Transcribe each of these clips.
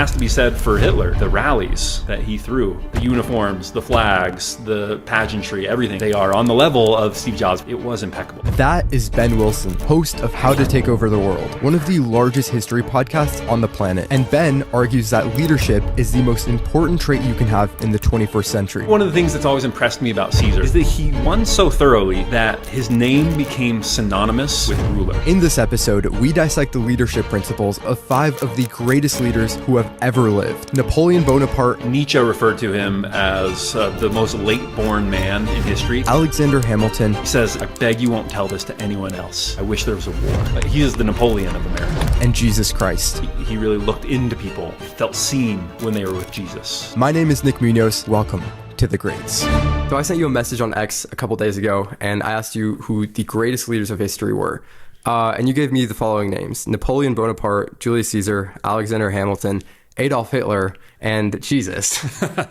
has to be said for Hitler. The rallies that he threw, the uniforms, the flags, the pageantry, everything, they are on the level of Steve Jobs. It was impeccable. That is Ben Wilson, host of How to Take Over the World, one of the largest history podcasts on the planet. And Ben argues that leadership is the most important trait you can have in the 21st century. One of the things that's always impressed me about Caesar is that he won so thoroughly that his name became synonymous with ruler. In this episode, we dissect the leadership principles of 5 of the greatest leaders who have ever lived. Napoleon Bonaparte. Nietzsche referred to him as the most late-born man in history. Alexander Hamilton. He says, I beg you won't tell this to anyone else. I wish there was a war. He is the Napoleon of America. And Jesus Christ. He really looked into people, felt seen when they were with Jesus. My name is Nick Munoz. Welcome to The Greats. So I sent you a message on X a couple days ago, and I asked you who the greatest leaders of history were. And you gave me the following names: Napoleon Bonaparte, Julius Caesar, Alexander Hamilton, Adolf Hitler, and Jesus.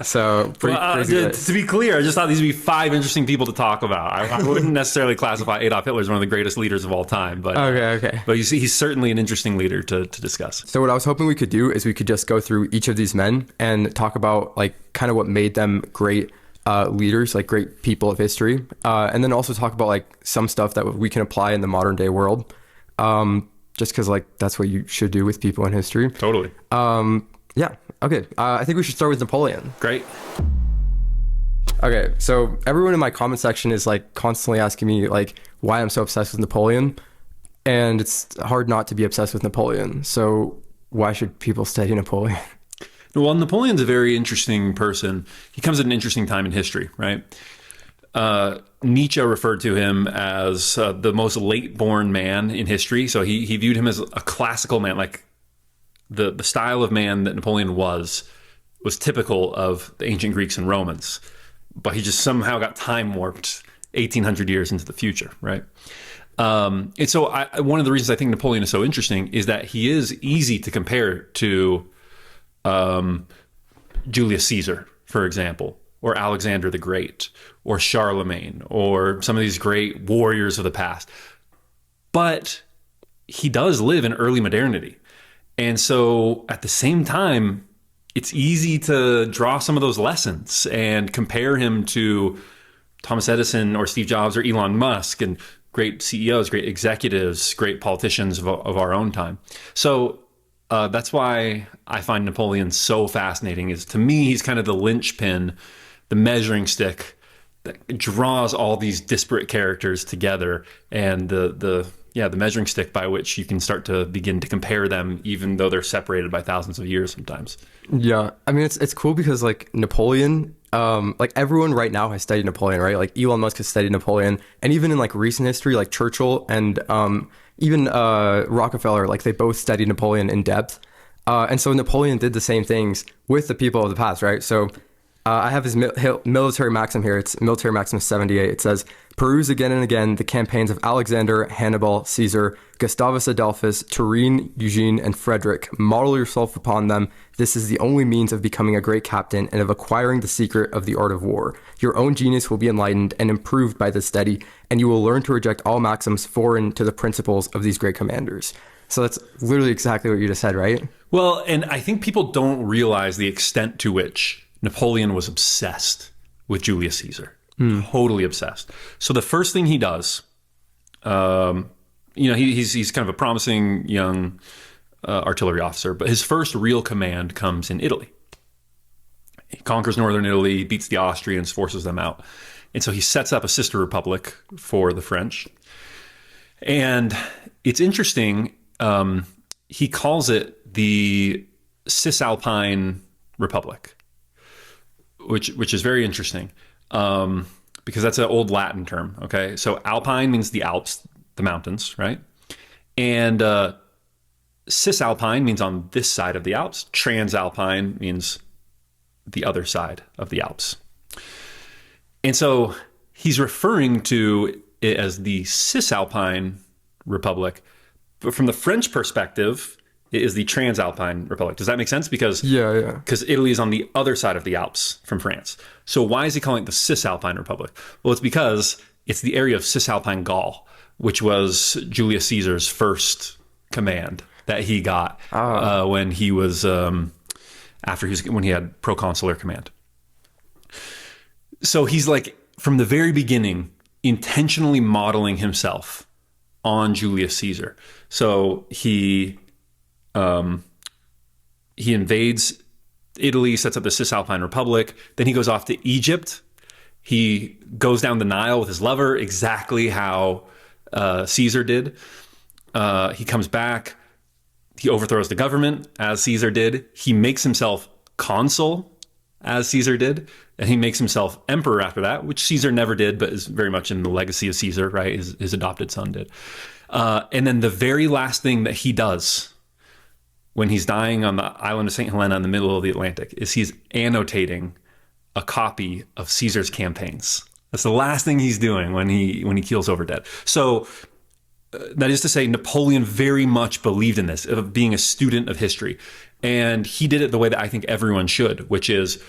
So pretty good. To be clear, I just thought these would be 5 interesting people to talk about. I wouldn't necessarily classify Adolf Hitler as one of the greatest leaders of all time, but okay. But you see, he's certainly an interesting leader to discuss. So what I was hoping we could do is we could just go through each of these men and talk about like kind of what made them great leaders, like great people of history, and then also talk about like some stuff that we can apply in the modern day world, just because like that's what you should do with people in history. Totally. Yeah. Okay. I think we should start with Napoleon. Great. Okay. So everyone in my comment section is like constantly asking me like why I'm so obsessed with Napoleon, and it's hard not to be obsessed with Napoleon. So why should people study Napoleon? Well, Napoleon's a very interesting person. He comes at an interesting time in history, right? Nietzsche referred to him as the most late-born man in history. So he viewed him as a classical man, like the style of man that Napoleon was typical of the ancient Greeks and Romans. But he just somehow got time warped 1,800 years into the future, right? And so one of the reasons I think Napoleon is so interesting is that he is easy to compare to Julius Caesar, for example, or Alexander the Great, or Charlemagne, or some of these great warriors of the past. But he does live in early modernity. And so at the same time, it's easy to draw some of those lessons and compare him to Thomas Edison or Steve Jobs or Elon Musk and great CEOs, great executives, great politicians of our own time. So that's why I find Napoleon so fascinating. Is to me, he's kind of the linchpin, the measuring stick that draws all these disparate characters together, and the measuring stick by which you can start to begin to compare them, even though they're separated by thousands of years sometimes. Yeah, I mean it's cool because like Napoleon, like everyone right now has studied Napoleon, right? Like Elon Musk has studied Napoleon, and even in like recent history, like Churchill and even Rockefeller, like they both studied Napoleon in depth. And so Napoleon did the same things with the people of the past, right? So I have his military maxim here. It's military maxim 78. It says, peruse again and again the campaigns of Alexander, Hannibal, Caesar, Gustavus Adolphus, Turenne, Eugene, and Frederick. Model yourself upon them. This is the only means of becoming a great captain and of acquiring the secret of the art of war. Your own genius will be enlightened and improved by this study, and you will learn to reject all maxims foreign to the principles of these great commanders. So that's literally exactly what you just said, right? Well, and I think people don't realize the extent to which Napoleon was obsessed with Julius Caesar. Totally obsessed. So the first thing he does, he's kind of a promising young artillery officer, but his first real command comes in Italy. He conquers northern Italy, beats the Austrians, forces them out. And so he sets up a sister republic for the French. And it's interesting, he calls it the Cisalpine Republic, which is very interesting, because that's an old Latin term, okay? So Alpine means the Alps, the mountains, right? And Cisalpine means on this side of the Alps. Transalpine means the other side of the Alps. And so he's referring to it as the Cisalpine Republic, but from the French perspective, it is the Transalpine Republic. Does that make sense? Because Italy is on the other side of the Alps from France. So why is he calling it the Cisalpine Republic? Well, it's because it's the area of Cisalpine Gaul, which was Julius Caesar's first command that he got when he was when he had proconsular command. So he's like, from the very beginning, intentionally modeling himself on Julius Caesar. So he invades Italy, sets up the Cisalpine Republic. Then he goes off to Egypt. He goes down the Nile with his lover, exactly how Caesar did. He comes back. He overthrows the government, as Caesar did. He makes himself consul, as Caesar did. And he makes himself emperor after that, which Caesar never did, but is very much in the legacy of Caesar, right? His adopted son did. And then the very last thing that he does when he's dying on the island of St. Helena in the middle of the Atlantic is he's annotating a copy of Caesar's campaigns. That's the last thing he's doing when he keels over dead. So that is to say, Napoleon very much believed in this, of being a student of history. And he did it the way that I think everyone should, which is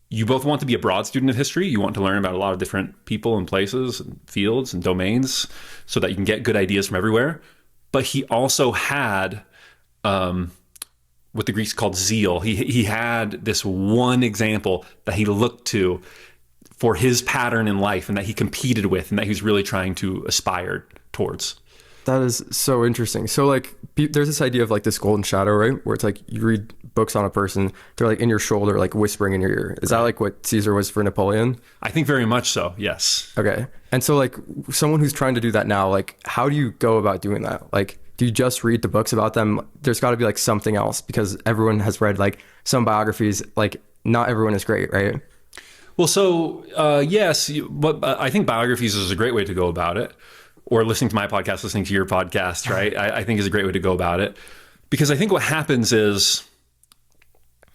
you both want to be a broad student of history. You want to learn about a lot of different people and places and fields and domains so that you can get good ideas from everywhere. But he also had what the Greeks called zeal. He had this one example that he looked to for his pattern in life and that he competed with and that he was really trying to aspire towards. That is so interesting. So like there's this idea of like this golden shadow, right? Where it's like you read books on a person, they're like in your shoulder, like whispering in your ear. Is that like what Caesar was for Napoleon? I think very much so, yes. Okay. And so like someone who's trying to do that now, like how do you go about doing that? Like do you just read the books about them? There's got to be like something else because everyone has read like some biographies, like not everyone is great, right? Well, so yes, but I think biographies is a great way to go about it. Or listening to my podcast, listening to your podcast, right? I think is a great way to go about it. Because I think what happens is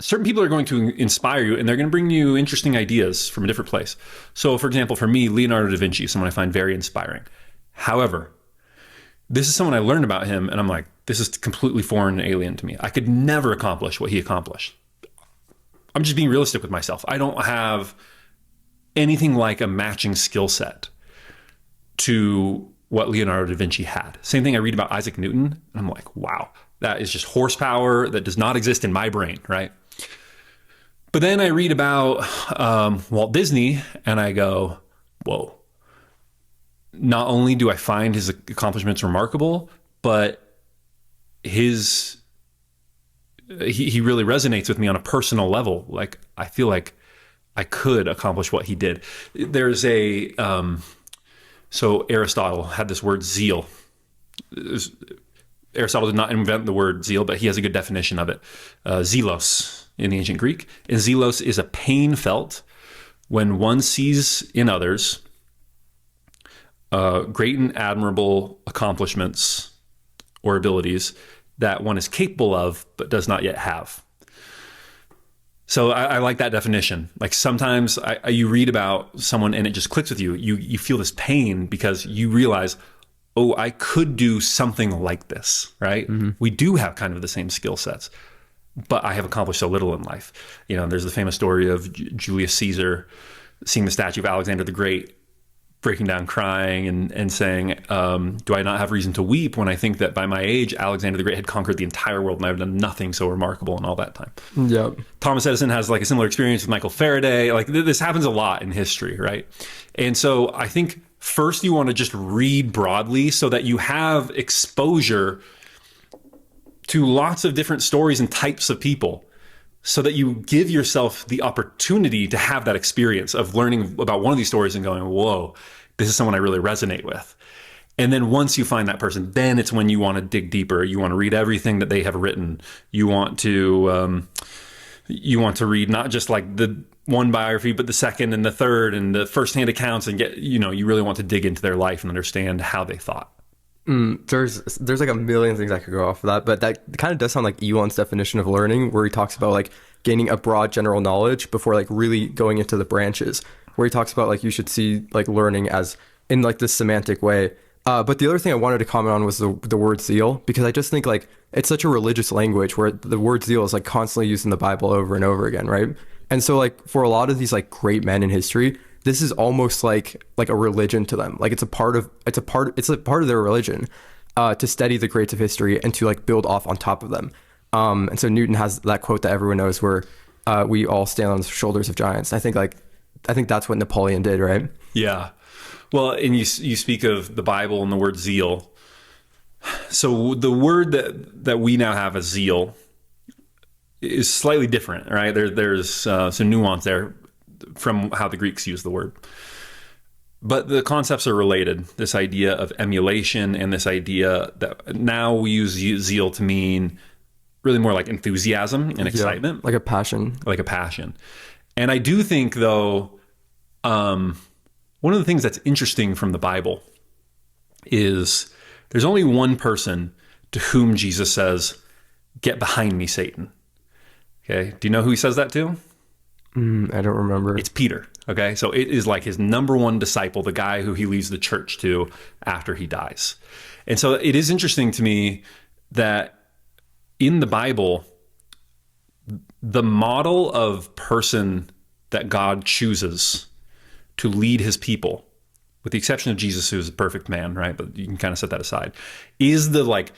certain people are going to inspire you and they're going to bring you interesting ideas from a different place. So for example, for me, Leonardo da Vinci is someone I find very inspiring. However, this is someone I learned about him and I'm like, this is completely foreign and alien to me. I could never accomplish what he accomplished. I'm just being realistic with myself. I don't have anything like a matching skill set to what Leonardo da Vinci had. Same thing I read about Isaac Newton, and I'm like, wow, that is just horsepower that does not exist in my brain, right? But then I read about Walt Disney, and I go, whoa. Not only do I find his accomplishments remarkable, but he really resonates with me on a personal level. Like, I feel like I could accomplish what he did. There's so Aristotle had this word zeal. Aristotle did not invent the word zeal, but he has a good definition of it. Zelos in the ancient Greek. And zelos is a pain felt when one sees in others great and admirable accomplishments or abilities that one is capable of, but does not yet have. So I like that definition. Like sometimes you read about someone and it just clicks with you. You feel this pain because you realize, oh, I could do something like this, right? Mm-hmm. We do have kind of the same skill sets, but I have accomplished so little in life. You know, there's the famous story of Julius Caesar seeing the statue of Alexander the Great, breaking down crying and saying, do I not have reason to weep when I think that by my age, Alexander the Great had conquered the entire world and I've done nothing so remarkable in all that time. Yep. Thomas Edison has like a similar experience with Michael Faraday. Like this happens a lot in history, right? And so I think first you want to just read broadly so that you have exposure to lots of different stories and types of people, so that you give yourself the opportunity to have that experience of learning about one of these stories and going, whoa, this is someone I really resonate with. And then once you find that person, then it's when you want to dig deeper. You want to read everything that they have written. You want to read not just like the one biography, but the second and the third and the firsthand accounts and you really want to dig into their life and understand how they thought. There's like a million things I could go off of that, but that kind of does sound like Elon's definition of learning, where he talks about like gaining a broad general knowledge before like really going into the branches, where he talks about like you should see like learning as in like this semantic way. But the other thing I wanted to comment on was the word zeal, because I just think like it's such a religious language where the word zeal is like constantly used in the Bible over and over again, right? And so like for a lot of these like great men in history, this is almost like a religion to them. Like it's a part of their religion to study the greats of history and to like build off on top of them. And so Newton has that quote that everyone knows where we all stand on the shoulders of giants. I think that's what Napoleon did, right? Yeah. Well, and you speak of the Bible and the word zeal. So the word that we now have as zeal is slightly different, right? There's some nuance there from how the Greeks use the word. But the concepts are related. This idea of emulation and this idea that now we use zeal to mean really more like enthusiasm and excitement. Like a passion. Like a passion. And I do think, though, one of the things that's interesting from the Bible is there's only one person to whom Jesus says, "Get behind me, Satan." Okay. Do you know who he says that to? I don't remember. It's Peter. Okay. So it is like his number one disciple, the guy who he leaves the church to after he dies. And so it is interesting to me that in the Bible, the model of person that God chooses to lead his people, with the exception of Jesus, who is a perfect man, right? But you can kind of set that aside, is the like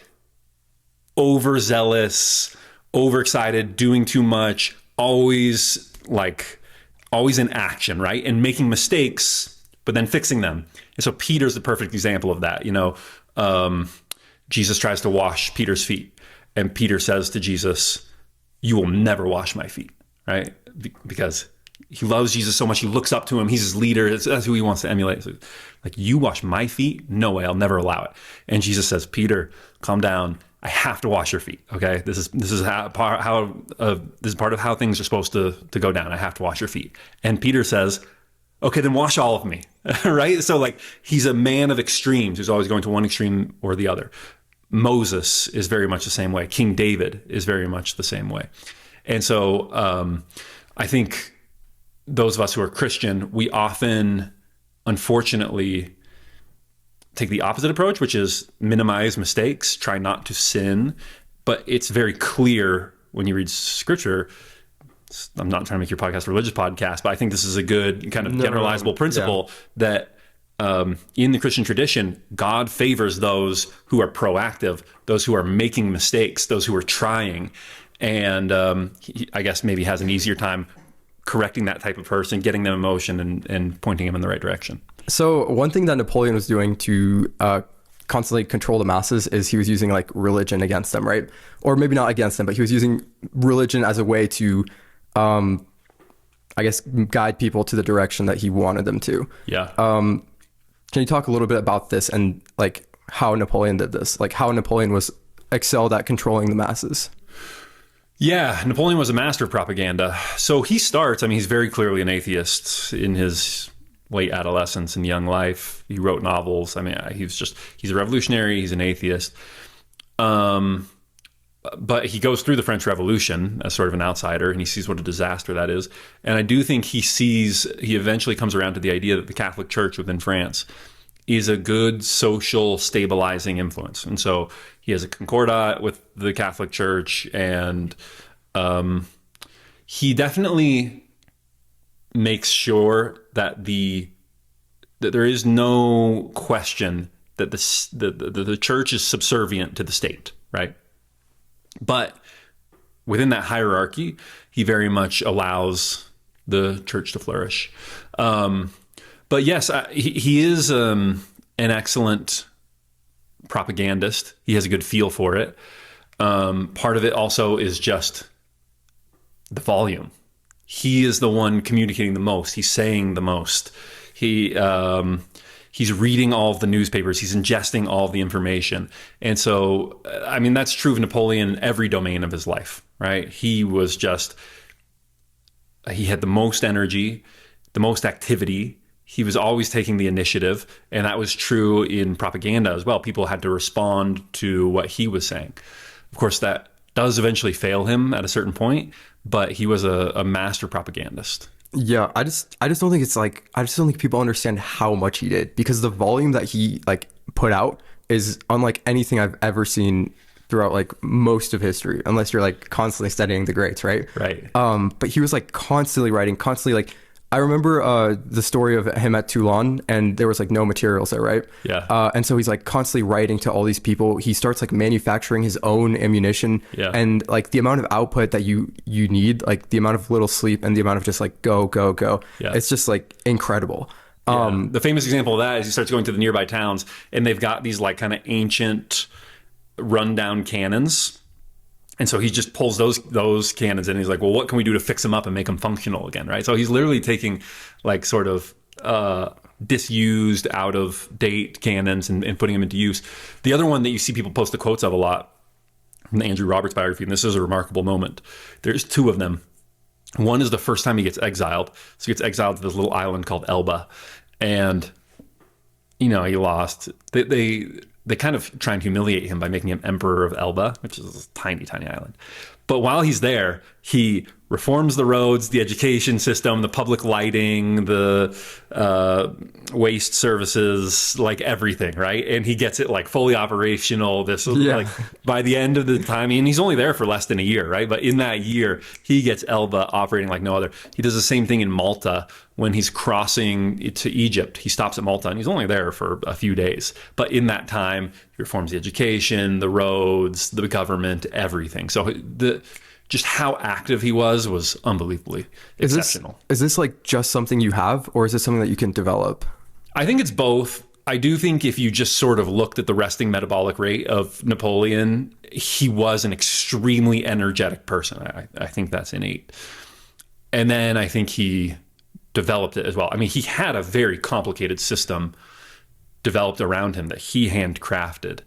overzealous, overexcited, doing too much, always in action, right? And making mistakes, but then fixing them. And so Peter's the perfect example of that. Jesus tries to wash Peter's feet, and Peter says to Jesus, "You will never wash my feet," right? Because he loves Jesus so much. He looks up to him. He's his leader. That's who he wants to emulate. So, like, "You wash my feet? No way. I'll never allow it." And Jesus says, "Peter, calm down. I have to wash your feet. Okay, this is this is part of how things are supposed to go down. I have to wash your feet." And Peter says, "Okay, then wash all of me." Right? So like he's a man of extremes who's always going to one extreme or the other. Moses is very much the same way. King David is very much the same way. And so I think those of us who are Christian, we often, unfortunately, take the opposite approach, which is minimize mistakes, try not to sin. But it's very clear when you read scripture. I'm not trying to make your podcast a religious podcast, but I think this is a good kind of generalizable principle that in the Christian tradition, God favors those who are proactive, those who are making mistakes, those who are trying. And he, I guess, maybe has an easier time correcting that type of person, getting them in motion and pointing them in the right direction. So one thing that Napoleon was doing to constantly control the masses is he was using like religion against them, right? Or maybe not against them, but he was using religion as a way to, I guess, guide people to the direction that he wanted them to. Yeah. Can you talk a little bit about this and like how Napoleon did this? Like how Napoleon was excelled at controlling the masses? Yeah, Napoleon was a master of propaganda. So he starts, he's very clearly an atheist in his late adolescence and young life. He wrote novels. He's a revolutionary. He's an atheist. But he goes through the French Revolution as sort of an outsider, and he sees what a disaster that is. And I do think he eventually comes around to the idea that the Catholic Church within France is a good social stabilizing influence. And so he has a concordat with the Catholic Church, and he definitely makes sure that that there is no question that the church is subservient to the state, right? But within that hierarchy, he very much allows the church to flourish. But yes, he is an excellent propagandist. He has a good feel for it. Part of it also is just the volume. He is the one communicating the most. He's saying the most. He's reading all of the newspapers. He's ingesting all of the information. And so, that's true of Napoleon in every domain of his life, right? He had the most energy, the most activity. He was always taking the initiative. And that was true in propaganda as well. People had to respond to what he was saying. Of course, that does eventually fail him at a certain point, but he was a master propagandist. Yeah, I just don't think I just don't think people understand how much he did, because the volume that he put out is unlike anything I've ever seen throughout most of history, unless you're constantly studying the greats, right? Right. But he was constantly writing, constantly I remember the story of him at Toulon, and there was like no materials there, right? Yeah. And so he's like constantly writing to all these people. He starts like manufacturing his own ammunition, Yeah. and like the amount of output that you need, like the amount of little sleep and the amount of just like go. Yeah. It's just like incredible. The famous example of that is he starts going to the nearby towns, and they've got these like kind of ancient rundown cannons. And so he just pulls those cannons in, and he's like, well, what can we do to fix them up and make them functional again, right? So he's literally taking like sort of disused, out of date cannons and putting them into use. The other one that you see people post the quotes of a lot from the Andrew Roberts biography, and this is a remarkable moment. There's two of them. One is the first time he gets exiled. So he gets exiled to this little island called Elba. And, you know, he lost. They kind of try and humiliate him by making him emperor of Elba, which is a tiny, tiny island. But while he's there, he reforms the roads, the education system, the public lighting, the waste services, like everything, right? And he gets it like fully operational. Like by the end of the time, and he's only there for less than a year, right? But in that year, he gets Elba operating like no other. He does the same thing in Malta when he's crossing to Egypt. He stops at Malta, and he's only there for a few days. But in that time, he reforms the education, the roads, the government, everything. So just how active he was unbelievably exceptional. Is this like just something you have, or is this something that you can develop? I think it's both. I do think if you just sort of looked at the resting metabolic rate of Napoleon, he was an extremely energetic person. I think that's innate. And then I think he developed it as well. I mean, he had a very complicated system developed around him that he handcrafted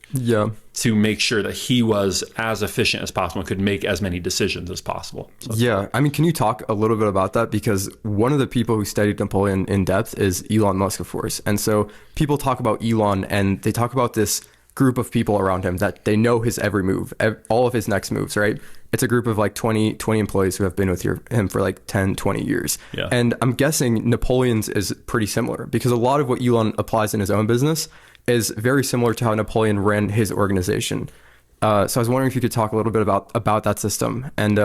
to make sure that he was as efficient as possible and could make as many decisions as possible. So, yeah. I mean, can you talk a little bit about that? Because one of the people who studied Napoleon in depth is Elon Musk, of course. And so people talk about Elon, and they talk about this group of people around him that they know his every move, all of his next moves, right? It's a group of like 20 employees who have been with him for like 10, 20 years. Yeah. And I'm guessing Napoleon's is pretty similar, because a lot of what Elon applies in his own business is very similar to how Napoleon ran his organization. So I was wondering if you could talk a little bit about that system. And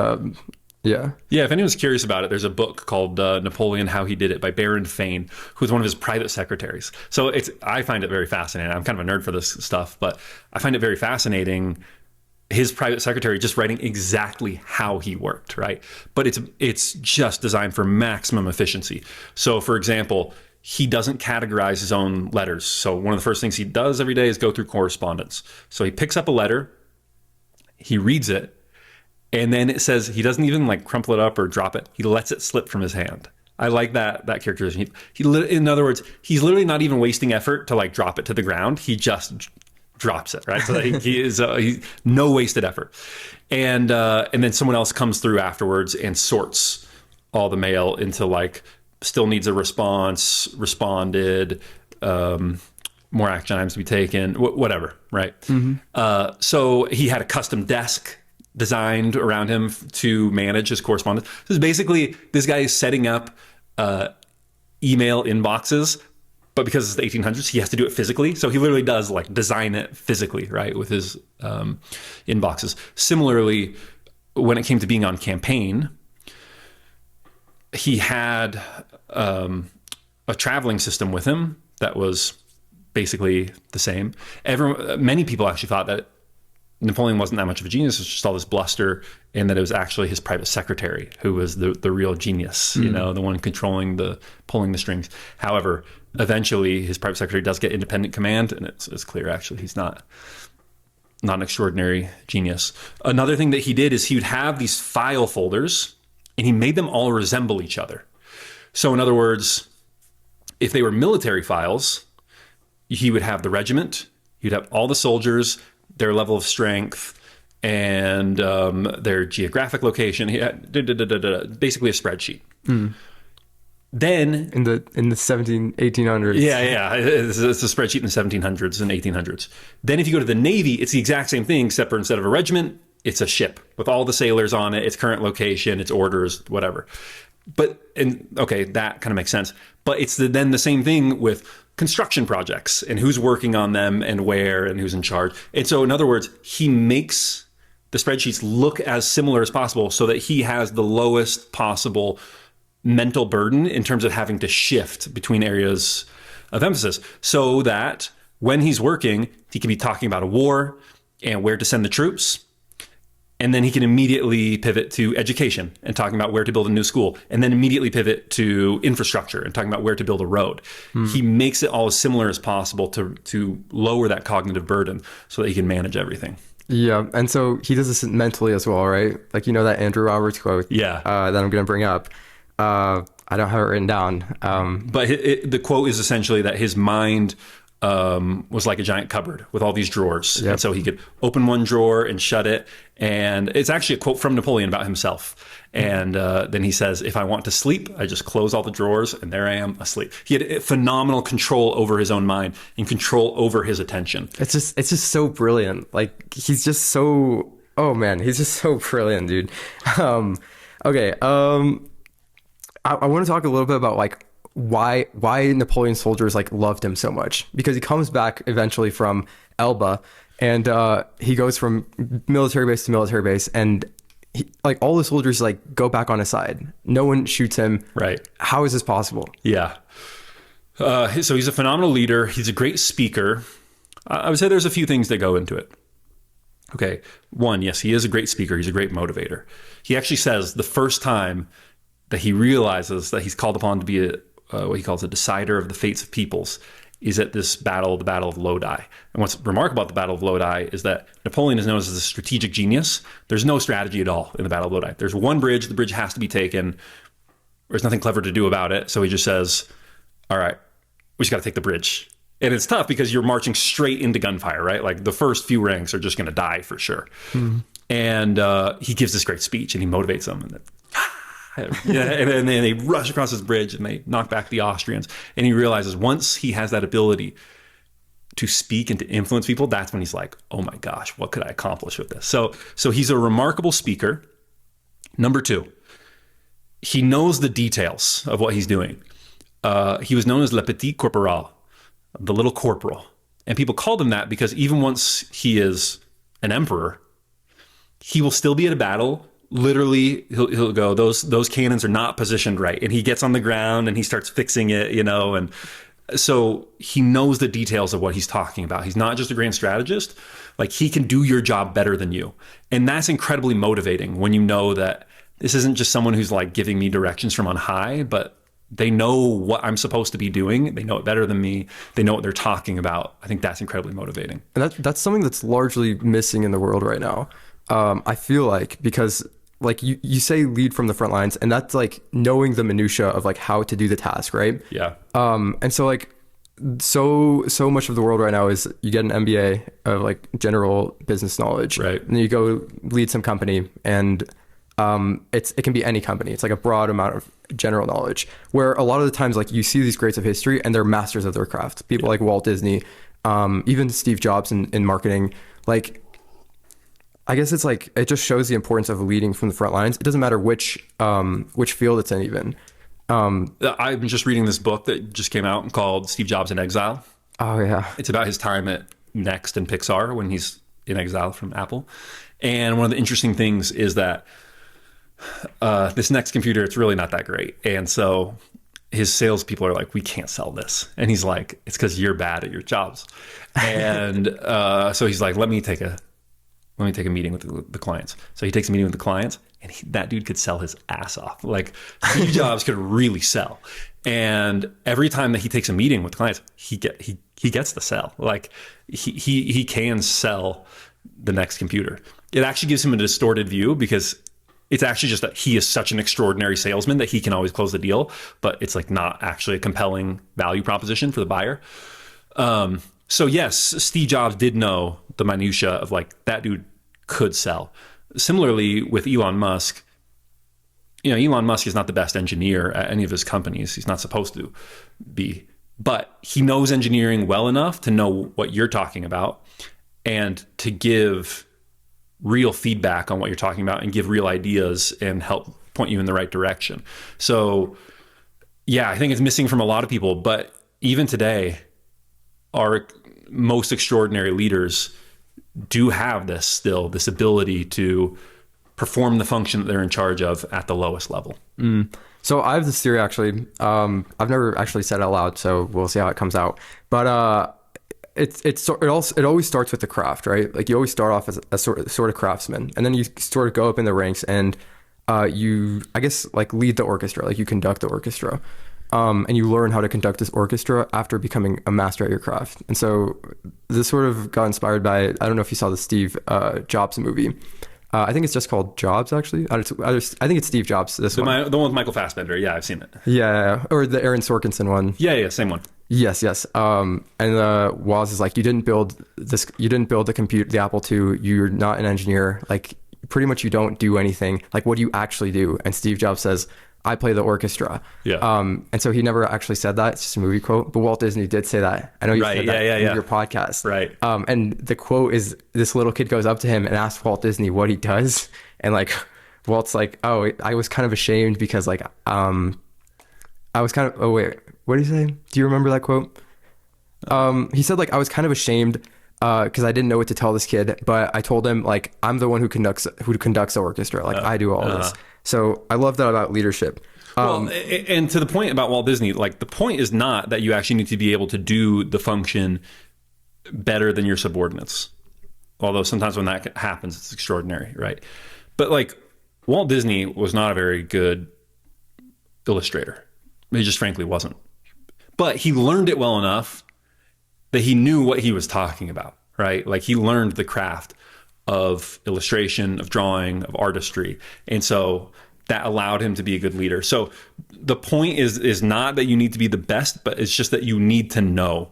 yeah, if anyone's curious about it, there's a book called Napoleon, How He Did It by Baron Fane, who's one of his private secretaries. So I find it very fascinating. I'm kind of a nerd for this stuff, but I find it very fascinating, his private secretary just writing exactly how he worked, right? But it's just designed for maximum efficiency. So for example, he doesn't categorize his own letters. So one of the first things he does every day is go through correspondence. So he picks up a letter, he reads it, and then it says he doesn't even like crumple it up or drop it. He lets it slip from his hand. I like that characterization. In other words, he's literally not even wasting effort to like drop it to the ground. He just drops it, right? So that he's no wasted effort. And then someone else comes through afterwards and sorts all the mail into like still needs a response, responded, more action items to be taken, whatever, right? Mm-hmm. So he had a custom desk designed around him to manage his correspondence. So basically, this guy is setting up email inboxes, but because it's the 1800s, he has to do it physically. So he literally does like design it physically, right, with his inboxes. Similarly, when it came to being on campaign, he had a traveling system with him that was basically the same. Many people actually thought that Napoleon wasn't that much of a genius. It was just all this bluster, and that it was actually his private secretary who was the real genius, the one pulling the strings. However, eventually his private secretary does get independent command, and it's clear actually he's not an extraordinary genius. Another thing that he did is he would have these file folders, and he made them all resemble each other. So in other words, if they were military files, he would have the regiment, he'd have all the soldiers, their level of strength, and their geographic location. He had basically a spreadsheet. Mm. Then in the 1800s. Yeah. It's a spreadsheet in the 1700s and 1800s. Then if you go to the Navy, it's the exact same thing, except for instead of a regiment, it's a ship with all the sailors on it, its current location, its orders, whatever. That kind of makes sense. But it's then the same thing with construction projects and who's working on them and where and who's in charge. And so in other words, he makes the spreadsheets look as similar as possible so that he has the lowest possible mental burden in terms of having to shift between areas of emphasis, so that when he's working, he can be talking about a war and where to send the troops. And then he can immediately pivot to education and talking about where to build a new school, and then immediately pivot to infrastructure and talking about where to build a road. He makes it all as similar as possible to lower that cognitive burden so that he can manage everything. Yeah, and so he does this mentally as well, right? Like, that Andrew Roberts quote that I'm going to bring up. I don't have it written down. But the quote is essentially that his mind was like a giant cupboard with all these drawers. Yep. And so he could open one drawer and shut it. And it's actually a quote from Napoleon about himself. And then he says, if I want to sleep, I just close all the drawers and there I am asleep. He had phenomenal control over his own mind and control over his attention. It's just so brilliant. Like, he's just so, oh man, he's just so brilliant, dude. Okay. I want to talk a little bit about like why Napoleon's soldiers like loved him so much, because he comes back eventually from Elba, and he goes from military base to military base, and like all the soldiers like go back on his side. No one shoots him. Right. How is this possible? Yeah. So he's a phenomenal leader. He's a great speaker. I would say there's a few things that go into it. Okay. One, yes, he is a great speaker. He's a great motivator. He actually says the first time that he realizes that he's called upon to be what he calls a decider of the fates of peoples is at this battle, the Battle of Lodi. And what's remarkable about the Battle of Lodi is that Napoleon is known as a strategic genius. There's no strategy at all in the Battle of Lodi. There's one bridge. The bridge has to be taken. There's nothing clever to do about it. So he just says, all right, we just got to take the bridge. And it's tough because you're marching straight into gunfire, right? Like the first few ranks are just going to die for sure. Mm-hmm. And he gives this great speech and he motivates them. And then they rush across this bridge and they knock back the Austrians. And he realizes once he has that ability to speak and to influence people, that's when he's like, oh my gosh, what could I accomplish with this? So he's a remarkable speaker. Number two, he knows the details of what he's doing. He was known as Le Petit Corporal, the little corporal. And people called him that because even once he is an emperor, he will still be at a battle. Literally, he'll go, those cannons are not positioned right. And he gets on the ground and he starts fixing it, and so he knows the details of what he's talking about. He's not just a grand strategist. Like, he can do your job better than you. And that's incredibly motivating when you know that this isn't just someone who's like giving me directions from on high, but they know what I'm supposed to be doing. They know it better than me. They know what they're talking about. I think that's incredibly motivating. And that's something that's largely missing in the world right now. I feel like, because like you say lead from the front lines, and that's like knowing the minutia of like how to do the task, right? Yeah. And so like so much of the world right now is you get an MBA of like general business knowledge, right? And then you go lead some company, and it can be any company. It's like a broad amount of general knowledge, where a lot of the times like you see these greats of history and they're masters of their craft. People like Walt Disney, even Steve Jobs in marketing. Like, I guess it's like, it just shows the importance of leading from the front lines. It doesn't matter which field it's in even. I'm just reading this book that just came out called Steve Jobs in Exile. Oh yeah. It's about his time at Next and Pixar when he's in exile from Apple. And one of the interesting things is that this Next computer, it's really not that great. And so his salespeople are like, we can't sell this. And he's like, it's because you're bad at your jobs. And so he's like, let me take a meeting with the clients. So he takes a meeting with the clients, and that dude could sell his ass off. Like, Steve Jobs could really sell. And every time that he takes a meeting with clients, he gets the sell. Like, he can sell the Next computer. It actually gives him a distorted view because it's actually just that he is such an extraordinary salesman that he can always close the deal, but it's like not actually a compelling value proposition for the buyer. So yes, Steve Jobs did know the minutia of like, that dude could sell. Similarly with Elon Musk, Elon Musk is not the best engineer at any of his companies. He's not supposed to be, but he knows engineering well enough to know what you're talking about and to give real feedback on what you're talking about and give real ideas and help point you in the right direction. So yeah, I think it's missing from a lot of people, but even today, our most extraordinary leaders do have this ability to perform the function that they're in charge of at the lowest level. So I have this theory actually. I've never actually said it out loud, so we'll see how it comes out. But it always starts with the craft, right? Like you always start off as a sort of craftsman, and then you sort of go up in the ranks, and you, I guess, like lead the orchestra, like you conduct the orchestra, and you learn how to conduct this orchestra after becoming a master at your craft. And so this sort of got inspired by, I don't know if you saw the Steve Jobs movie. I think it's just called Jobs, actually. I think it's Steve Jobs. This one. The one with Michael Fassbender. Yeah, I've seen it. Yeah, or the Aaron Sorkinson one. Yeah, same one. Yes. And Woz is like, you didn't build the Apple II. You're not an engineer. Like, pretty much you don't do anything. Like, what do you actually do? And Steve Jobs says, I play the orchestra. Yeah. And so he never actually said that. It's just a movie quote. But Walt Disney did say that. I know you said that in your podcast. Right. And the quote is, this little kid goes up to him and asks Walt Disney what he does. And like, Walt's like, oh, I was kind of ashamed because like, I was kind of, oh wait, what did he say? Do you remember that quote? He said like, I was kind of ashamed because I didn't know what to tell this kid, but I told him like, I'm the one who conducts the orchestra. Like I do all this. So I love that about leadership. Well, and to the point about Walt Disney, like the point is not that you actually need to be able to do the function better than your subordinates. Although sometimes when that happens, it's extraordinary, right? But like Walt Disney was not a very good illustrator. He just frankly wasn't. But he learned it well enough that he knew what he was talking about, right? Like he learned the craft of illustration, of drawing, of artistry. And so that allowed him to be a good leader. So the point is not that you need to be the best, but it's just that you need to know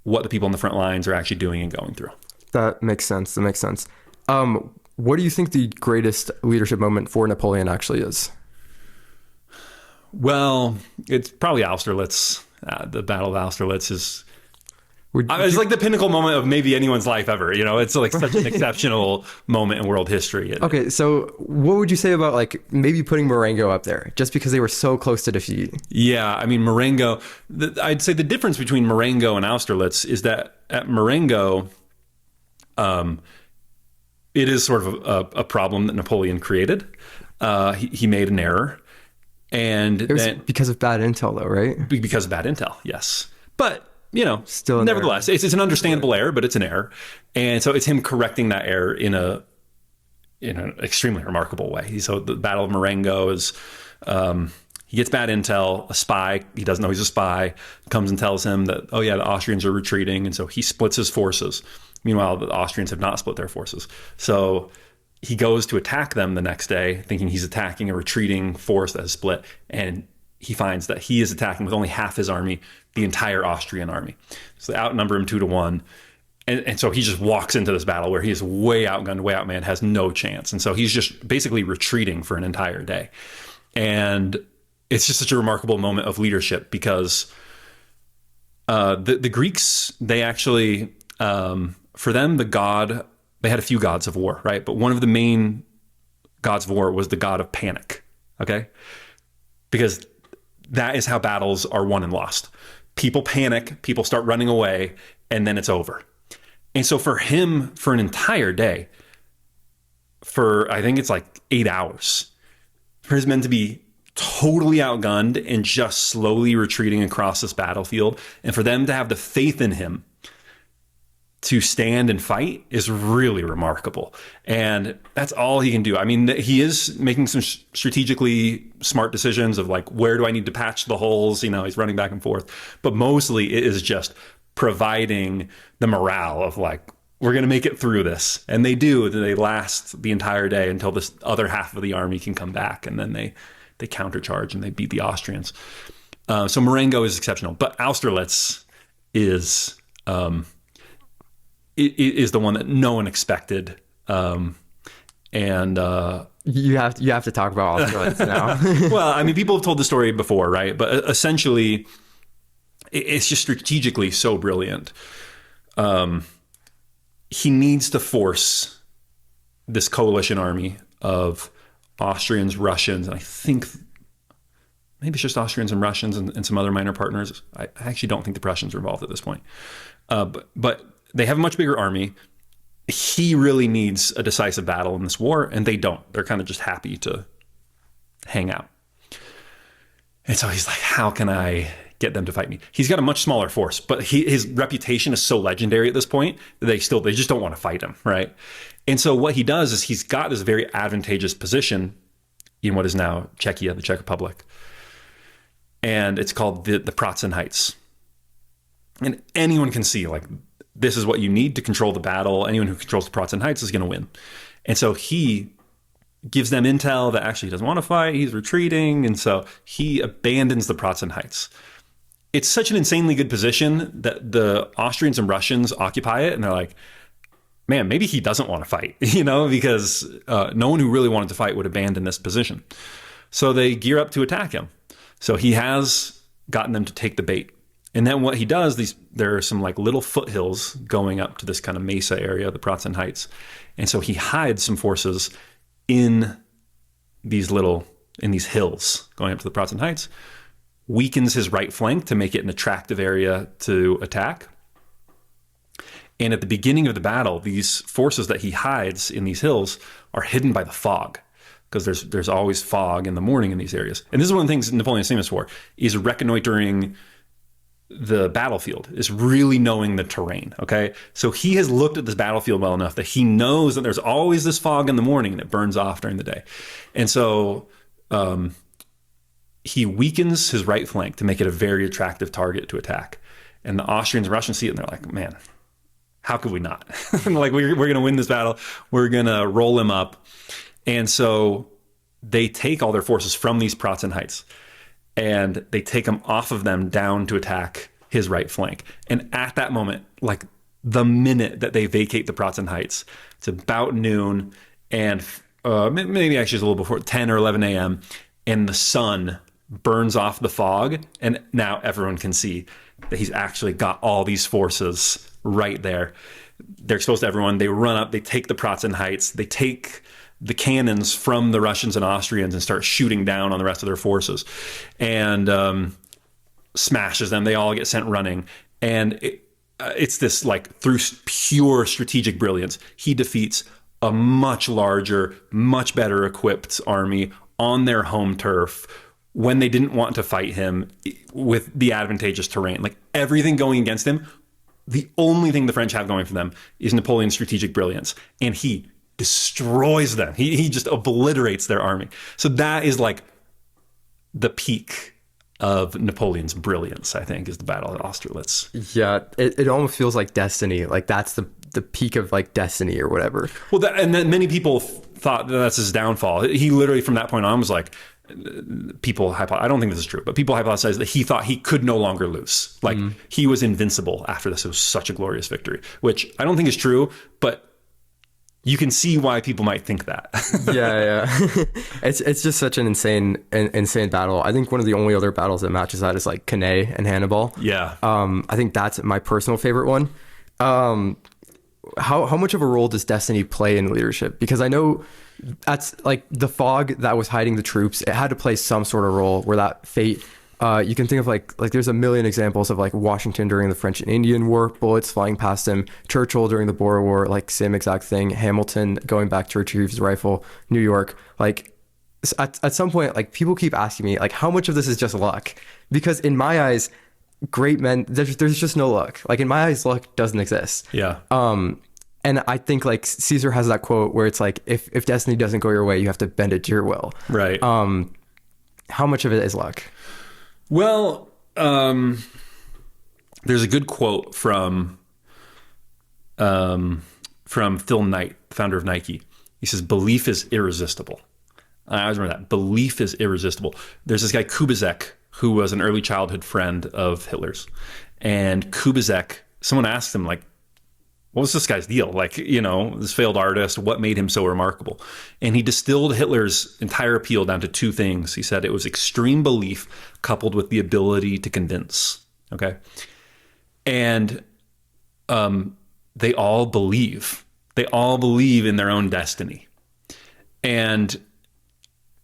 what the people on the front lines are actually doing and going through. That makes sense. What do you think the greatest leadership moment for Napoleon actually is? Well, it's probably Austerlitz. The Battle of Austerlitz is... It's like the pinnacle moment of maybe anyone's life ever. You know, it's like such an exceptional moment in world history. Okay, so what would you say about like maybe putting Marengo up there just because they were so close to defeat? Yeah, I mean, Marengo, I'd say the difference between Marengo and Austerlitz is that at Marengo, it is sort of a problem that Napoleon created. He made an error. And it was because of bad intel though, right? Because of bad intel, yes. But you know, still nevertheless, it's an understandable error, but it's an error. And so it's him correcting that error in an extremely remarkable way. So the Battle of Marengo is, he gets bad intel, a spy, he doesn't know he's a spy, comes and tells him that, oh yeah, the Austrians are retreating. And so he splits his forces. Meanwhile, the Austrians have not split their forces. So he goes to attack them the next day, thinking he's attacking a retreating force that has split. And he finds that he is attacking with only half his army, the entire Austrian army. So they outnumber him 2-1. And so he just walks into this battle where he is way outgunned, way outmanned, has no chance. And so he's just basically retreating for an entire day. And it's just such a remarkable moment of leadership because the Greeks, they actually, for them, they had a few gods of war, right? But one of the main gods of war was the god of panic, okay? Because that is how battles are won and lost. People panic, people start running away, and then it's over. And so for him, for an entire day, for I think it's like 8 hours, for his men to be totally outgunned and just slowly retreating across this battlefield, and for them to have the faith in him to stand and fight is really remarkable. And that's all he can do. I mean, he is making some strategically smart decisions of like, where do I need to patch the holes? You know, he's running back and forth. But mostly it is just providing the morale of like, we're going to make it through this. And they do. They last the entire day until this other half of the army can come back. And then they countercharge and they beat the Austrians. So Marengo is exceptional. But Austerlitz is... It is the one that no one expected, and you have to talk about Austerlitz now. Well, I mean, people have told the story before, right? But essentially, it's just strategically so brilliant. He needs to force this coalition army of Austrians, Russians, and I think maybe it's just Austrians and Russians and some other minor partners. I actually don't think the Prussians are involved at this point, but they have a much bigger army. he really needs a decisive battle in this war, and they don't. They're kind of just happy to hang out. And so he's like, how can I get them to fight me? He's got a much smaller force, but his reputation is so legendary at this point that they just don't want to fight him, right? And so what he does is he's got this very advantageous position in what is now Czechia, the Czech Republic. And it's called the Pratzen Heights. And anyone can see, like, this is what you need to control the battle. Anyone who controls the Pratzen Heights is going to win. And so he gives them intel that actually he doesn't want to fight. He's retreating. And so he abandons the Pratzen Heights. It's such an insanely good position that the Austrians and Russians occupy it. And they're like, man, maybe he doesn't want to fight, because no one who really wanted to fight would abandon this position. So they gear up to attack him. So he has gotten them to take the bait. And then what he does, there are some like little foothills going up to this kind of mesa area, the Pratzen Heights. And so he hides some forces in these hills going up to the Pratzen Heights, weakens his right flank to make it an attractive area to attack. And at the beginning of the battle, these forces that he hides in these hills are hidden by the fog, because there's always fog in the morning in these areas. And this is one of the things Napoleon is famous for, is reconnoitering the battlefield, is really knowing the terrain, okay? So he has looked at this battlefield well enough that he knows that there's always this fog in the morning and it burns off during the day. And so he weakens his right flank to make it a very attractive target to attack. And the Austrians and Russians see it and they're like, man, how could we not? Like, we're going to win this battle. We're going to roll him up. And so they take all their forces from these Pratzen Heights and they take them off of them down to attack his right flank. And at that moment, like the minute that they vacate the Pratzen Heights, it's about noon, and maybe actually it's a little before 10 or 11 a.m., and the sun burns off the fog, and now everyone can see that he's actually got all these forces right there. They're exposed to everyone. They run up, they take the Pratzen Heights, they take the cannons from the Russians and Austrians and start shooting down on the rest of their forces, and smashes them. They all get sent running. And it's this, like, through pure strategic brilliance, he defeats a much larger, much better equipped army on their home turf when they didn't want to fight him with the advantageous terrain. Like, everything going against him, the only thing the French have going for them is Napoleon's strategic brilliance. And he destroys them. He just obliterates their army. So that is like the peak of Napoleon's brilliance, I think, is the Battle of Austerlitz. Yeah, it almost feels like destiny. Like, that's the peak of, like, destiny or whatever. Well, and then many people thought that that's his downfall. He literally, from that point on, was like, I don't think this is true, but people hypothesized that he thought he could no longer lose. Like, he was invincible after this. It was such a glorious victory, which I don't think is true, but you can see why people might think that. Yeah. It's just such an insane battle. I think one of the only other battles that matches that is like Cannae and Hannibal. Yeah. I think that's my personal favorite one. How much of a role does destiny play in leadership? Because I know that's like the fog that was hiding the troops. It had to play some sort of role where that fate. You can think of like there's a million examples of like Washington during the French and Indian War, bullets flying past him. Churchill during the Boer War, like same exact thing. Hamilton going back to retrieve his rifle. New York, like at some point, like people keep asking me like how much of this is just luck? Because in my eyes, great men, there's just no luck. Like in my eyes, luck doesn't exist. Yeah. And I think like Caesar has that quote where it's like if destiny doesn't go your way, you have to bend it to your will. Right. How much of it is luck? Well, there's a good quote from Phil Knight, the founder of Nike. He says, "Belief is irresistible." I always remember that. Belief is irresistible. There's this guy Kubizek who was an early childhood friend of Hitler's, and Kubizek, someone asked him like, what was this guy's deal? Like, this failed artist, what made him so remarkable? And he distilled Hitler's entire appeal down to two things. He said it was extreme belief coupled with the ability to convince. Okay. And they all believe. They all believe in their own destiny. And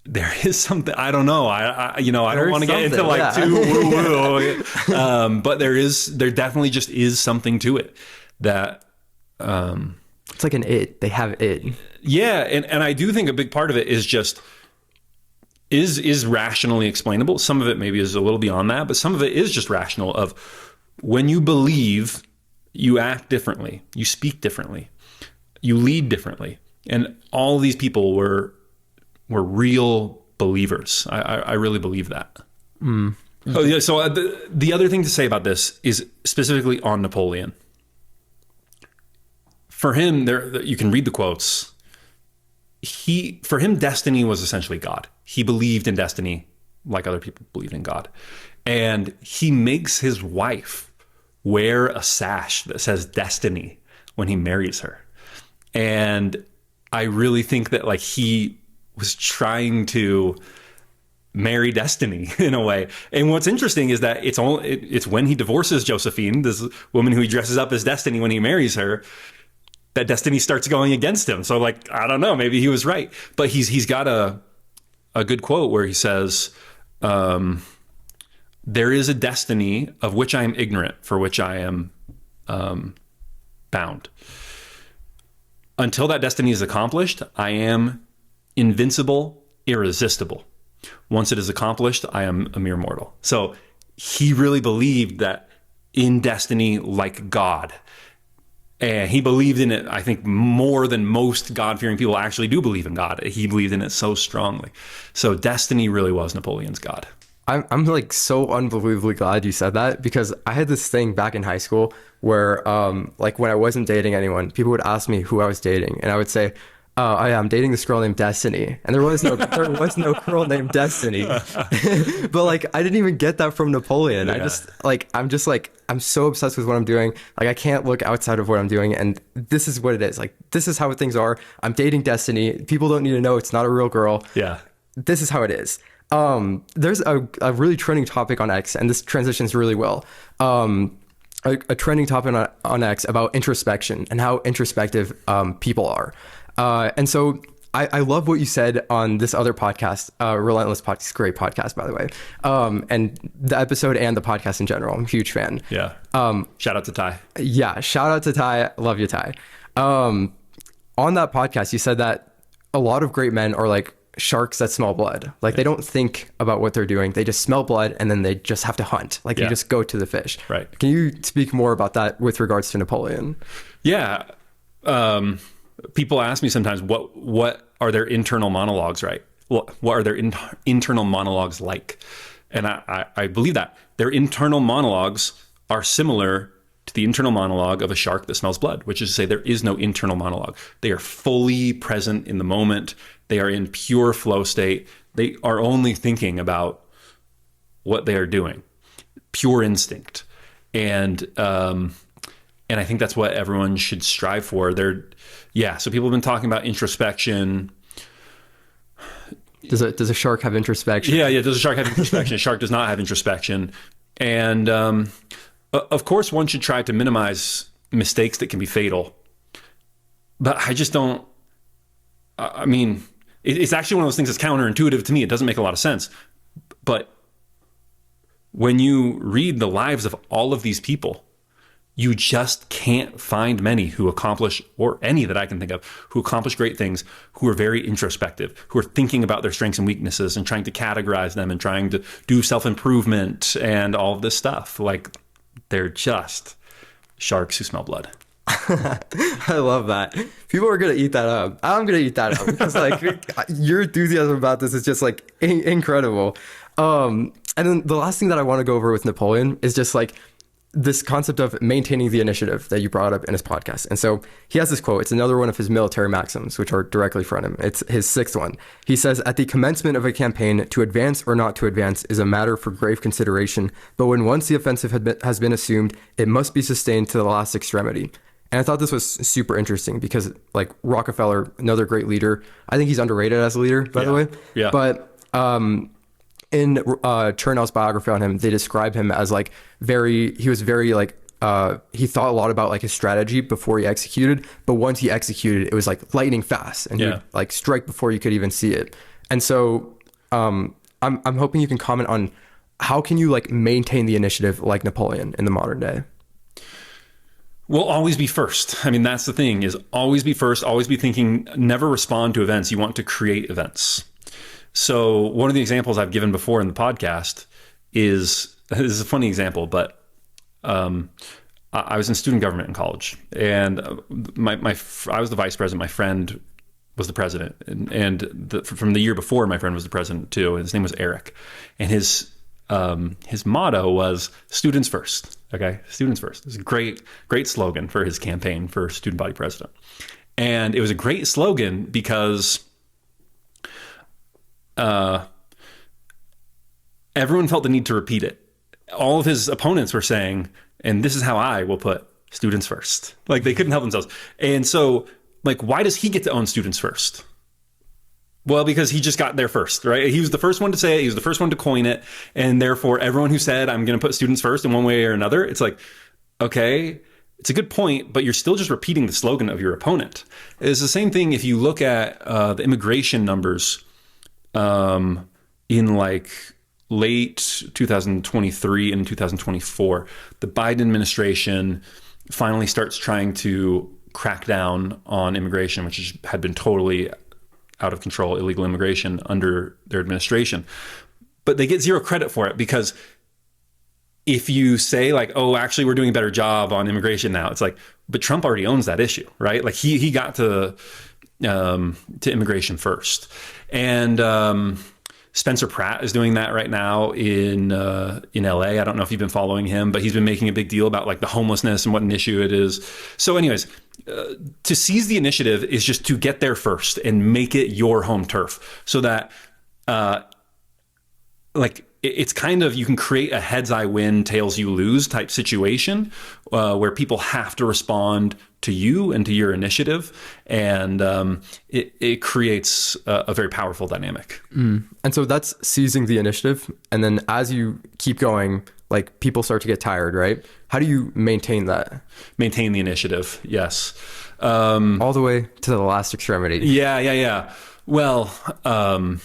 there is something, I don't know. I don't want to get into like too woo-woo. But there definitely just is something to it that It's like an it. They have it. Yeah, and I do think a big part of it is just is rationally explainable. Some of it maybe is a little beyond that, but some of it is just rational. Of when you believe, you act differently, you speak differently, you lead differently, and all these people were real believers. I really believe that. Oh yeah. So the other thing to say about this is specifically on Napoleon. For him, you can read the quotes. For him, destiny was essentially God. He believed in destiny like other people believed in God. And he makes his wife wear a sash that says destiny when he marries her. And I really think that like he was trying to marry destiny in a way. And what's interesting is that it's when he divorces Josephine, this woman who he dresses up as destiny when he marries her, that destiny starts going against him. So like, I don't know, maybe he was right. But he's got a good quote where he says, there is a destiny of which I am ignorant, for which I am bound. Until that destiny is accomplished, I am invincible, irresistible. Once it is accomplished, I am a mere mortal. So he really believed that in destiny like God. And he believed in it, I think, more than most God-fearing people actually do believe in God. He believed in it so strongly. So destiny really was Napoleon's God. I'm like so unbelievably glad you said that, because I had this thing back in high school where like when I wasn't dating anyone, people would ask me who I was dating, and I would say, oh yeah, I'm dating this girl named Destiny. And there was no girl named Destiny. But like I didn't even get that from Napoleon. Yeah. I'm so obsessed with what I'm doing. Like I can't look outside of what I'm doing, and this is what it is. Like this is how things are. I'm dating Destiny. People don't need to know it's not a real girl. Yeah. This is how it is. There's a really trending topic on X, and this transitions really well. A trending topic on X about introspection and how introspective people are. And so I love what you said on this other podcast, Relentless Podcast, great podcast, by the way. And the episode and the podcast in general, I'm a huge fan. Yeah. Shout out to Ty. Yeah. Shout out to Ty. Love you, Ty. On that podcast, you said that a lot of great men are like sharks that smell blood. Like they don't think about what they're doing. They just smell blood and then they just have to hunt. Like you just go to the fish. Right. Can you speak more about that with regards to Napoleon? Yeah. People ask me sometimes, what are their internal monologues, right? What are their internal monologues like? And I believe that their internal monologues are similar to the internal monologue of a shark that smells blood, which is to say there is no internal monologue. They are fully present in the moment. They are in pure flow state. They are only thinking about what they are doing, pure instinct. And I think that's what everyone should strive for. So people have been talking about introspection. Does a shark have introspection? Yeah. Does a shark have introspection? A shark does not have introspection. And of course, one should try to minimize mistakes that can be fatal. But I just don't. I mean, it's actually one of those things that's counterintuitive to me. It doesn't make a lot of sense. But when you read the lives of all of these people, you just can't find many who accomplish, or any that I can think of, who accomplish great things, who are very introspective, who are thinking about their strengths and weaknesses and trying to categorize them and trying to do self-improvement and all of this stuff. Like, they're just sharks who smell blood. I love that. People are going to eat that up. I'm going to eat that up because like your enthusiasm about this is just like incredible. And then the last thing that I want to go over with Napoleon is just like this concept of maintaining the initiative that you brought up in his podcast. And so he has this quote. It's another one of his military maxims, which are directly from him. It's his sixth one. He says, at the commencement of a campaign, to advance or not to advance is a matter for grave consideration. But when once the offensive has been assumed, it must be sustained to the last extremity. And I thought this was super interesting because like Rockefeller, another great leader, I think he's underrated as a leader, by the way. Yeah. But in Chernow's biography on him, they describe him as like he was very like, he thought a lot about like his strategy before he executed, but once he executed, it was like lightning fast and he would like strike before you could even see it. And so I'm hoping you can comment on how can you like maintain the initiative like Napoleon in the modern day? Will always be first. I mean, that's the thing, is always be first, always be thinking, never respond to events. You want to create events. So one of the examples I've given before in the podcast is, this is a funny example, but I was in student government in college, and I was the vice president. My friend was the president, and from the year before, my friend was the president too, and his name was Eric, and his motto was students first. Okay, students first. It's a great slogan for his campaign for student body president, and it was a great slogan because everyone felt the need to repeat it. All of his opponents were saying, and this is how I will put students first. Like, they couldn't help themselves. And so, like, why does he get to own students first? Well, because he just got there first, right? He was the first one to say it. He was the first one to coin it. And therefore, everyone who said, I'm going to put students first in one way or another, it's like, okay, it's a good point, but you're still just repeating the slogan of your opponent. It's the same thing if you look at the immigration numbers in like late 2023 and 2024. The Biden administration finally starts trying to crack down on immigration, which had been totally out of control, illegal immigration under their administration. But they get zero credit for it, because if you say like, oh, actually, we're doing a better job on immigration now, it's like, but Trump already owns that issue, right? Like he got to immigration first. And Spencer Pratt is doing that right now in LA. I don't know if you've been following him, but he's been making a big deal about like the homelessness and what an issue it is. So anyways, to seize the initiative is just to get there first and make it your home turf, so that like it's kind of, you can create a heads I win, tails you lose type situation where people have to respond to you and to your initiative. And it creates a very powerful dynamic. And so that's seizing the initiative. And then as you keep going, like people start to get tired, right? How do you maintain that? Maintain the initiative. Yes. All the way to the last extremity. Yeah. Well, I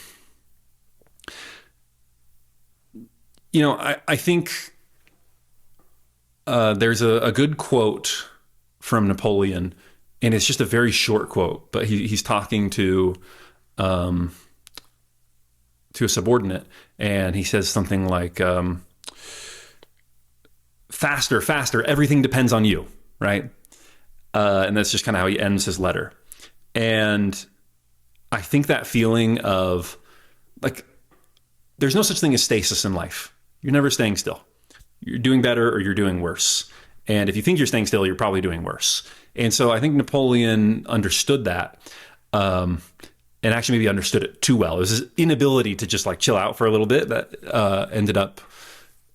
think there's a good quote from Napoleon, and it's just a very short quote, but he's talking to a subordinate, and he says something like, faster, everything depends on you, right? And that's just kind of how he ends his letter. And I think that feeling of like, there's no such thing as stasis in life. You're never staying still. You're doing better or you're doing worse. And if you think you're staying still, you're probably doing worse. And so I think Napoleon understood that, and actually maybe understood it too well. It was his inability to just like chill out for a little bit that ended up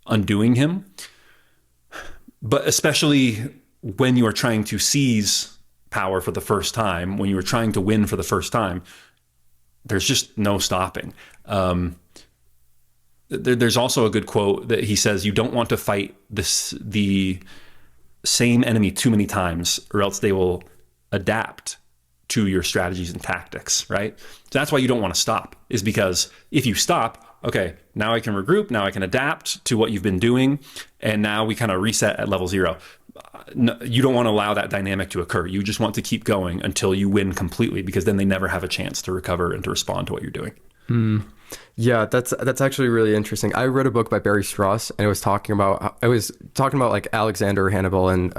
undoing him. But especially when you are trying to seize power for the first time, when you are trying to win for the first time, there's just no stopping. There's also a good quote that he says, you don't want to fight the same enemy too many times, or else they will adapt to your strategies and tactics, right? So that's why you don't want to stop, is because if you stop, okay, now I can regroup, now I can adapt to what you've been doing, and now we kind of reset at level 0. No, you don't want to allow that dynamic to occur. You just want to keep going until you win completely, because then they never have a chance to recover and to respond to what you're doing. Yeah, that's actually really interesting. I read a book by Barry Strauss, and it was talking about like Alexander, Hannibal, and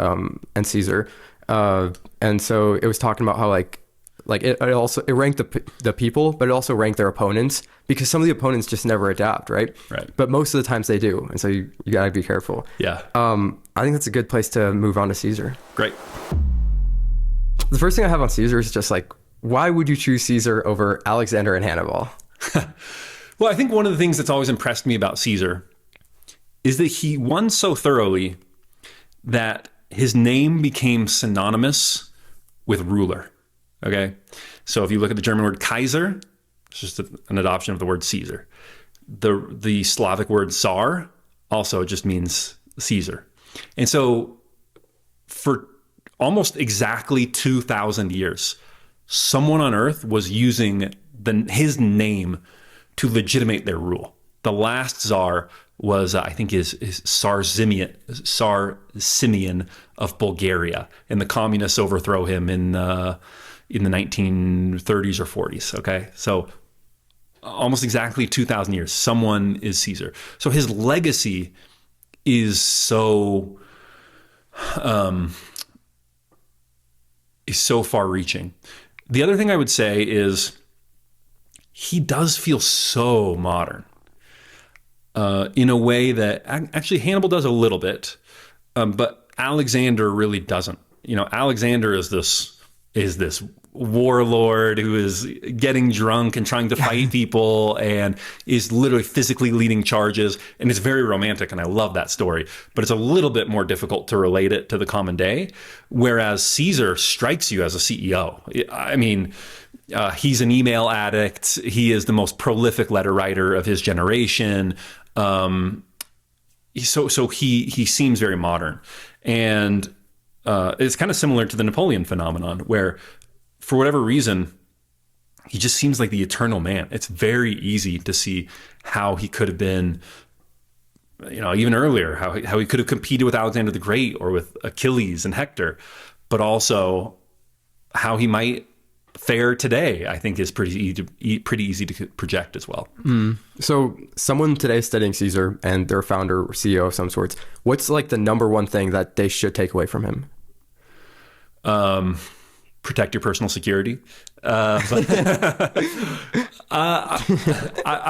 Caesar, and so it was talking about how like it ranked the people, but it also ranked their opponents, because some of the opponents just never adapt, right? Right. But most of the times they do, and so you gotta be careful. Yeah. I think that's a good place to move on to Caesar. Great. The first thing I have on Caesar is just like, why would you choose Caesar over Alexander and Hannibal? Well, I think one of the things that's always impressed me about Caesar is that he won so thoroughly that his name became synonymous with ruler. Okay. So if you look at the German word Kaiser, it's just an adoption of the word Caesar. The Slavic word Tsar also just means Caesar. And so for almost exactly 2,000 years, someone on earth was using his name to legitimate their rule. The last czar was, I think, is Tsar Simeon of Bulgaria, and the communists overthrow him in the 1930s or 40s. Okay, so almost exactly 2,000 years, someone is Caesar. So his legacy is so far-reaching. The other thing I would say is he does feel so modern. In a way that actually Hannibal does a little bit, but Alexander really doesn't. Alexander is this warlord who is getting drunk and trying to fight people and is literally physically leading charges, and it's very romantic, and I love that story. But it's a little bit more difficult to relate it to the common day, whereas Caesar strikes you as a CEO. I mean, he's an email addict. He is the most prolific letter writer of his generation. So he seems very modern, and it's kind of similar to the Napoleon phenomenon, where for whatever reason he just seems like the eternal man. It's very easy to see how he could have been, even earlier, how he could have competed with Alexander the Great or with Achilles and Hector, but also how he might fare today, I think, is pretty easy to project as well. So someone today studying Caesar and their founder or CEO of some sorts, what's like the number one thing that they should take away from him? Protect your personal security. I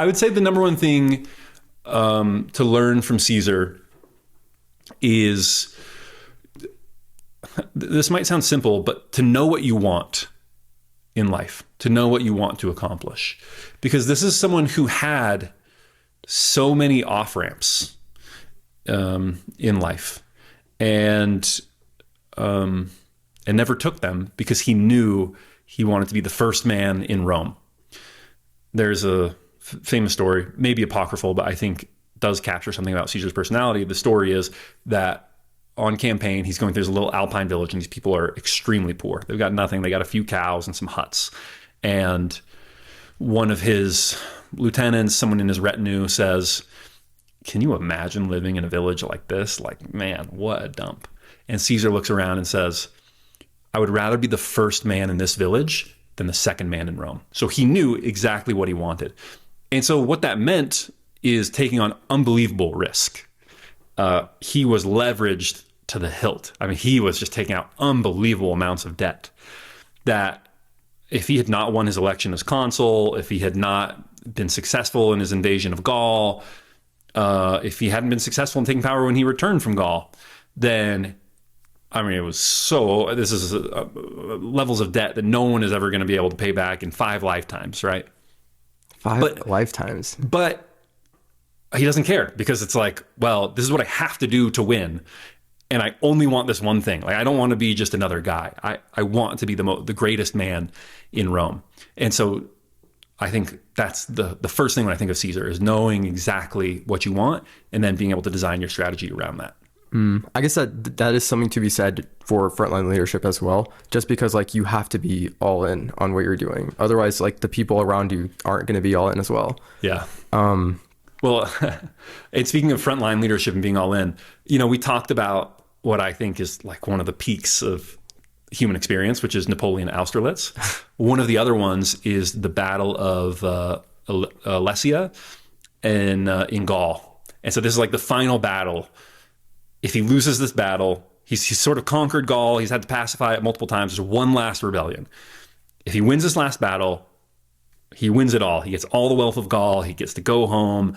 would say the number one thing to learn from Caesar is, this might sound simple, but to know what you want in life, to know what you want to accomplish. Because this is someone who had so many off-ramps in life and never took them because he knew he wanted to be the first man in Rome. There's a famous story, maybe apocryphal, but I think does capture something about Caesar's personality. The story is that on campaign, he's going through this little alpine village, and these people are extremely poor. They've got nothing. They got a few cows and some huts. And one of his lieutenants, someone in his retinue, says, "Can you imagine living in a village like this? Like, man, what a dump." And Caesar looks around and says, "I would rather be the first man in this village than the second man in Rome." So he knew exactly what he wanted. And so what that meant is taking on unbelievable risk. He was leveraged to the hilt. I mean, he was just taking out unbelievable amounts of debt that if he had not won his election as consul, if he had not been successful in his invasion of Gaul, if he hadn't been successful in taking power when he returned from Gaul, then, I mean, this is levels of debt that no one is ever going to be able to pay back in 5 lifetimes, right? Five lifetimes. But he doesn't care, because it's like, well, this is what I have to do to win. And I only want this one thing. Like, I don't want to be just another guy. I want to be the greatest man in Rome. And so I think that's the first thing when I think of Caesar, is knowing exactly what you want and then being able to design your strategy around that. I guess that is something to be said for frontline leadership as well, just because like you have to be all in on what you're doing. Otherwise, like the people around you aren't going to be all in as well. Yeah. Well, and speaking of frontline leadership and being all in, we talked about what I think is like one of the peaks of human experience, which is Napoleon Austerlitz. One of the other ones is the Battle of Alesia in Gaul. And so this is like the final battle. If he loses this battle, he's sort of conquered Gaul. He's had to pacify it multiple times. There's one last rebellion. If he wins this last battle, he wins it all. He gets all the wealth of Gaul. He gets to go home,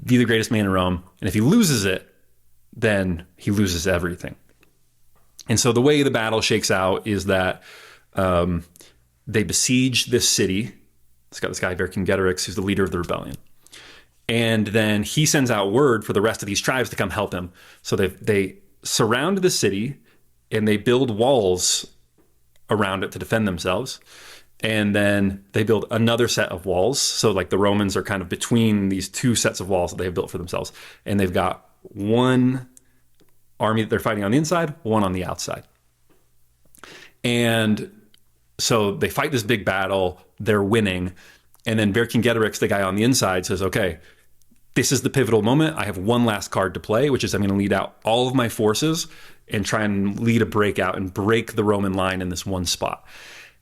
be the greatest man in Rome. And if he loses it, then he loses everything. And so the way the battle shakes out is that they besiege this city. It's got this guy, Vercingetorix, who's the leader of the rebellion. And then he sends out word for the rest of these tribes to come help him. So they surround the city and they build walls around it to defend themselves. And then they build another set of walls. So like the Romans are kind of between these two sets of walls that they've built for themselves. And they've got one army that they're fighting on the inside, one on the outside. And so they fight this big battle, they're winning. And then Vercingetorix, the guy on the inside, says, okay, this is the pivotal moment. I have one last card to play, which is I'm going to lead out all of my forces and try and lead a breakout and break the Roman line in this one spot.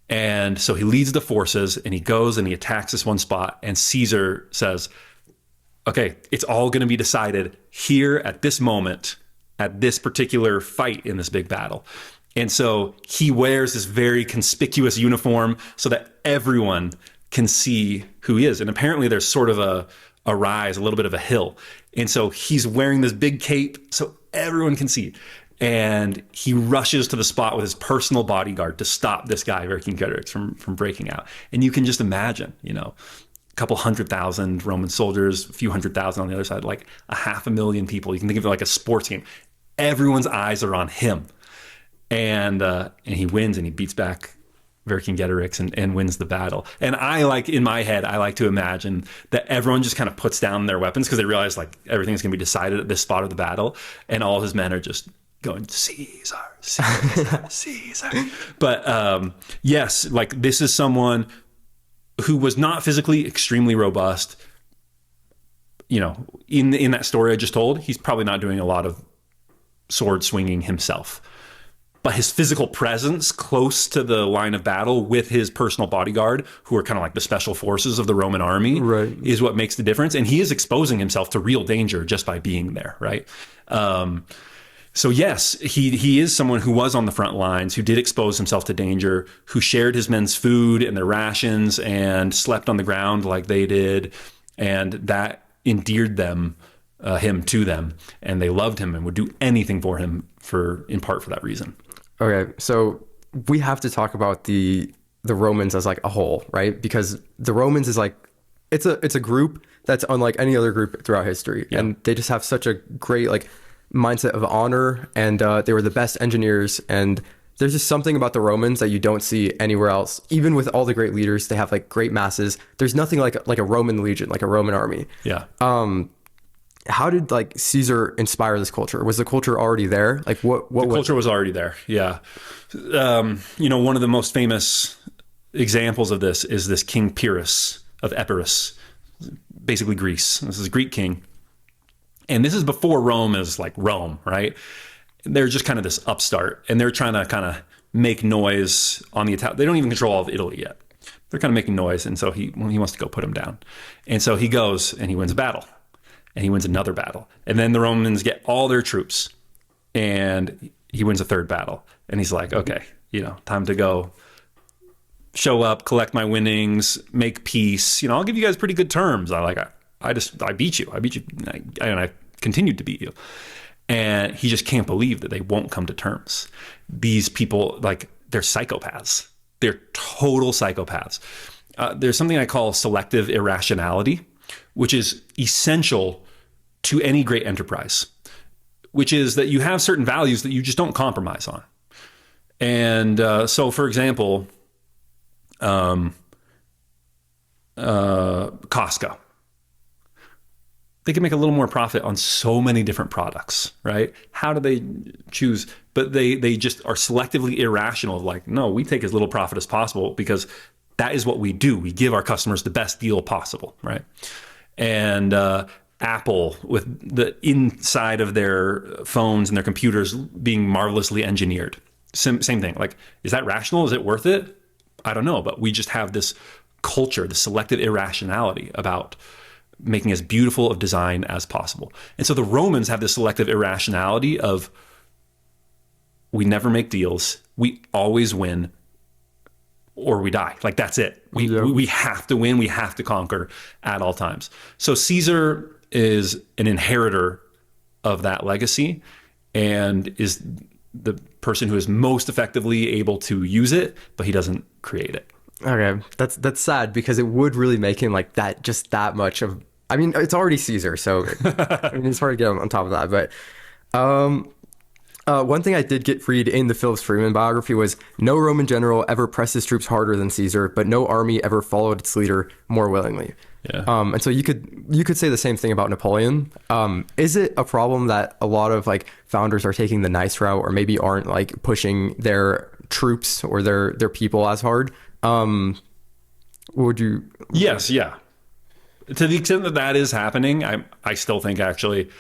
And so he leads the forces and he goes and he attacks this one spot. And Caesar says, okay, it's all going to be decided here at this moment, at this particular fight in this big battle. And so he wears this very conspicuous uniform so that everyone can see who he is. And apparently there's sort of a rise, a little bit of a hill. And so he's wearing this big cape so everyone can see. And he rushes to the spot with his personal bodyguard to stop this guy, Vercingetorix, from breaking out. And you can just imagine, a couple 100,000 Roman soldiers, a few 100,000 on the other side, like 500,000 people. You can think of it like a sports game. Everyone's eyes are on him. And he wins and he beats back Vercingetorix and wins the battle. And in my head, I like to imagine that everyone just kind of puts down their weapons because they realize like everything's going to be decided at this spot of the battle. And all of his men are just going, Caesar, Caesar, Caesar. But yes, like this is someone who was not physically extremely robust. In that story I just told, he's probably not doing a lot of sword swinging himself. But his physical presence close to the line of battle with his personal bodyguard, who are kind of like the special forces of the Roman army, right, is what makes the difference. And he is exposing himself to real danger just by being there, right? So yes, he is someone who was on the front lines, who did expose himself to danger, who shared his men's food and their rations and slept on the ground like they did. And that endeared him to them. And they loved him and would do anything for him in part for that reason. Okay, so we have to talk about the Romans as like a whole, right? Because the Romans is like, it's a group that's unlike any other group throughout history. Yeah. And they just have such a great like mindset of honor, and they were the best engineers. And there's just something about the Romans that you don't see anywhere else. Even with all the great leaders, they have like great masses. There's nothing like a Roman legion, like a Roman army. Yeah. How did like Caesar inspire this culture? Was the culture already there? Like what the culture was already there. Yeah. One of the most famous examples of this is this King Pyrrhus of Epirus, basically Greece. This is a Greek king. And this is before Rome is like Rome, right? They're just kind of this upstart and they're trying to kind of make noise on the Italian. They don't even control all of Italy yet. They're kind of making noise. And so he wants to go put them down. And so he goes and he wins a battle. And he wins another battle. And then the Romans get all their troops. And he wins a third battle. And he's like, okay, time to go show up, collect my winnings, make peace. I'll give you guys pretty good terms. I beat you. And I continued to beat you. And he just can't believe that they won't come to terms. These people, like, they're psychopaths. They're total psychopaths. There's something I call selective irrationality, which is essential to any great enterprise, which is that you have certain values that you just don't compromise on. And so, for example, Costco, they can make a little more profit on so many different products, right? How do they choose? But they just are selectively irrational. Like, no, we take as little profit as possible because that is what we do. We give our customers the best deal possible, right? And Apple, with the inside of their phones and their computers being marvelously engineered. Same thing. Like, is that rational? Is it worth it? I don't know. But we just have this culture, the selective irrationality about making as beautiful of design as possible. And so the Romans have this selective irrationality of, we never make deals. We always win or we die. Like, that's it. We have to win. We have to conquer at all times. So Caesar is an inheritor of that legacy and is the person who is most effectively able to use it, but he doesn't create it. Okay. That's sad because it would really make him like that, just that much of, I mean, it's already Caesar, so it's hard to get on top of that. But one thing I did read in the Phillips Freeman biography was no Roman general ever pressed his troops harder than Caesar, but no army ever followed its leader more willingly. Yeah. And so you could say the same thing about Napoleon. Is it a problem that a lot of like founders are taking the nice route or maybe aren't like pushing their troops or their people as hard? Would you? Yes. Yeah. to the extent that that is happening, I still think actually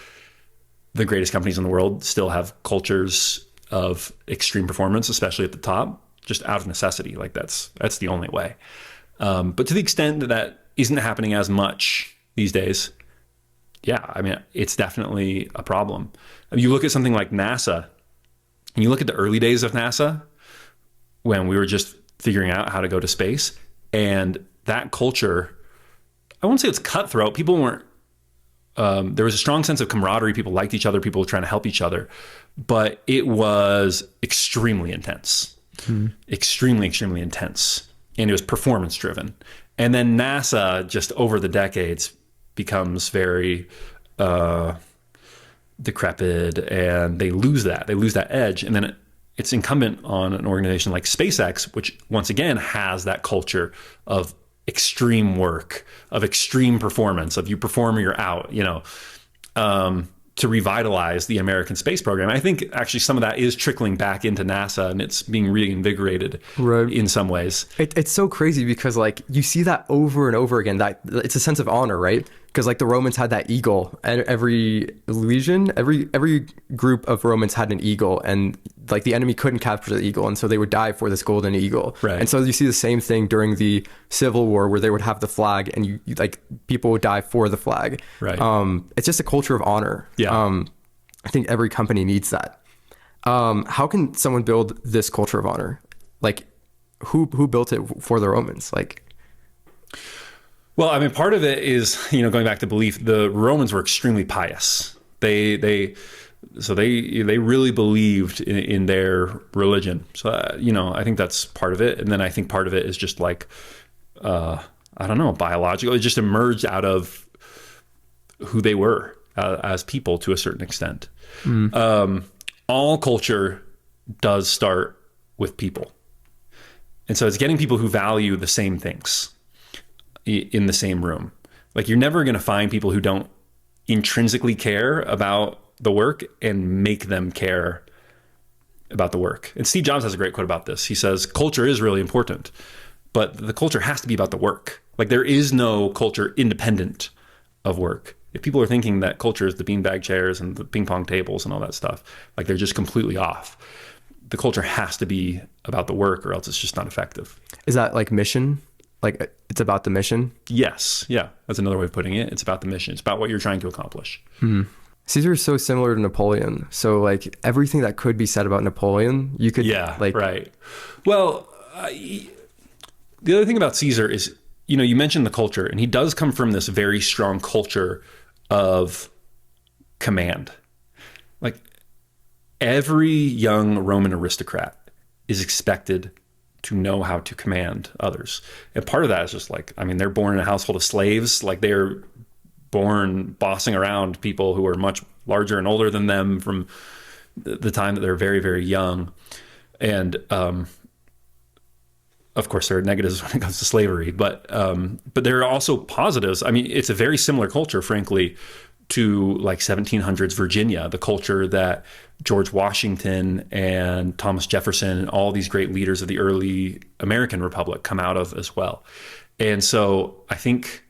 the greatest companies in the world still have cultures of extreme performance, especially at the top, just out of necessity. Like that's the only way. But to the extent that that isn't happening as much these days, yeah, I mean, it's definitely a problem. You look at something like NASA, and you look at the early days of NASA when we were just figuring out how to go to space, and that culture, I won't say it's cutthroat. People weren't, there was a strong sense of camaraderie. People liked each other. People were trying to help each other, but it was extremely intense, extremely, extremely intense. And it was performance driven. And then NASA just over the decades becomes very decrepit, and they lose that edge. And then it's incumbent on an organization like SpaceX, which once again has that culture of extreme work, of extreme performance, of you perform or you're out, to revitalize the American space program. I think actually some of that is trickling back into NASA, and it's being reinvigorated in some ways. It's so crazy because like you see that over and over again, that it's a sense of honor, right? Because like the Romans had that eagle, and every legion, every group of Romans had an eagle, and like the enemy couldn't capture the eagle, and so they would die for this golden eagle. Right. And so you see the same thing during the Civil War, where they would have the flag, and you like people would die for the flag. Right. It's just a culture of honor. Yeah. I think every company needs that. How can someone build this culture of honor? Like, who built it for the Romans? Like. Well, I mean, part of it is, going back to belief, the Romans were extremely pious. They really believed in their religion. So, I think that's part of it. And then I think part of it is just like, I don't know, biological. It just emerged out of who they were as people to a certain extent. All culture does start with people. And so it's getting people who value the same things in the same room. Like you're never going to find people who don't intrinsically care about the work and make them care about the work. And Steve Jobs has a great quote about this. He says, culture is really important, but the culture has to be about the work. Like there is no culture independent of work. If people are thinking that culture is the beanbag chairs and the ping pong tables and all that stuff, like they're just completely off. The culture has to be about the work or else it's just not effective. Is that like mission? Like it's about the mission? Yes. Yeah. That's another way of putting it. It's about the mission. It's about what you're trying to accomplish. Caesar is so similar to Napoleon. So like everything that could be said about Napoleon, you could right. Well, the other thing about Caesar is, you mentioned the culture, and he does come from this very strong culture of command. Like every young Roman aristocrat is expected to know how to command others. And part of that is just like, I mean, they're born in a household of slaves. Like they're born bossing around people who are much larger and older than them from the time that they're very, very young. And, of course, there are negatives when it comes to slavery, but there are also positives. I mean, it's a very similar culture, frankly, to like 1700s Virginia, the culture that George Washington and Thomas Jefferson and all these great leaders of the early American Republic come out of as well. And so I think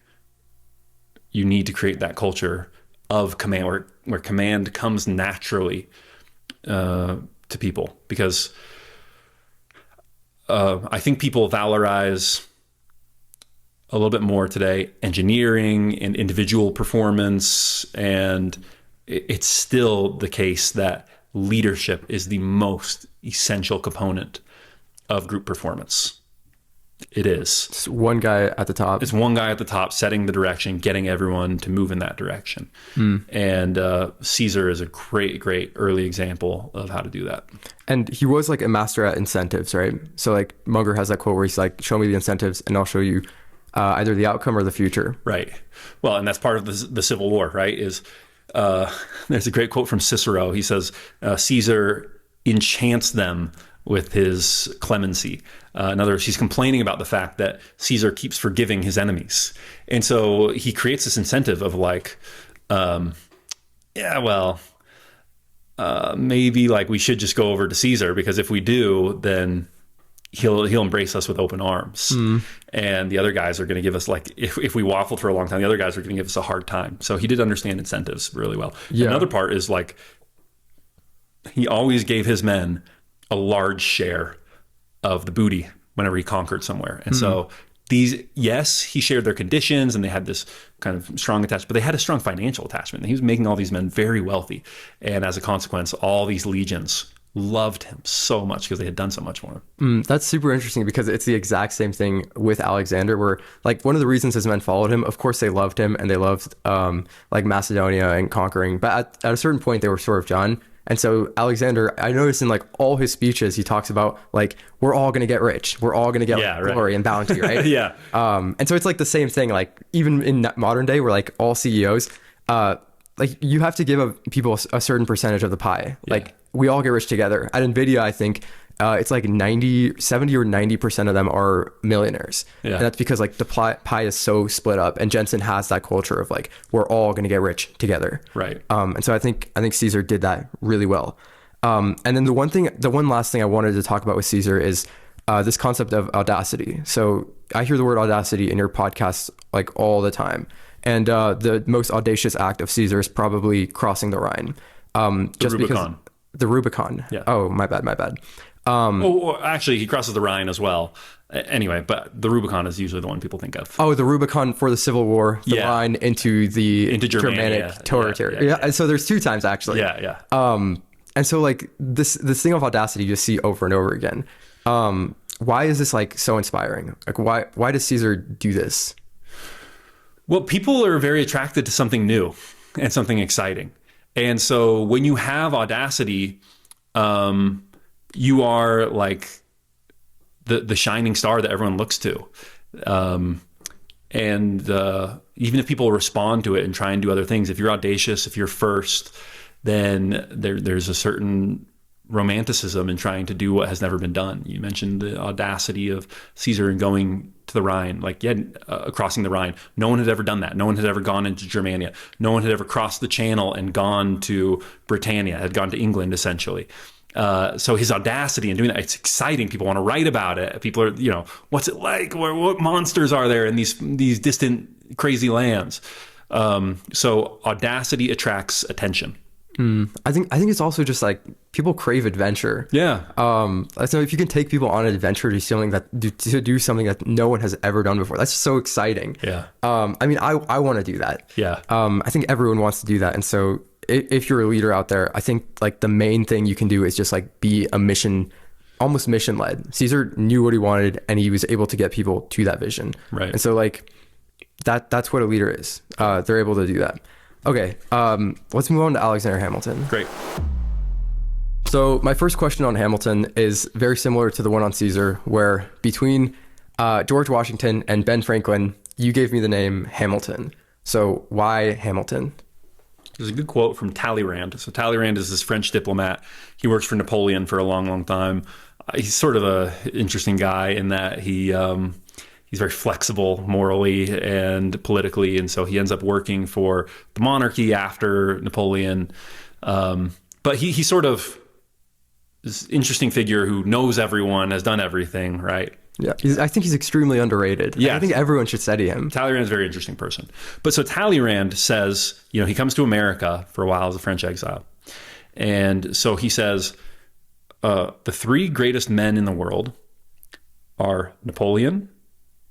you need to create that culture of command where command comes naturally to people, because I think people valorize a little bit more today engineering and individual performance, and it's still the case that leadership is the most essential component of group performance. It is. It's one guy at the top. It's one guy at the top setting the direction, getting everyone to move in that direction. And Caesar is a great, great early example of how to do that. And he was like a master at incentives, right? So like Munger has that quote where he's like, show me the incentives and I'll show you either the outcome or the future. Right. Well, and that's part of the Civil War, right? Is there's a great quote from Cicero. He says, Caesar enchants them with his clemency. In other words, he's complaining about the fact that Caesar keeps forgiving his enemies. And so he creates this incentive of like, maybe like we should just go over to Caesar, because if we do, then he'll embrace us with open arms. And the other guys are going to give us, like, if we waffled for a long time, the other guys are going to give us a hard time. So he did understand incentives really well. Yeah. Another part is, like, he always gave his men a large share of the booty whenever he conquered somewhere. And so these, yes, he shared their conditions and they had this kind of strong attachment, but they had a strong financial attachment. He was making all these men very wealthy. And as a consequence, all these legions loved him so much because they had done so much for him. That's super interesting because it's the exact same thing with Alexander, where like one of the reasons his men followed him, of course they loved him and they loved like Macedonia and conquering, but at a certain point they were sort of done. And so Alexander, I noticed in like all his speeches, he talks about like, we're all going to get rich. We're all going to get glory and bounty, right? Yeah. And so it's like the same thing, like even in modern day, we're like all CEOs, like you have to give people a certain percentage of the pie. Yeah. Like we all get rich together. At NVIDIA, I think it's like 70 or 90% of them are millionaires. Yeah. And that's because like the pie is so split up, and Jensen has that culture of like, we're all going to get rich together. Right. And so I think Caesar did that really well. And then the one last thing I wanted to talk about with Caesar is this concept of audacity. So I hear the word audacity in your podcast like all the time. And the most audacious act of Caesar is probably crossing the Rhine. Just Rubicon. Because the Rubicon. Yeah. Oh, my bad. Actually, he crosses the Rhine as well. Anyway, but the Rubicon is usually the one people think of. Oh, the Rubicon for the Civil War, the Rhine into Germanic territory. Yeah. And so there's 2 times actually. Yeah. And so like this thing of audacity you just see over and over again. Why is this like so inspiring? Like why does Caesar do this? Well, people are very attracted to something new and something exciting. And so when you have audacity, you are like the shining star that everyone looks to. And even if people respond to it and try and do other things, if you're audacious, if you're first, then there's a certain romanticism in trying to do what has never been done. You mentioned the audacity of Caesar in going to the Rhine, crossing the Rhine. No one had ever done that. No one had ever gone into Germania. No one had ever crossed the Channel and gone to Britannia, had gone to England, essentially. So his audacity in doing that, it's exciting. People want to write about it. People are, what's it like? What monsters are there in these distant, crazy lands? So audacity attracts attention. I think it's also just like people crave adventure. Yeah. So if you can take people on an adventure to do something that no one has ever done before, that's so exciting. Yeah. I mean, I want to do that. Yeah. I think everyone wants to do that. And so if you're a leader out there, I think like the main thing you can do is just like be almost mission led. Caesar knew what he wanted and he was able to get people to that vision. Right. And so like that's what a leader is. They're able to do that. Okay, let's move on to Alexander Hamilton. Great. So my first question on Hamilton is very similar to the one on Caesar, where between George Washington and Ben Franklin, you gave me the name Hamilton. So why Hamilton? There's a good quote from Talleyrand. So Talleyrand is this French diplomat. He works for Napoleon for a long, long time. He's sort of an interesting guy in that he's very flexible morally and politically, and so he ends up working for the monarchy after Napoleon. But he sort of is an interesting figure who knows everyone, has done everything, right? Yeah, I think he's extremely underrated. Yeah, I think everyone should study him. Talleyrand's a very interesting person. But so Talleyrand says, he comes to America for a while as a French exile. And so he says, the 3 greatest men in the world are Napoleon,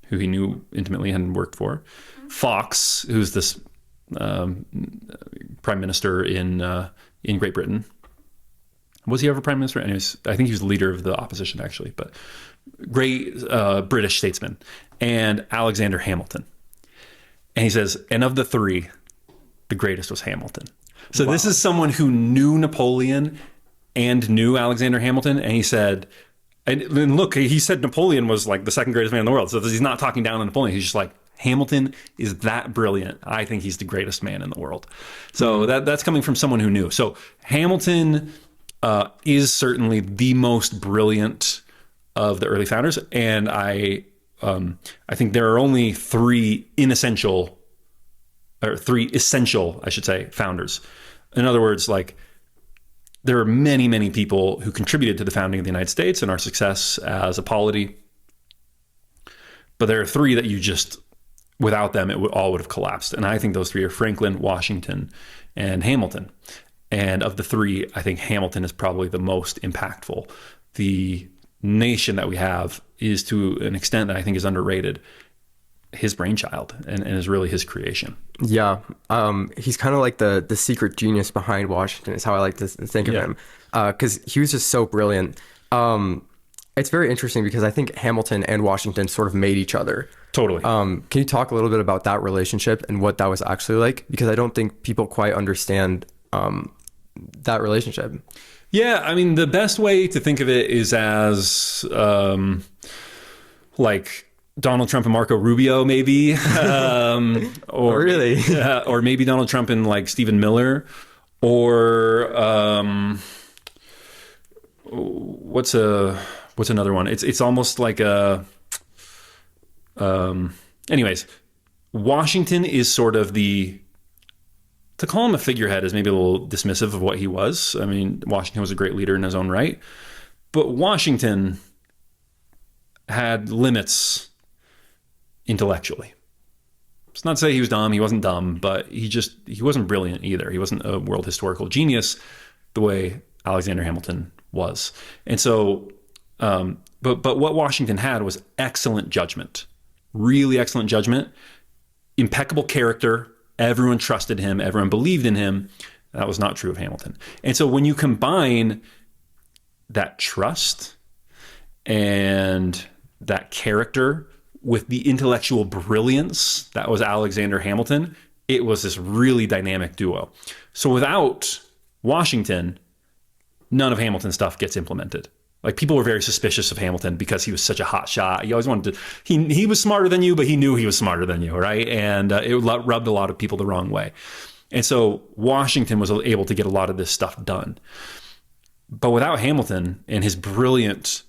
who he knew intimately and worked for, Fox, who's this prime minister in Great Britain. Was he ever prime minister? Anyways, I think he was the leader of the opposition, actually, but great British statesman, and Alexander Hamilton. And he says, and of the 3, the greatest was Hamilton. So This is someone who knew Napoleon and knew Alexander Hamilton, and he said, and look, he said Napoleon was like the 2nd greatest man in the world. So he's not talking down on Napoleon. He's just like, Hamilton is that brilliant. I think he's the greatest man in the world. So that's coming from someone who knew. So Hamilton is certainly the most brilliant of the early founders. And I think there are only 3 essential, I should say, founders. In other words, like there are many, many people who contributed to the founding of the United States and our success as a polity. But there are three that you just, without them, all would have collapsed. And I think those three are Franklin, Washington, and Hamilton. And of the three, I think Hamilton is probably the most impactful. The nation that we have is, to an extent that I think is underrated, his brainchild and is really his creation. Yeah. He's kind of like the secret genius behind Washington is how I like to think of him. Because he was just so brilliant. It's very interesting because I think Hamilton and Washington sort of made each other. Totally. Can you talk a little bit about that relationship and what that was actually like? Because I don't think people quite understand that relationship. Yeah, I mean, the best way to think of it is as like Donald Trump and Marco Rubio, maybe, or really, or maybe Donald Trump and like Stephen Miller, or what's another one? It's almost like a. Anyways, Washington is sort of to call him a figurehead is maybe a little dismissive of what he was. I mean, Washington was a great leader in his own right, but Washington had limits intellectually. It's not to say he was dumb. He wasn't dumb, but he wasn't brilliant either. He wasn't a world historical genius the way Alexander Hamilton was. And so, but what Washington had was excellent judgment, really excellent judgment, impeccable character. Everyone trusted him. Everyone believed in him. That was not true of Hamilton. And so when you combine that trust and that character with the intellectual brilliance that was Alexander Hamilton, it was this really dynamic duo. So without Washington, none of Hamilton's stuff gets implemented. Like, people were very suspicious of Hamilton because he was such a hot shot. He always wanted to, he was smarter than you, but he knew he was smarter than you, right? And it rubbed a lot of people the wrong way. And so Washington was able to get a lot of this stuff done. But without Hamilton and his brilliant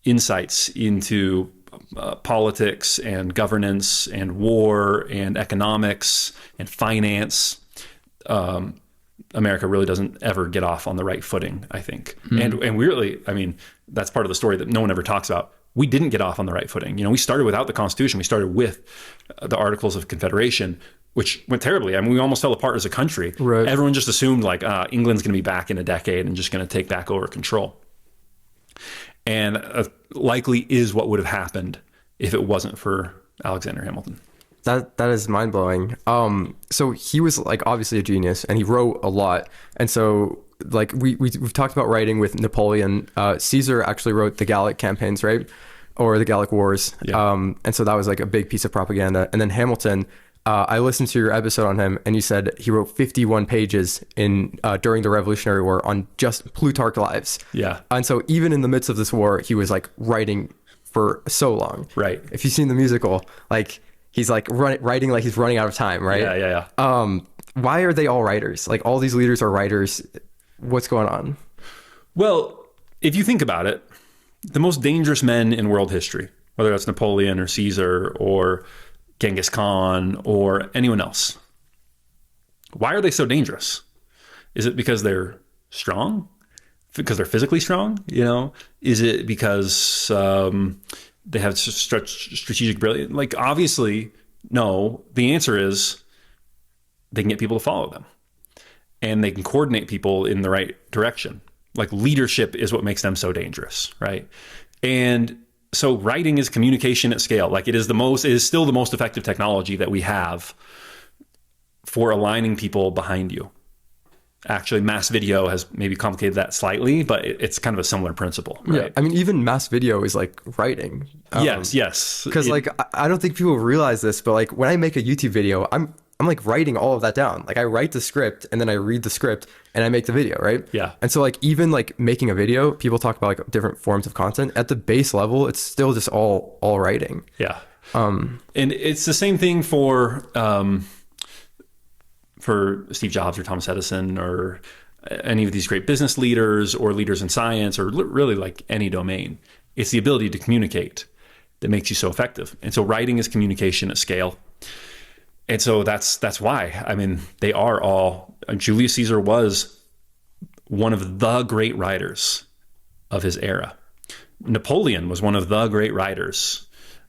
insights into politics and governance and war and economics and finance, America really doesn't ever get off on the right footing, I think. And we really, I mean, that's part of the story that no one ever talks about. We didn't get off on the right footing. You know, we started without the Constitution. We started with the Articles of Confederation, which went terribly. I mean, we almost fell apart as a country. Right. Everyone just assumed like England's going to be back in a decade and just going to take back over control. And likely is what would have happened if it wasn't for Alexander Hamilton. That is mind blowing. So he was like obviously a genius, and he wrote a lot. And so like we've talked about writing with Napoleon. Caesar actually wrote the Gallic campaigns, right, or the Gallic Wars. Yeah. And so that was like a big piece of propaganda. And then Hamilton, I listened to your episode on him, and you said he wrote 51 pages during the Revolutionary War on just Plutarch lives. Yeah. And so even in the midst of this war, he was like writing for so long. Right. If you've seen the musical, like he's like writing like he's running out of time, right? Yeah. Why are they all writers? Like, all these leaders are writers. What's going on? Well, if you think about it, the most dangerous men in world history, whether that's Napoleon or Caesar or Genghis Khan or anyone else, why are they so dangerous? Is it because they're strong? Because they're physically strong? You know, is it because they have strategic brilliance? Like, obviously, no. The answer is they can get people to follow them, and they can coordinate people in the right direction. Like, leadership is what makes them so dangerous, right? And so writing is communication at scale. Like, it is still the most effective technology that we have for aligning people behind you. Actually, mass video has maybe complicated that slightly, but it's kind of a similar principle, right? Yeah, I mean, even mass video is like writing. Yes. Because like, I don't think people realize this, but like when I make a YouTube video, I'm like writing all of that down. Like, I write the script and then I read the script and I make the video, right? Yeah. And so like, even like making a video, people talk about like different forms of content. At the base level, it's still just all writing. Yeah. And it's the same thing for Steve Jobs or Thomas Edison or any of these great business leaders or leaders in science or really like any domain. It's the ability to communicate that makes you so effective. And so writing is communication at scale. And so that's why, I mean, they are all, Julius Caesar was one of the great writers of his era. Napoleon was one of the great writers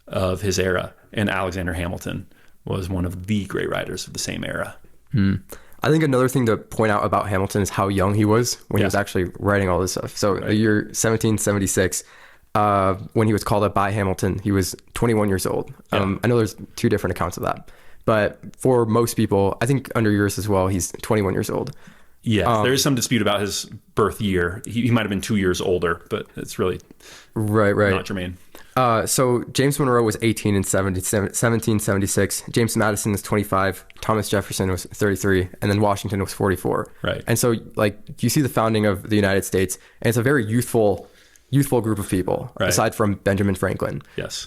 of his era, and Alexander Hamilton was one of the great writers of the same era. I think another thing to point out about Hamilton is how young he was when he was actually writing all this stuff. So the year 1776, when he was called up by Hamilton, he was 21 years old. I know there's two different accounts of that, but for most people, I think under yours as well, he's 21 years old. Yeah, there is some dispute about his birth year. He might have been 2 years older, but it's really not germane. So James Monroe was 18 in 1776. James Madison was 25. Thomas Jefferson was 33. And then Washington was 44. Right. And so, like, you see the founding of the United States, and it's a very youthful group of people, aside from Benjamin Franklin. Yes.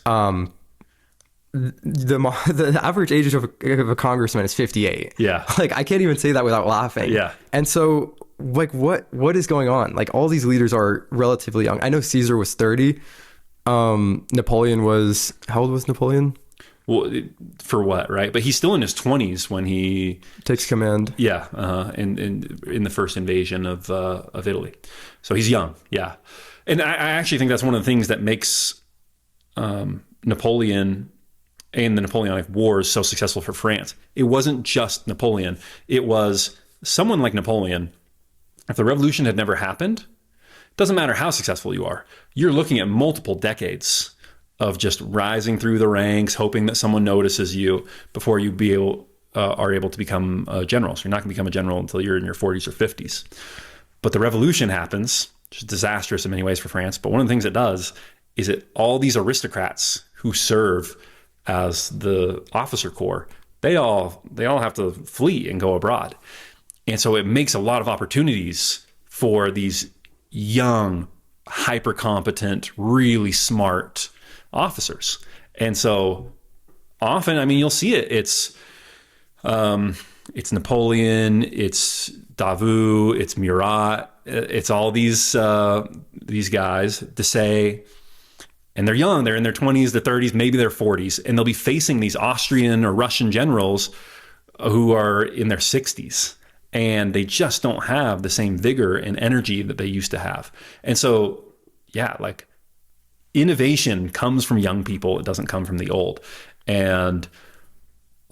The average age of a congressman is 58. Yeah. Like, I can't even say that without laughing. Yeah. And so, like, what is going on? Like, all these leaders are relatively young. I know Caesar was 30. Napoleon was, how old was Napoleon? Well, for what, right? But he's still in his 20s when he takes command. Yeah, in the first invasion of Italy. So he's young, yeah. And I actually think that's one of the things that makes Napoleon and the Napoleonic Wars so successful for France. It wasn't just Napoleon. It was someone like Napoleon. If the revolution had never happened, it doesn't matter how successful you are. You're looking at multiple decades of just rising through the ranks, hoping that someone notices you before you are able to become a general. So you're not going to become a general until you're in your 40s or 50s. But the revolution happens, which is disastrous in many ways for France. But one of the things it does is that all these aristocrats who serve as the officer corps, they all have to flee and go abroad. And so it makes a lot of opportunities for these young, hyper competent, really smart officers. And so often, I mean, you'll see it. It's Napoleon, it's Davout, it's Murat, it's all these guys, Desailly, and they're young. They're in their 20s, their 30s, maybe their 40s, and they'll be facing these Austrian or Russian generals who are in their 60s. And they just don't have the same vigor and energy that they used to have. And so, yeah, like, innovation comes from young people. It doesn't come from the old. And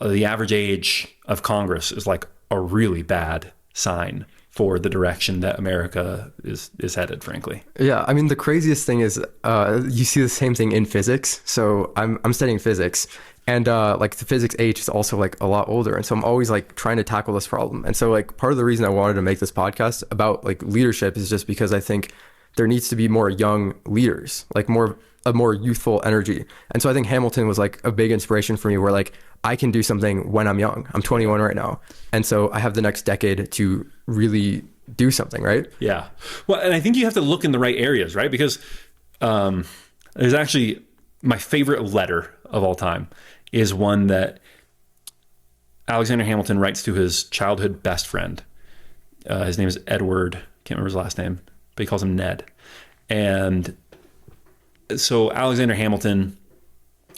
the average age of Congress is like a really bad sign for the direction that America is headed, frankly. Yeah, I mean, the craziest thing is you see the same thing in physics. So I'm studying physics, and like the physics age is also like a lot older. And so I'm always like trying to tackle this problem. And so like part of the reason I wanted to make this podcast about like leadership is just because I think there needs to be more young leaders, like a more youthful energy. And so I think Hamilton was like a big inspiration for me, where like I can do something when I'm young. I'm 21 right now. And so I have the next decade to really do something, right? Yeah. Well, and I think you have to look in the right areas, right? Because there's actually my favorite letter of all time is one that Alexander Hamilton writes to his childhood best friend. His name is Edward. Can't remember his last name, but he calls him Ned. And so Alexander Hamilton,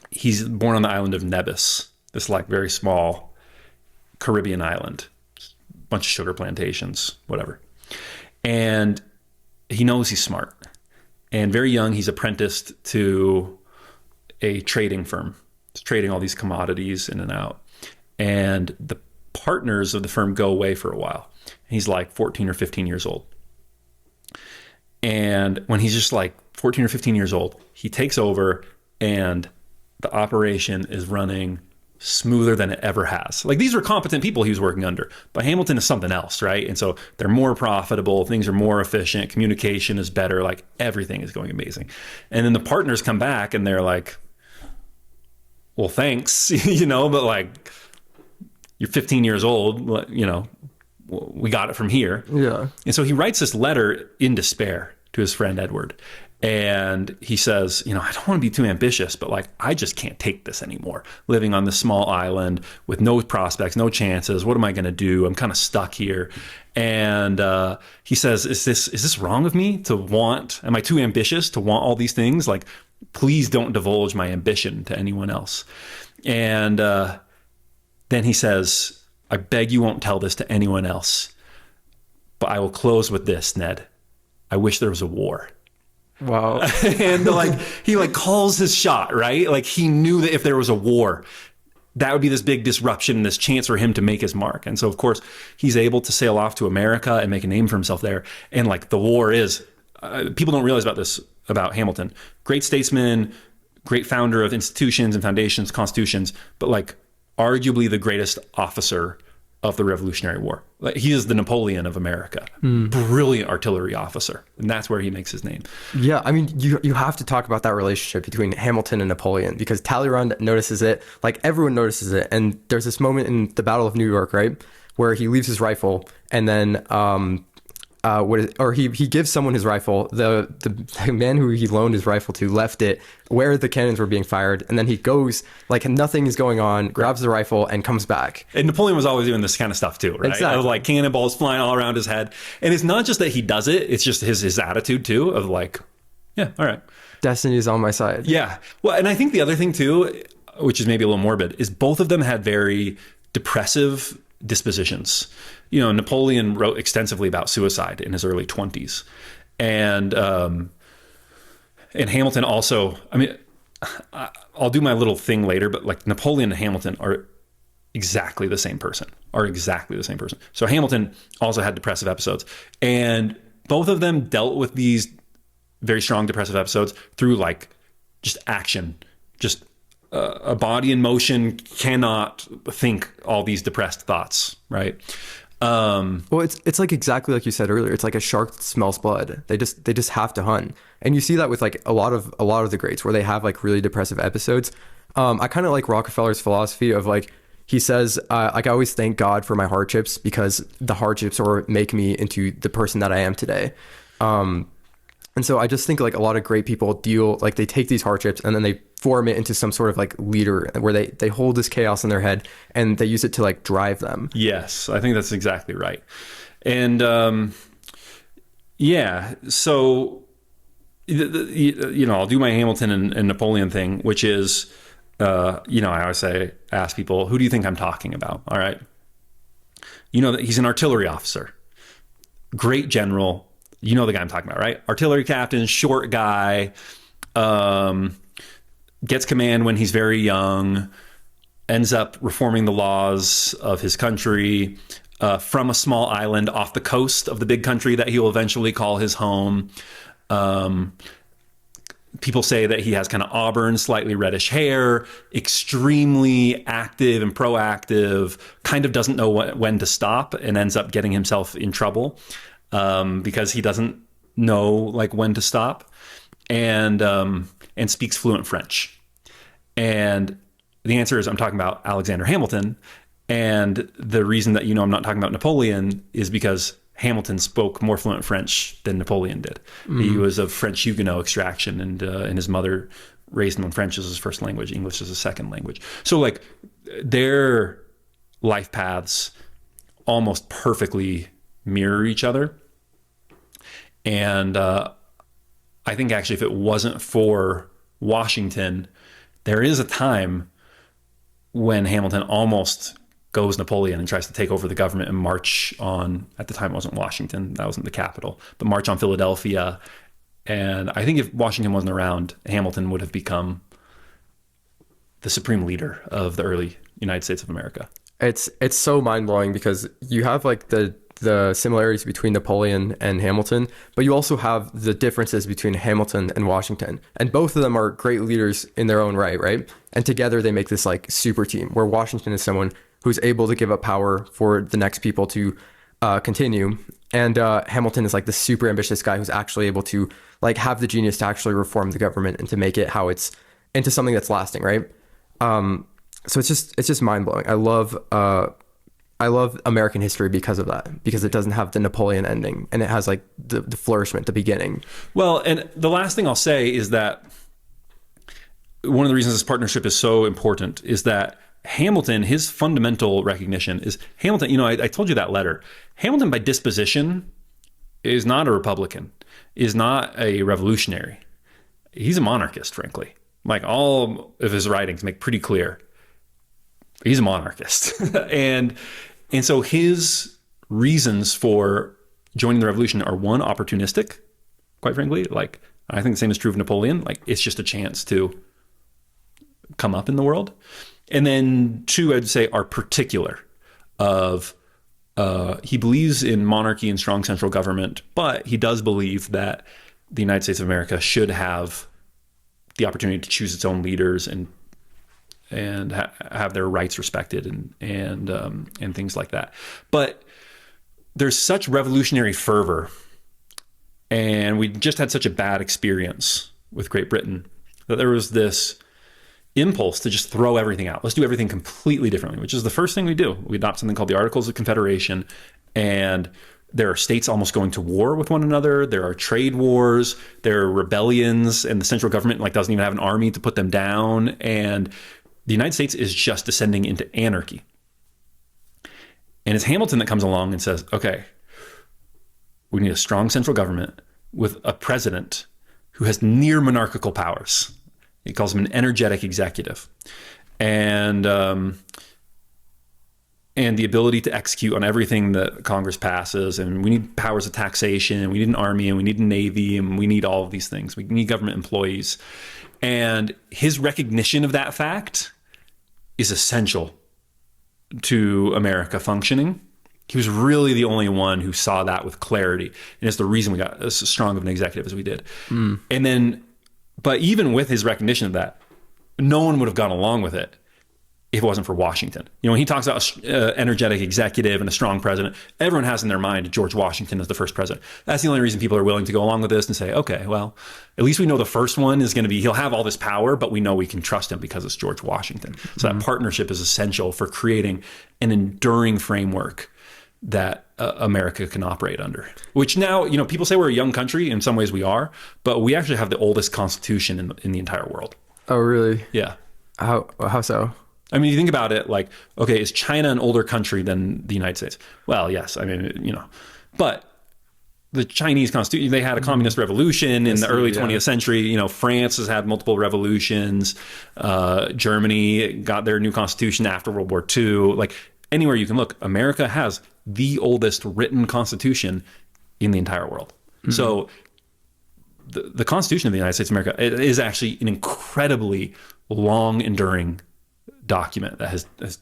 he's born on the island of Nevis, this like very small Caribbean island, bunch of sugar plantations, whatever. And he knows he's smart. And very young, he's apprenticed to a trading firm. It's trading all these commodities in and out. And the partners of the firm go away for a while. He's like 14 or 15 years old. And when he's just like 14 or 15 years old, he takes over and the operation is running smoother than it ever has. Like, these were competent people he was working under, but Hamilton is something else, right? And so they're more profitable, things are more efficient, communication is better, like everything is going amazing. And then the partners come back and they're like, well, thanks, but like, you're 15 years old, we got it from here. Yeah. And so he writes this letter in despair to his friend Edward. And he says, I don't want to be too ambitious, but like, I just can't take this anymore. Living on this small island with no prospects, no chances. What am I going to do? I'm kind of stuck here. And he says, is this wrong of me to want? Am I too ambitious to want all these things? Like, please don't divulge my ambition to anyone else. And then he says, I beg you won't tell this to anyone else, But I will close with this, Ned. I wish there was a war. Wow. And like he like calls his shot, right? Like he knew that if there was a war, that would be this big disruption, this chance for him to make his mark. And so, of course, he's able to sail off to America and make a name for himself there. And like the war is, people don't realize about this, about Hamilton. Great statesman, great founder of institutions and foundations, constitutions, but like arguably the greatest officer of the Revolutionary War. Like, he is the Napoleon of America. Brilliant artillery officer. And that's where he makes his name. Yeah, I mean, you have to talk about that relationship between Hamilton and Napoleon, because Talleyrand notices it, like everyone notices it. And there's this moment in the Battle of New York, right, where he leaves his rifle and then he gives someone his rifle. The man who he loaned his rifle to left it where the cannons were being fired, and then he goes like nothing is going on, grabs the rifle, and comes back. And Napoleon was always doing this kind of stuff too, right? Exactly. Of like cannonballs flying all around his head. And it's not just that he does it; it's just his attitude too, of like, yeah, all right, destiny is on my side. Yeah. Well, and I think the other thing too, which is maybe a little morbid, is both of them had very depressive dispositions. You know, Napoleon wrote extensively about suicide in his early 20s. And Hamilton also, I mean, I'll do my little thing later, but like Napoleon and Hamilton are exactly the same person, So Hamilton also had depressive episodes, and both of them dealt with these very strong depressive episodes through like just action, just a body in motion cannot think all these depressed thoughts, right? Well, it's like exactly like you said earlier. It's like a shark that smells blood. They just have to hunt, and you see that with like a lot of the greats where they have like really depressive episodes. I kind of like Rockefeller's philosophy of like, he says, like, I always thank God for my hardships, because the hardships or make me into the person that I am today. And so I just think like a lot of great people they take these hardships and then they form it into some sort of like leader where they hold this chaos in their head and they use it to like drive them. Yes, I think that's exactly right. And yeah, so, you know, I'll do my Hamilton and Napoleon thing, which is, you know, I always ask people, who do you think I'm talking about? All right. You know that he's an artillery officer, great general. You know the guy I'm talking about, right? Artillery captain, short guy, gets command when he's very young, ends up reforming the laws of his country from a small island off the coast of the big country that he will eventually call his home. People say that he has kind of auburn, slightly reddish hair, extremely active and proactive, kind of doesn't know when to stop, and ends up getting himself in trouble. Because he doesn't know like when to stop, and speaks fluent French. And the answer is I'm talking about Alexander Hamilton. And the reason that, you know, I'm not talking about Napoleon is because Hamilton spoke more fluent French than Napoleon did. He was of French Huguenot extraction, and his mother raised him on French as his first language, English as a second language. So like their life paths almost perfectly mirror each other. And I think actually if it wasn't for Washington, there is a time when Hamilton almost goes Napoleon and tries to take over the government and march on, at the time it wasn't Washington, that wasn't the capital, but march on Philadelphia. And I think if Washington wasn't around, Hamilton would have become the supreme leader of the early United States of America. It's so mind-blowing because you have like the similarities between Napoleon and Hamilton, but you also have the differences between Hamilton and Washington. And both of them are great leaders in their own right? And together they make this like super team where Washington is someone who's able to give up power for the next people to continue. And Hamilton is like the super ambitious guy who's actually able to like have the genius to actually reform the government and to make it how it's into something that's lasting, right? So it's just mind-blowing. I love American history because of that, because it doesn't have the Napoleon ending and it has like the flourishment, the beginning. Well, and the last thing I'll say is that one of the reasons this partnership is so important is that Hamilton, his fundamental recognition is Hamilton, you know, I told you that letter. Hamilton by disposition is not a Republican, is not a revolutionary. He's a monarchist, frankly. Like all of his writings make pretty clear. He's a monarchist. and so his reasons for joining the revolution are one, opportunistic, quite frankly. Like, I think the same is true of Napoleon. Like, it's just a chance to come up in the world. And then two, I'd say, are particular of, he believes in monarchy and strong central government, but he does believe that the United States of America should have the opportunity to choose its own leaders and have their rights respected and things like that. But there's such revolutionary fervor, and we just had such a bad experience with Great Britain that there was this impulse to just throw everything out. Let's do everything completely differently, which is the first thing we do. We adopt something called the Articles of Confederation, and there are states almost going to war with one another. There are trade wars. There are rebellions, and the central government doesn't even have an army to put them down. And the United States is just descending into anarchy. And it's Hamilton that comes along and says, okay, we need a strong central government with a president who has near monarchical powers. He calls him an energetic executive. And the ability to execute on everything that Congress passes. And we need powers of taxation, and we need an army, and we need a navy, and we need all of these things. We need government employees. And his recognition of that fact is essential to America functioning. He was really the only one who saw that with clarity. And it's the reason we got as strong of an executive as we did. And then, but even with his recognition of that, no one would have gone along with it if it wasn't for Washington. When he talks about an energetic executive and a strong president, everyone has in their mind George Washington as the first president. That's the only reason people are willing to go along with this and say, okay, well, at least we know the first one is going to be, he'll have all this power, but we know we can trust him because it's George Washington. So that partnership is essential for creating an enduring framework that America can operate under. Which now, people say we're a young country. In some ways we are, but we actually have the oldest constitution in the entire world. Oh, really? Yeah. How so? I mean, you think about it like, okay, is China an older country than the United States? Well, yes. I mean, but the Chinese constitution, they had a communist revolution in the early 20th century. France has had multiple revolutions. Germany got their new constitution after World War II. Like, anywhere you can look, America has the oldest written constitution in the entire world. So the Constitution of the United States of America is actually an incredibly long, enduring document that is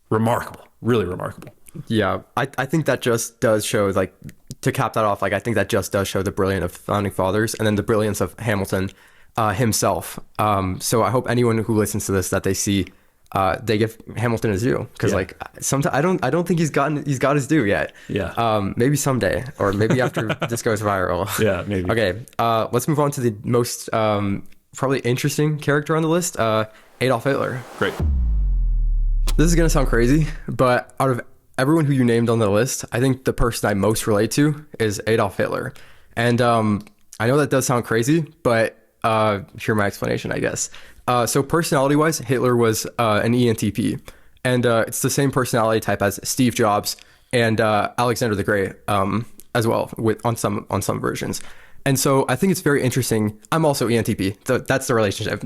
remarkable, really remarkable. Yeah, I think that just does show, to cap that off, I think that just does show the brilliance of founding fathers and then the brilliance of Hamilton himself. So I hope anyone who listens to this, that they see they give Hamilton his due, because sometimes I don't think he's got his due yet. Yeah. Maybe someday, or maybe after this goes viral. Yeah, maybe. Okay. Let's move on to the most probably interesting character on the list, Adolf Hitler. Great. This is gonna sound crazy, but out of everyone who you named on the list, I think the person I most relate to is Adolf Hitler. And I know that does sound crazy, but hear my explanation, I guess. So personality-wise, Hitler was an ENTP, and it's the same personality type as Steve Jobs and Alexander the Great as well, on some versions. And so I think it's very interesting. I'm also ENTP, so that's the relationship,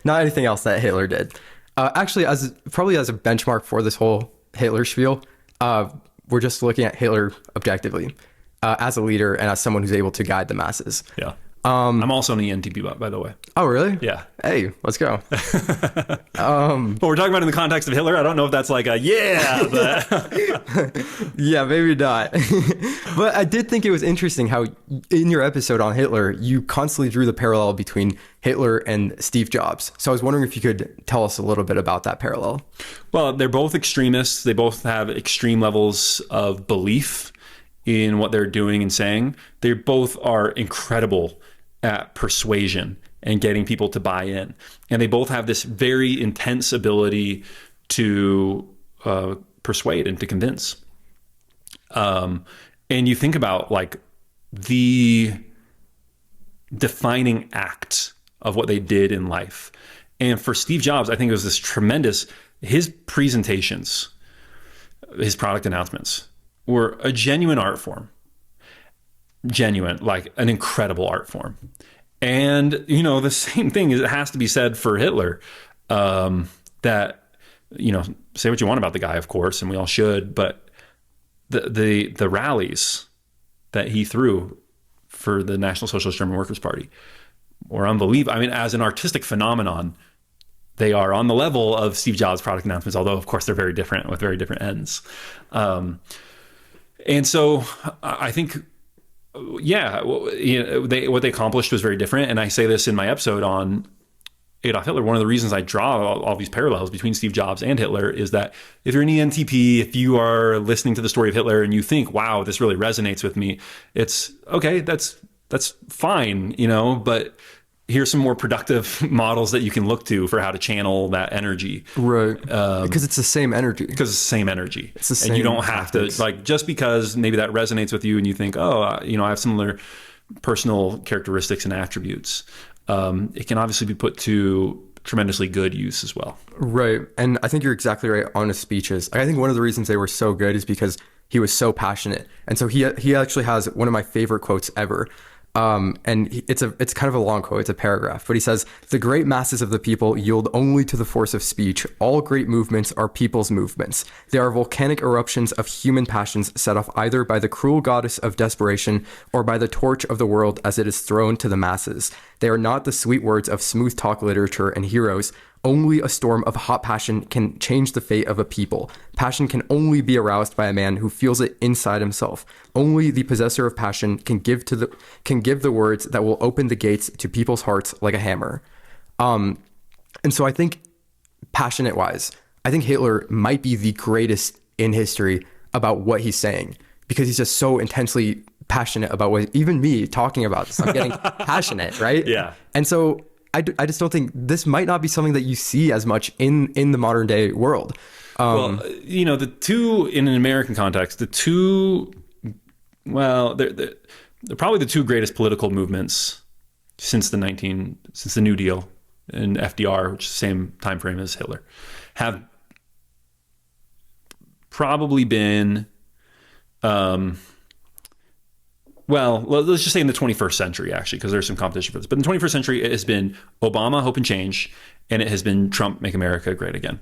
not anything else that Hitler did. Actually, as a benchmark for this whole Hitler spiel, we're just looking at Hitler objectively as a leader and as someone who's able to guide the masses. Yeah. I'm also an ENTP, by the way. Oh, really? Yeah. Hey, let's go. But we're talking about in the context of Hitler. I don't know if that's like a but... Yeah, maybe not. But I did think it was interesting how in your episode on Hitler, you constantly drew the parallel between Hitler and Steve Jobs. So I was wondering if you could tell us a little bit about that parallel. Well, they're both extremists. They both have extreme levels of belief in what they're doing and saying. They both are incredible at persuasion and getting people to buy in. And they both have this very intense ability to persuade and to convince. And you think about the defining act of what they did in life. And for Steve Jobs, I think it was this tremendous, his presentations, his product announcements were a genuine art form. Genuine, like an incredible art form. And, the same thing it has to be said for Hitler, that, say what you want about the guy, of course, and we all should, but the rallies that he threw for the National Socialist German Workers' Party were unbelievable. I mean, as an artistic phenomenon, they are on the level of Steve Jobs' product announcements, although, of course, they're very different with very different ends. And so I think, yeah, what they accomplished was very different. And I say this in my episode on Adolf Hitler. One of the reasons I draw all these parallels between Steve Jobs and Hitler is that if you're an ENTP, if you are listening to the story of Hitler and you think, wow, this really resonates with me, it's okay, that's fine, but here's some more productive models that you can look to for how to channel that energy. Right. Because it's the same energy. Because it's the same energy. It's the same. And you don't have to, just because maybe that resonates with you and you think, I have similar personal characteristics and attributes. It can obviously be put to tremendously good use as well. Right. And I think you're exactly right on his speeches. I think one of the reasons they were so good is because he was so passionate. And so he actually has one of my favorite quotes ever. It's kind of a long quote. It's a paragraph, but he says, "The great masses of the people yield only to the force of speech. All great movements are people's movements. They are volcanic eruptions of human passions set off either by the cruel goddess of desperation or by the torch of the world as it is thrown to the masses. They are not the sweet words of smooth talk literature and heroes. Only a storm of hot passion can change the fate of a people. Passion can only be aroused by a man who feels it inside himself. Only the possessor of passion can give the words that will open the gates to people's hearts like a hammer." And so I think, passionate wise, I think Hitler might be the greatest in history about what he's saying, because he's just so intensely passionate about what, even me talking about this, I'm getting passionate, right? Yeah. And so I just don't think this might not be something that you see as much in the modern day world. The two, in an American context, they're probably the two greatest political movements since the New Deal and FDR, which is the same time frame as Hitler, have probably been, let's just say in the 21st century, actually, because there's some competition for this. But in the 21st century, it has been Obama, Hope and Change, and it has been Trump, Make America Great Again.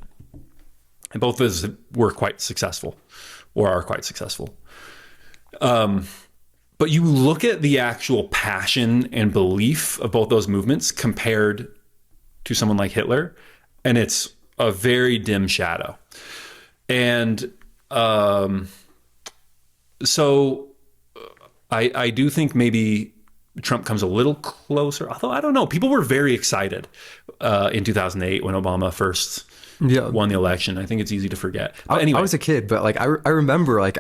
And both of those were quite successful, or are quite successful. But you look at the actual passion and belief of both those movements compared to someone like Hitler, and it's a very dim shadow. And so I do think maybe Trump comes a little closer, although I don't know. People were very excited in 2008 when Obama first won the election. I think it's easy to forget. But anyway, I was a kid, but I remember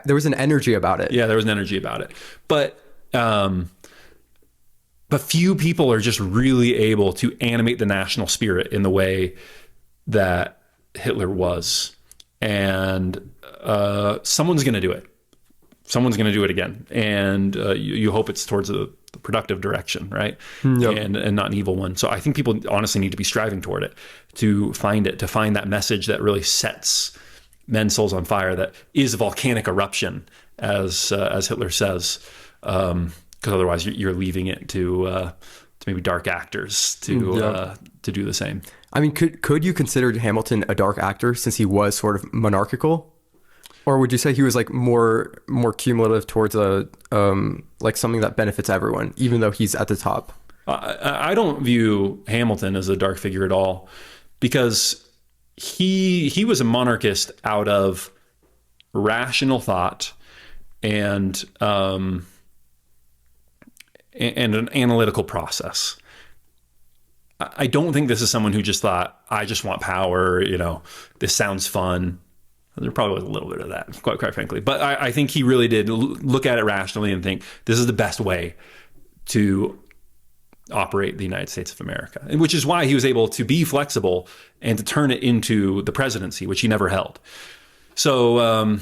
there was an energy about it. Yeah, there was an energy about it. But few people are just really able to animate the national spirit in the way that Hitler was. And someone's going to do it. Someone's going to do it again. And you hope it's towards a productive direction, right? Yep. And not an evil one. So I think people honestly need to be striving toward it, to find that message that really sets men's souls on fire, that is a volcanic eruption, as Hitler says, because otherwise you're leaving it to maybe dark actors to do the same. I mean, could you consider Hamilton a dark actor since he was sort of monarchical? Or would you say he was more cumulative towards something that benefits everyone, even though he's at the top? I don't view Hamilton as a dark figure at all, because he was a monarchist out of rational thought and an analytical process. I don't think this is someone who just thought, I just want power, this sounds fun. There probably was a little bit of that, quite frankly. But I think he really did look at it rationally and think, this is the best way to operate the United States of America, and which is why he was able to be flexible and to turn it into the presidency, which he never held. So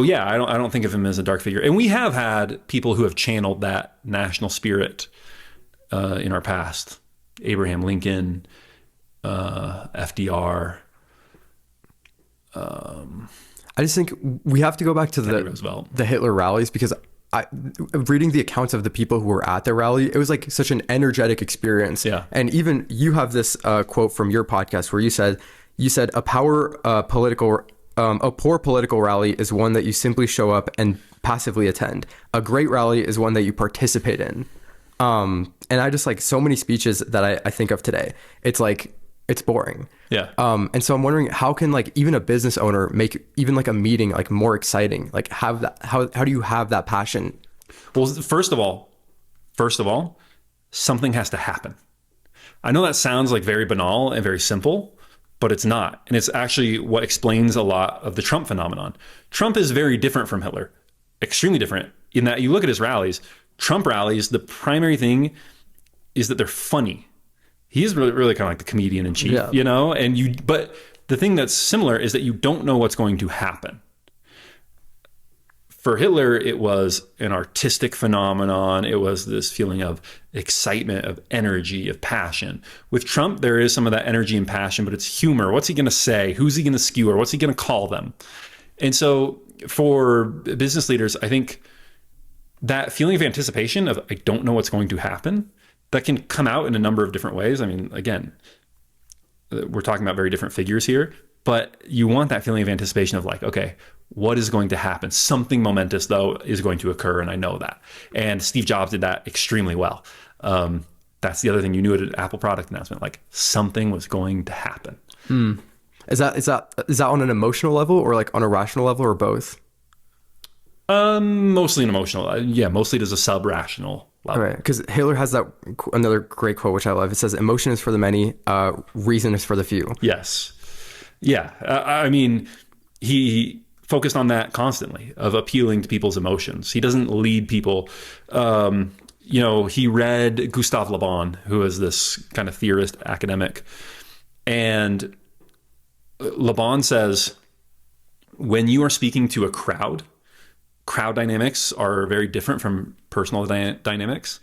yeah, I don't think of him as a dark figure. And we have had people who have channeled that national spirit in our past. Abraham Lincoln, FDR. I just think we have to go back to the Hitler rallies, because reading the accounts of the people who were at the rally, it was like such an energetic experience. Yeah. And even you have this quote from your podcast where you said a political a poor political rally is one that you simply show up and passively attend. A great rally is one that you participate in. And I just like so many speeches that I think of today. It's like, it's boring. Yeah. And so I'm wondering, how can like even a business owner make even like a meeting like more exciting? Like have that, how do you have that passion? Well, first of all, something has to happen. I know that sounds like very banal and very simple, but it's not. And it's actually what explains a lot of the Trump phenomenon. Trump is very different from Hitler, extremely different in that you look at his rallies. Trump rallies, the primary thing is that they're funny. He's really kind of like the comedian in chief, you know, but the thing that's similar is that you don't know what's going to happen. For Hitler, it was an artistic phenomenon. It was this feeling of excitement, of energy, of passion. With Trump, there is some of that energy and passion, but it's humor. What's he going to say? Who's he going to skewer? What's he going to call them? And so for business leaders, I think that feeling of anticipation of I don't know what's going to happen, that can come out in a number of different ways. I mean, again, we're talking about very different figures here, but you want that feeling of anticipation of like, okay, what is going to happen? Something momentous, though, is going to occur, and I know that. And Steve Jobs did that extremely well. That's the other thing you knew at an Apple product announcement, like something was going to happen. Is that on an emotional level or like on a rational level or both? Mostly an emotional. Yeah, mostly it is a sub-rational level. Right, because Hitler has that another great quote which I love. It says, "Emotion is for the many, reason is for the few." Yes, yeah. I mean, he focused on that constantly of appealing to people's emotions. He doesn't lead people. You know, he read Gustave Le Bon, who is this kind of theorist academic, and Le Bon says, when you are speaking to a crowd dynamics are very different from personal dynamics.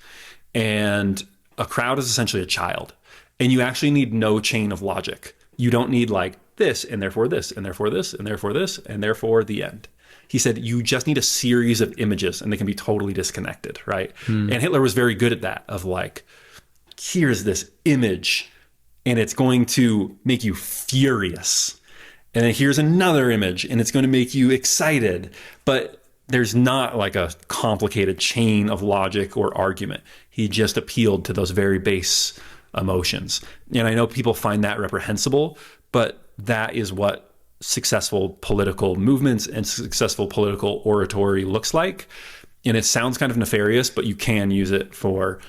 And a crowd is essentially a child. And you actually need no chain of logic. You don't need like this, and therefore this, and therefore this, and therefore this, and therefore the end. He said, you just need a series of images and they can be totally disconnected, right? And Hitler was very good at that, of like, here's this image and it's going to make you furious. And then here's another image and it's going to make you excited. But there's not like a complicated chain of logic or argument. He just appealed to those very base emotions. And I know people find that reprehensible, but that is what successful political movements and successful political oratory looks like. And it sounds kind of nefarious, but you can use it for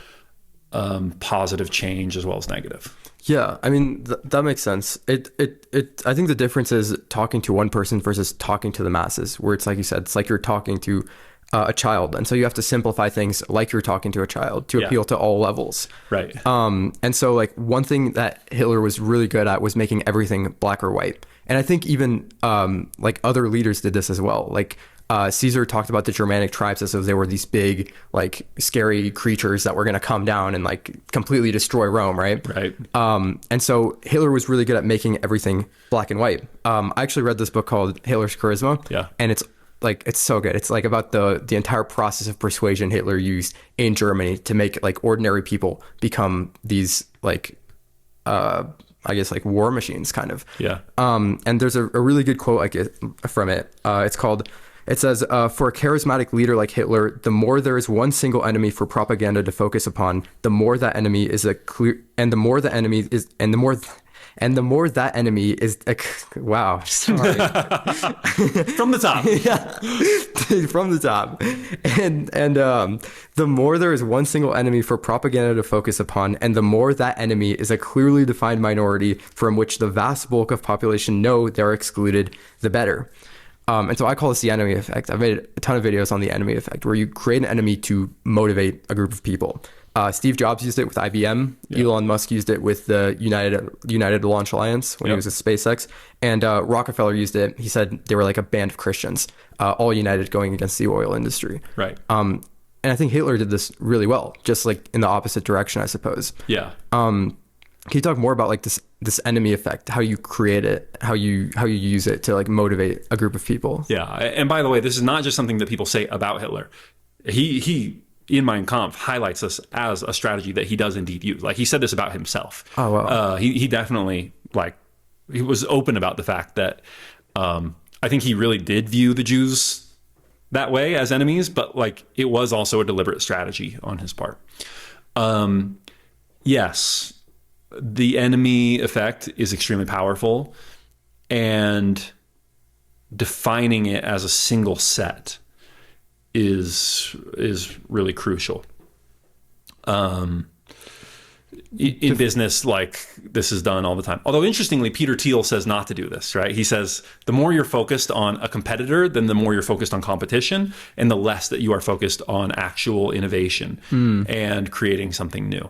positive change as well as negative. Yeah, I mean, that makes sense. I think the difference is talking to one person versus talking to the masses, where it's like you said, it's like you're talking to a child. And so you have to simplify things like you're talking to a child to appeal to all levels. Right. And so like one thing that Hitler was really good at was making everything black or white. And I think even like other leaders did this as well. Like Caesar talked about the Germanic tribes as if they were these big, like scary creatures that were going to come down and like completely destroy Rome, right? Right. And so Hitler was really good at making everything black and white. I actually read this book called Hitler's Charisma. Yeah. And it's so good. It's like about the entire process of persuasion Hitler used in Germany to make like ordinary people become these like, I guess like war machines kind of. Yeah. And there's a really good quote I get from it. It says, for a charismatic leader like Hitler, the more there is one single enemy for propaganda to focus upon, the more that enemy is a clear, and the more that enemy is, and the more that enemy is, wow, sorry. From the top. Yeah, from the top. And the more there is one single enemy for propaganda to focus upon, and the more that enemy is a clearly defined minority from which the vast bulk of population know they're excluded, the better. And so I call this the enemy effect. I've made a ton of videos on the enemy effect, where you create an enemy to motivate a group of people. Steve Jobs used it with IBM. Yeah. Elon Musk used it with the United Launch Alliance when he was at SpaceX. And Rockefeller used it. He said they were like a band of Christians, all united going against the oil industry. Right. And I think Hitler did this really well, just like in the opposite direction, I suppose. Yeah. Can you talk more about like this enemy effect, how you create it, how you use it to like motivate a group of people? Yeah. And by the way, this is not just something that people say about Hitler. He in Mein Kampf highlights this as a strategy that he does indeed use. Like he said this about himself. Oh, wow. He definitely he was open about the fact that I I think he really did view the Jews that way as enemies, but like it was also a deliberate strategy on his part. Yes, the enemy effect is extremely powerful, and defining it as a single set is really crucial. In business, like this is done all the time. Although interestingly, Peter Thiel says not to do this, right? He says the more you're focused on a competitor, then the more you're focused on competition, and the less that you are focused on actual innovation and creating something new.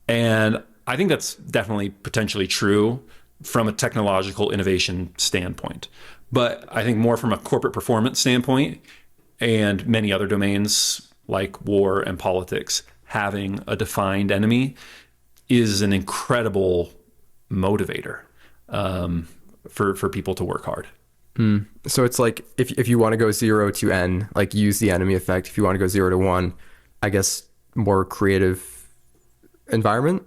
And I think that's definitely potentially true from a technological innovation standpoint. But I think more from a corporate performance standpoint and many other domains like war and politics, having a defined enemy is an incredible motivator for people to work hard. So it's like if you want to go 0 to n, like use the enemy effect. If you want to go 0 to 1, I guess more creative environment.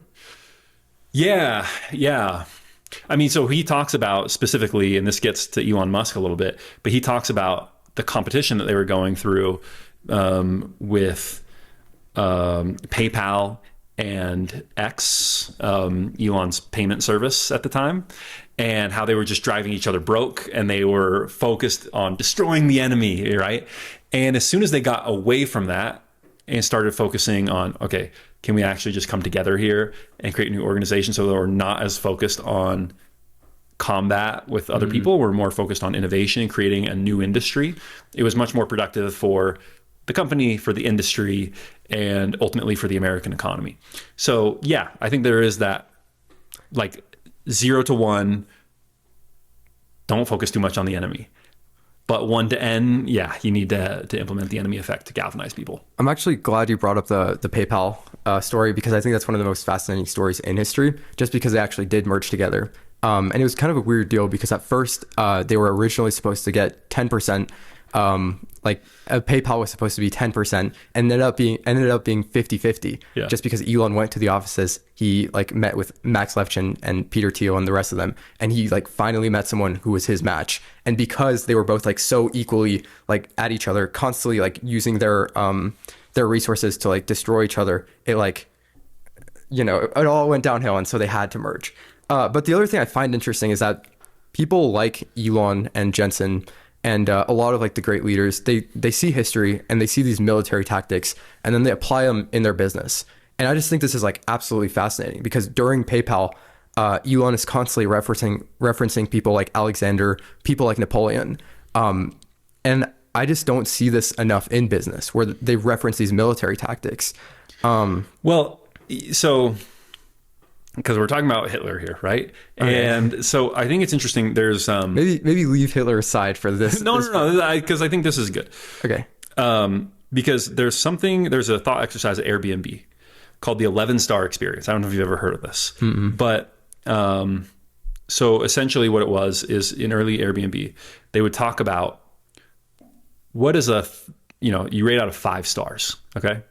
Yeah. I mean, so he talks about specifically, and this gets to Elon Musk a little bit, but he talks about the competition that they were going through with PayPal and X, Elon's payment service at the time, and how they were just driving each other broke, and they were focused on destroying the enemy, right? And as soon as they got away from that and started focusing on, okay, can we actually just come together here and create a new organization so that we're not as focused on combat with other people, we're more focused on innovation and creating a new industry. It was much more productive for the company, for the industry, and ultimately for the American economy. So yeah, I think there is that, like 0 to 1, don't focus too much on the enemy. But 1 to n, yeah, you need to implement the enemy effect to galvanize people. I'm actually glad you brought up the PayPal story, because I think that's one of the most fascinating stories in history, just because they actually did merge together. And it was kind of a weird deal, because at first they were originally supposed to get 10%. PayPal was supposed to be 10%, and ended up being 50-50. Yeah. Just because Elon went to the offices, he like met with Max Levchin and Peter Thiel and the rest of them, and he like finally met someone who was his match. And because they were both like so equally like at each other, constantly like using their resources to like destroy each other, it like, you know, it all went downhill, and so they had to merge. But the other thing I find interesting is that people like Elon and Jensen and a lot of like the great leaders, they see history and they see these military tactics, and then they apply them in their business. And I just think this is like absolutely fascinating, because during PayPal, Elon is constantly referencing people like Alexander, people like Napoleon. And I just don't see this enough in business, where they reference these military tactics. Because we're talking about Hitler here, right? Okay. And so I think it's interesting. There's maybe leave Hitler aside for this. No, because I think this is good. Okay. Because there's a thought exercise at Airbnb called the 11-star experience. I don't know if you've ever heard of this, but so essentially what it was is in early Airbnb, they would talk about what is you rate out of 5 stars. Okay.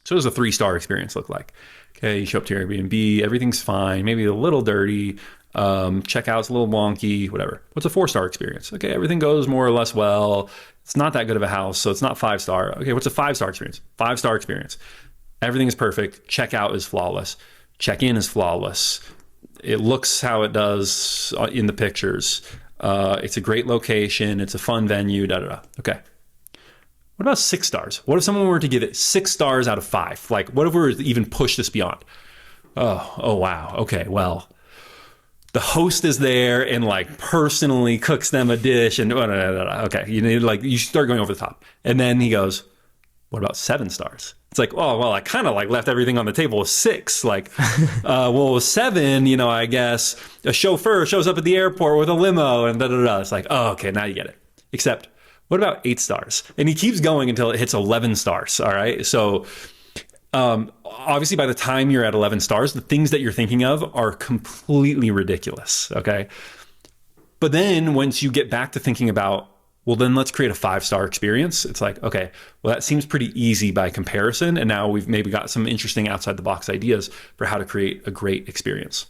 So what does a 3-star experience look like? Okay, you show up to your Airbnb, everything's fine, maybe a little dirty, checkout's a little wonky, whatever. What's a 4-star experience? Okay, everything goes more or less well. It's not that good of a house, so it's not 5-star. Okay, what's a 5-star experience? 5-star experience. Everything is perfect. Checkout is flawless. Check-in is flawless. It looks how it does in the pictures. It's a great location. It's a fun venue, Okay. What about 6 stars? What if someone were to give it 6 stars out of 5? Like, what if we were to even push this beyond? Oh, wow. Okay, well, the host is there and like personally cooks them a dish and okay, you start going over the top. And then he goes, what about 7 stars? It's like, oh, well, I kind of like left everything on the table with 6. Like, well, with 7, I guess a chauffeur shows up at the airport with a limo and It's like, oh, okay, now you get it. Except, what about 8 stars? And he keeps going until it hits 11 stars. All right. So obviously by the time you're at 11 stars, the things that you're thinking of are completely ridiculous. Okay. But then once you get back to thinking about, well, then let's create a 5-star experience. It's like, okay, well, that seems pretty easy by comparison. And now we've maybe got some interesting outside the box ideas for how to create a great experience.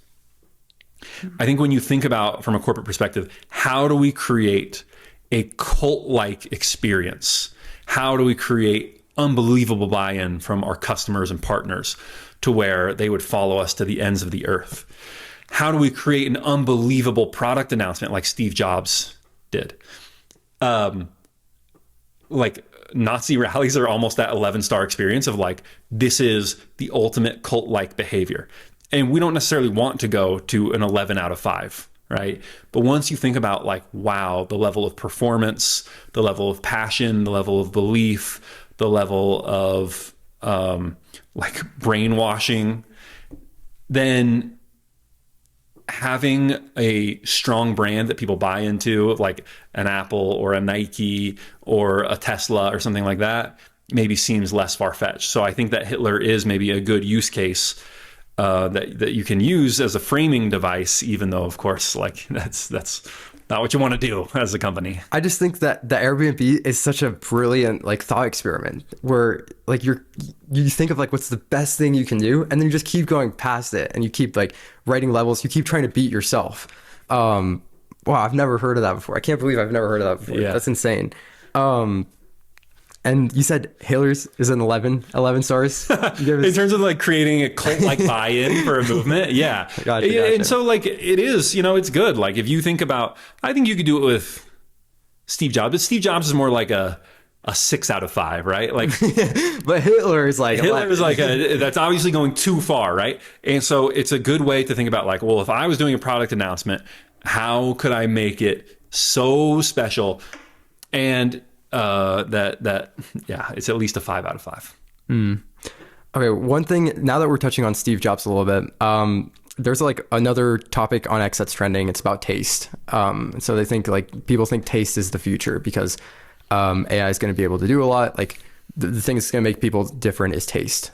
I think when you think about from a corporate perspective, how do we create a cult-like experience? How do we create unbelievable buy-in from our customers and partners to where they would follow us to the ends of the earth? How do we create an unbelievable product announcement like Steve Jobs did? Like Nazi rallies are almost that 11-star experience of like, this is the ultimate cult-like behavior. And we don't necessarily want to go to an 11 out of 5, right? But once you think about like, wow, the level of performance, the level of passion, the level of belief, the level of like brainwashing, then having a strong brand that people buy into, like an Apple or a Nike or a Tesla or something like that, maybe seems less far-fetched. So I think that Hitler is maybe a good use case that you can use as a framing device, even though, of course, like that's not what you want to do as a company. I just think that the Airbnb is such a brilliant like thought experiment where like you think of like what's the best thing you can do, and then you just keep going past it, and you keep like writing levels. You keep trying to beat yourself. Wow, I've never heard of that before. I can't believe I've never heard of that before. Yeah. That's insane. And you said Hitler's is an 11 stars? In terms of like creating a cult-like buy-in for a movement. Yeah. Gotcha. And so like it is, it's good. Like if you think about, I think you could do it with Steve Jobs, but Steve Jobs is more like a 6 out of 5, right? Like but Hitler is like that's obviously going too far, right? And so it's a good way to think about like, well, if I was doing a product announcement, how could I make it so special? And it's at least a 5 out of 5. Okay, one thing, now that we're touching on Steve Jobs a little bit, there's like another topic on X that's trending. It's about taste. So they think like people think taste is the future because AI is going to be able to do a lot. Like the thing that's going to make people different is taste.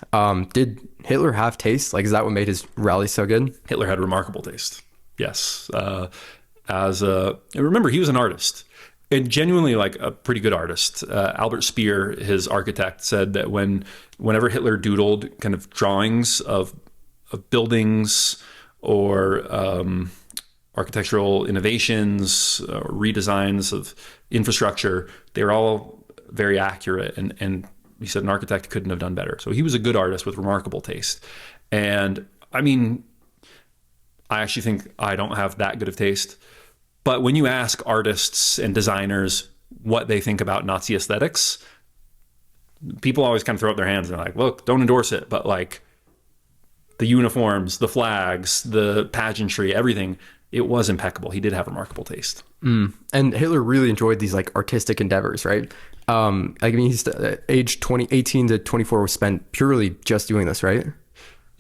Did Hitler have taste? Like, is that what made his rally so good? Hitler had remarkable taste. Yes. Remember, he was an artist. And genuinely like a pretty good artist. Albert Speer, his architect, said that whenever Hitler doodled kind of drawings of buildings or architectural innovations or redesigns of infrastructure, they were all very accurate. And he said an architect couldn't have done better. So he was a good artist with remarkable taste. And I mean, I actually think I don't have that good of taste. But when you ask artists and designers what they think about Nazi aesthetics, people always kind of throw up their hands and they're like, look, don't endorse it. But like the uniforms, the flags, the pageantry, everything, it was impeccable. He did have remarkable taste. And Hitler really enjoyed these like artistic endeavors, right? I mean, he's age 18 to 24 was spent purely just doing this, right?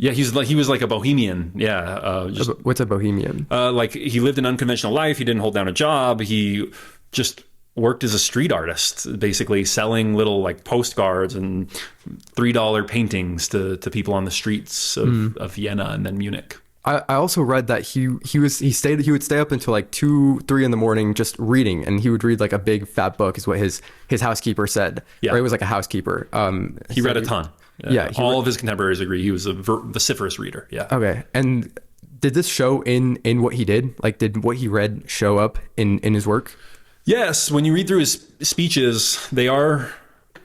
Yeah, he was like a bohemian. Yeah. What's a bohemian? Like he lived an unconventional life. He didn't hold down a job. He just worked as a street artist, basically selling little like postcards and $3 paintings to people on the streets of Vienna and then Munich. I also read that he would stay up until like 2-3 in the morning just reading, and he would read like a big fat book is what his housekeeper said. Yeah. Right? It was like a housekeeper. He read a ton. Yeah, all of his contemporaries agree he was a vociferous reader. Yeah. Okay. And did this show in what he did? Like, did what he read show up in his work? Yes. When you read through his speeches, they are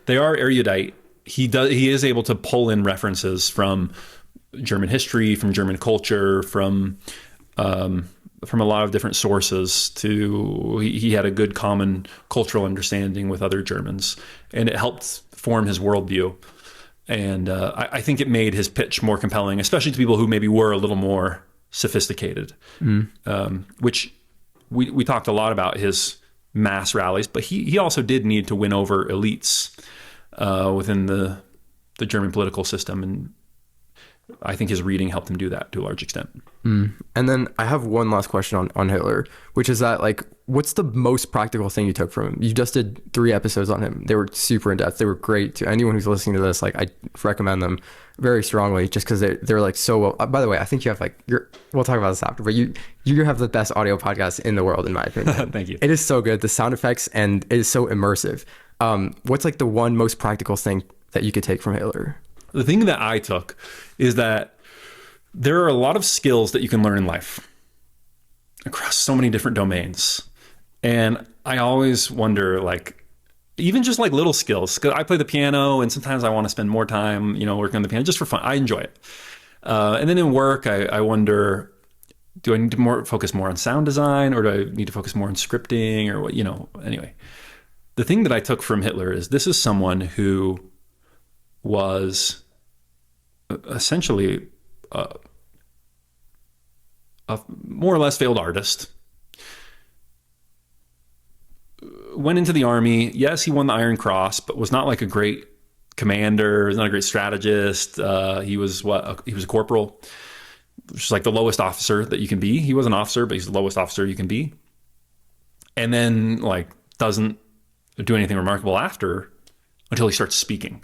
erudite. He is able to pull in references from German history, from German culture, from a lot of different sources. He had a good common cultural understanding with other Germans, and it helped form his worldview. And I think it made his pitch more compelling, especially to people who maybe were a little more sophisticated, which we talked a lot about his mass rallies, but he also did need to win over elites within the German political system. And I think his reading helped him do that to a large extent. And then I have one last question on Hitler, which is that like, what's the most practical thing you took from him? You just did 3 episodes on him. They were super in depth. They were great. To anyone who's listening to this, like I recommend them very strongly just because they're like so well. By the way, I think you have like we'll talk about this after, but you have the best audio podcast in the world, in my opinion. Thank you. It is so good. The sound effects, and it is so immersive. What's like the one most practical thing that you could take from Hitler? The thing that I took is that there are a lot of skills that you can learn in life. across so many different domains. And I always wonder, like, even just like little skills, because I play the piano and sometimes I want to spend more time, working on the piano just for fun. I enjoy it. And then in work, I wonder, do I need to focus more on sound design, or do I need to focus more on scripting, or what, anyway. The thing that I took from Hitler is this is someone who was essentially a more or less failed artist. Went into the army. Yes, he won the Iron Cross, but was not like a great commander. Was not a great strategist. He was a corporal, which is like the lowest officer that you can be. He was an officer, but he's the lowest officer you can be. And then like doesn't do anything remarkable after until he starts speaking.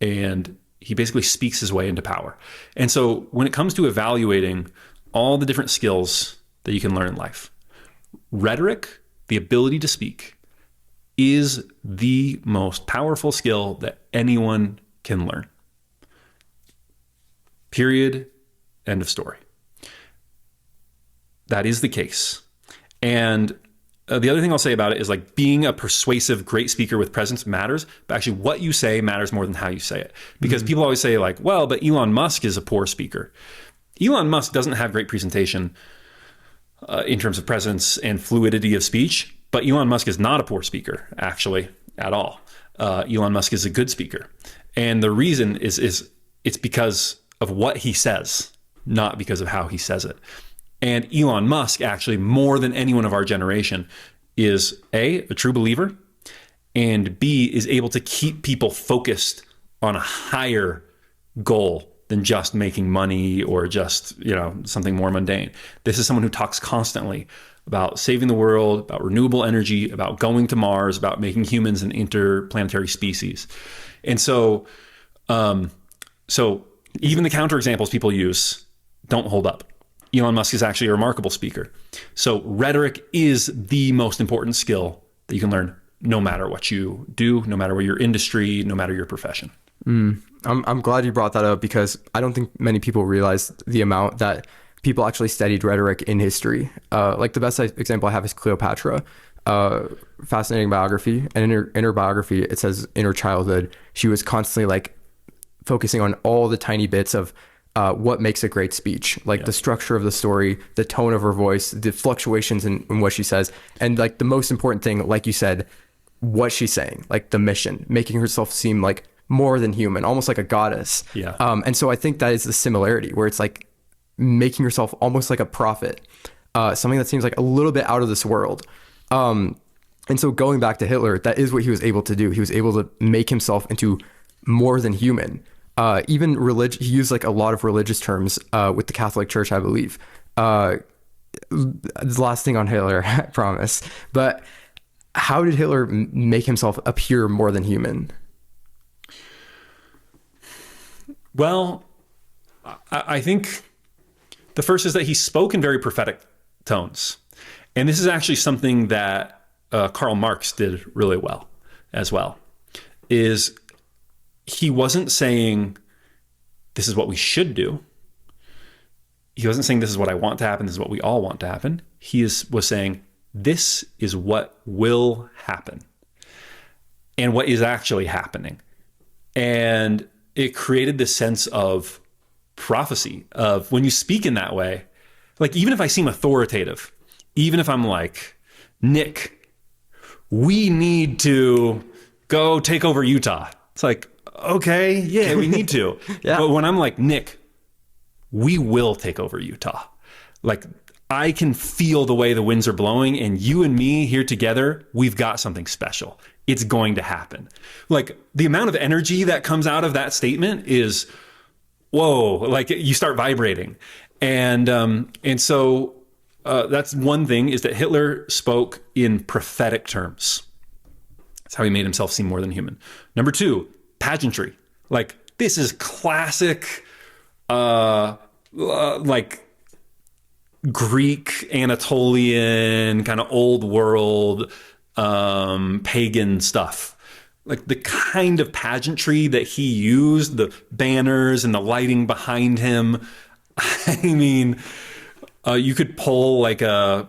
And he basically speaks his way into power. And so when it comes to evaluating all the different skills that you can learn in life, rhetoric, the ability to speak, is the most powerful skill that anyone can learn. Period. End of story. That is the case. And the other thing I'll say about it is like being a persuasive, great speaker with presence matters, but actually what you say matters more than how you say it. Because people always say like, well, but Elon Musk is a poor speaker. Elon Musk doesn't have great presentation in terms of presence and fluidity of speech, but Elon Musk is not a poor speaker, actually, at all. Elon Musk is a good speaker. And the reason is it's because of what he says, not because of how he says it. And Elon Musk, actually, more than anyone of our generation, is A, a true believer, and B, is able to keep people focused on a higher goal than just making money or just, something more mundane. This is someone who talks constantly about saving the world, about renewable energy, about going to Mars, about making humans an interplanetary species. And so even the counterexamples people use don't hold up. Elon Musk is actually a remarkable speaker. So rhetoric is the most important skill that you can learn no matter what you do, no matter what your industry, no matter your profession. I'm glad you brought that up, because I don't think many people realize the amount that people actually studied rhetoric in history. Like the best example I have is Cleopatra. Fascinating biography. And in her biography, it says in her childhood, she was constantly like focusing on all the tiny bits of what makes a great speech, like the structure of the story, the tone of her voice, the fluctuations in what she says. And like the most important thing, like you said, what she's saying, like the mission, making herself seem like more than human, almost like a goddess. Yeah. And so I think that is the similarity, where it's like making yourself almost like a prophet, something that seems like a little bit out of this world. And so going back to Hitler, that is what he was able to do. He was able to make himself into more than human. Even he used like a lot of religious terms with the Catholic Church, I believe. The last thing on Hitler, I promise. But how did Hitler make himself appear more than human? Well, I think the first is that he spoke in very prophetic tones. And this is actually something that Karl Marx did really well as well, is he wasn't saying this is what we should do. He wasn't saying this is what I want to happen, this is what we all want to happen. He was saying this is what will happen and what is actually happening. And it created this sense of prophecy, of when you speak in that way, like even if I seem authoritative, even if I'm like, Nick, we need to go take over Utah. It's like, okay, yeah, we need to. Yeah. But when I'm like, Nick, we will take over Utah. Like I can feel the way the winds are blowing, and you and me here together, we've got something special. It's going to happen. Like the amount of energy that comes out of that statement is, whoa, like you start vibrating. And so that's one thing, is that Hitler spoke in prophetic terms. That's how he made himself seem more than human. Number two, pageantry. Like this is classic, like Greek, Anatolian, kind of old world, pagan stuff. Like the kind of pageantry that he used, the banners and the lighting behind him. I mean, You could pull like a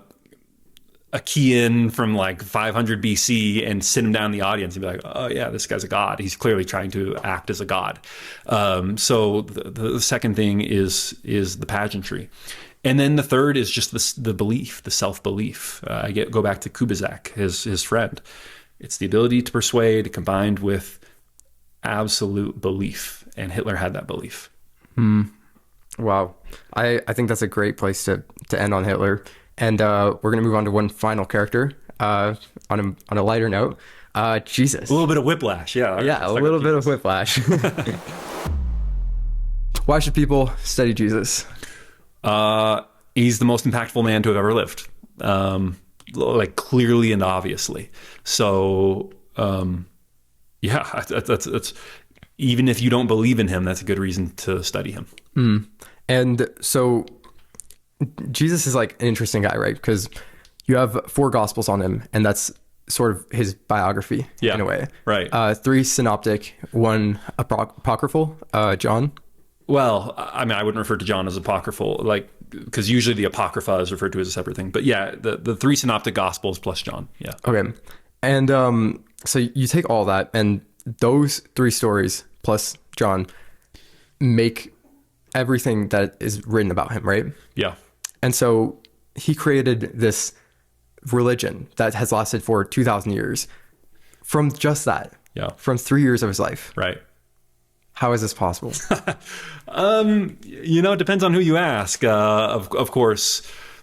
key in from like 500 BC and sit him down in the audience and be like, oh yeah, this guy's a god. He's clearly trying to act as a god. So the second thing is the pageantry. And then the third is just the belief, the self-belief. Go back to Kubizak, his friend. It's the ability to persuade combined with absolute belief. And Hitler had that belief. Wow. I think that's a great place to end on Hitler. And we're going to move on to one final character on a lighter note. Jesus. A little bit of whiplash, yeah. Yeah, a little bit of whiplash. Why should people study Jesus? He's the most impactful man to have ever lived, like clearly and obviously. So, yeah, that's even if you don't believe in him, that's a good reason to study him. And so Jesus is like an interesting guy, right? Because you have 4 gospels on him, and that's sort of his biography in a way. Right. 3 synoptic, 1 apocryphal, John. Well, I mean, I wouldn't refer to John as apocryphal, like, because usually the Apocrypha is referred to as a separate thing. But yeah, the 3 synoptic gospels plus John. Yeah. Okay. And so you take all that, and those 3 stories plus John make everything that is written about him, right? Yeah. And so he created this religion that has lasted for 2,000 years from just that. Yeah. From 3 years of his life. Right. How is this possible? It depends on who you ask. Of course,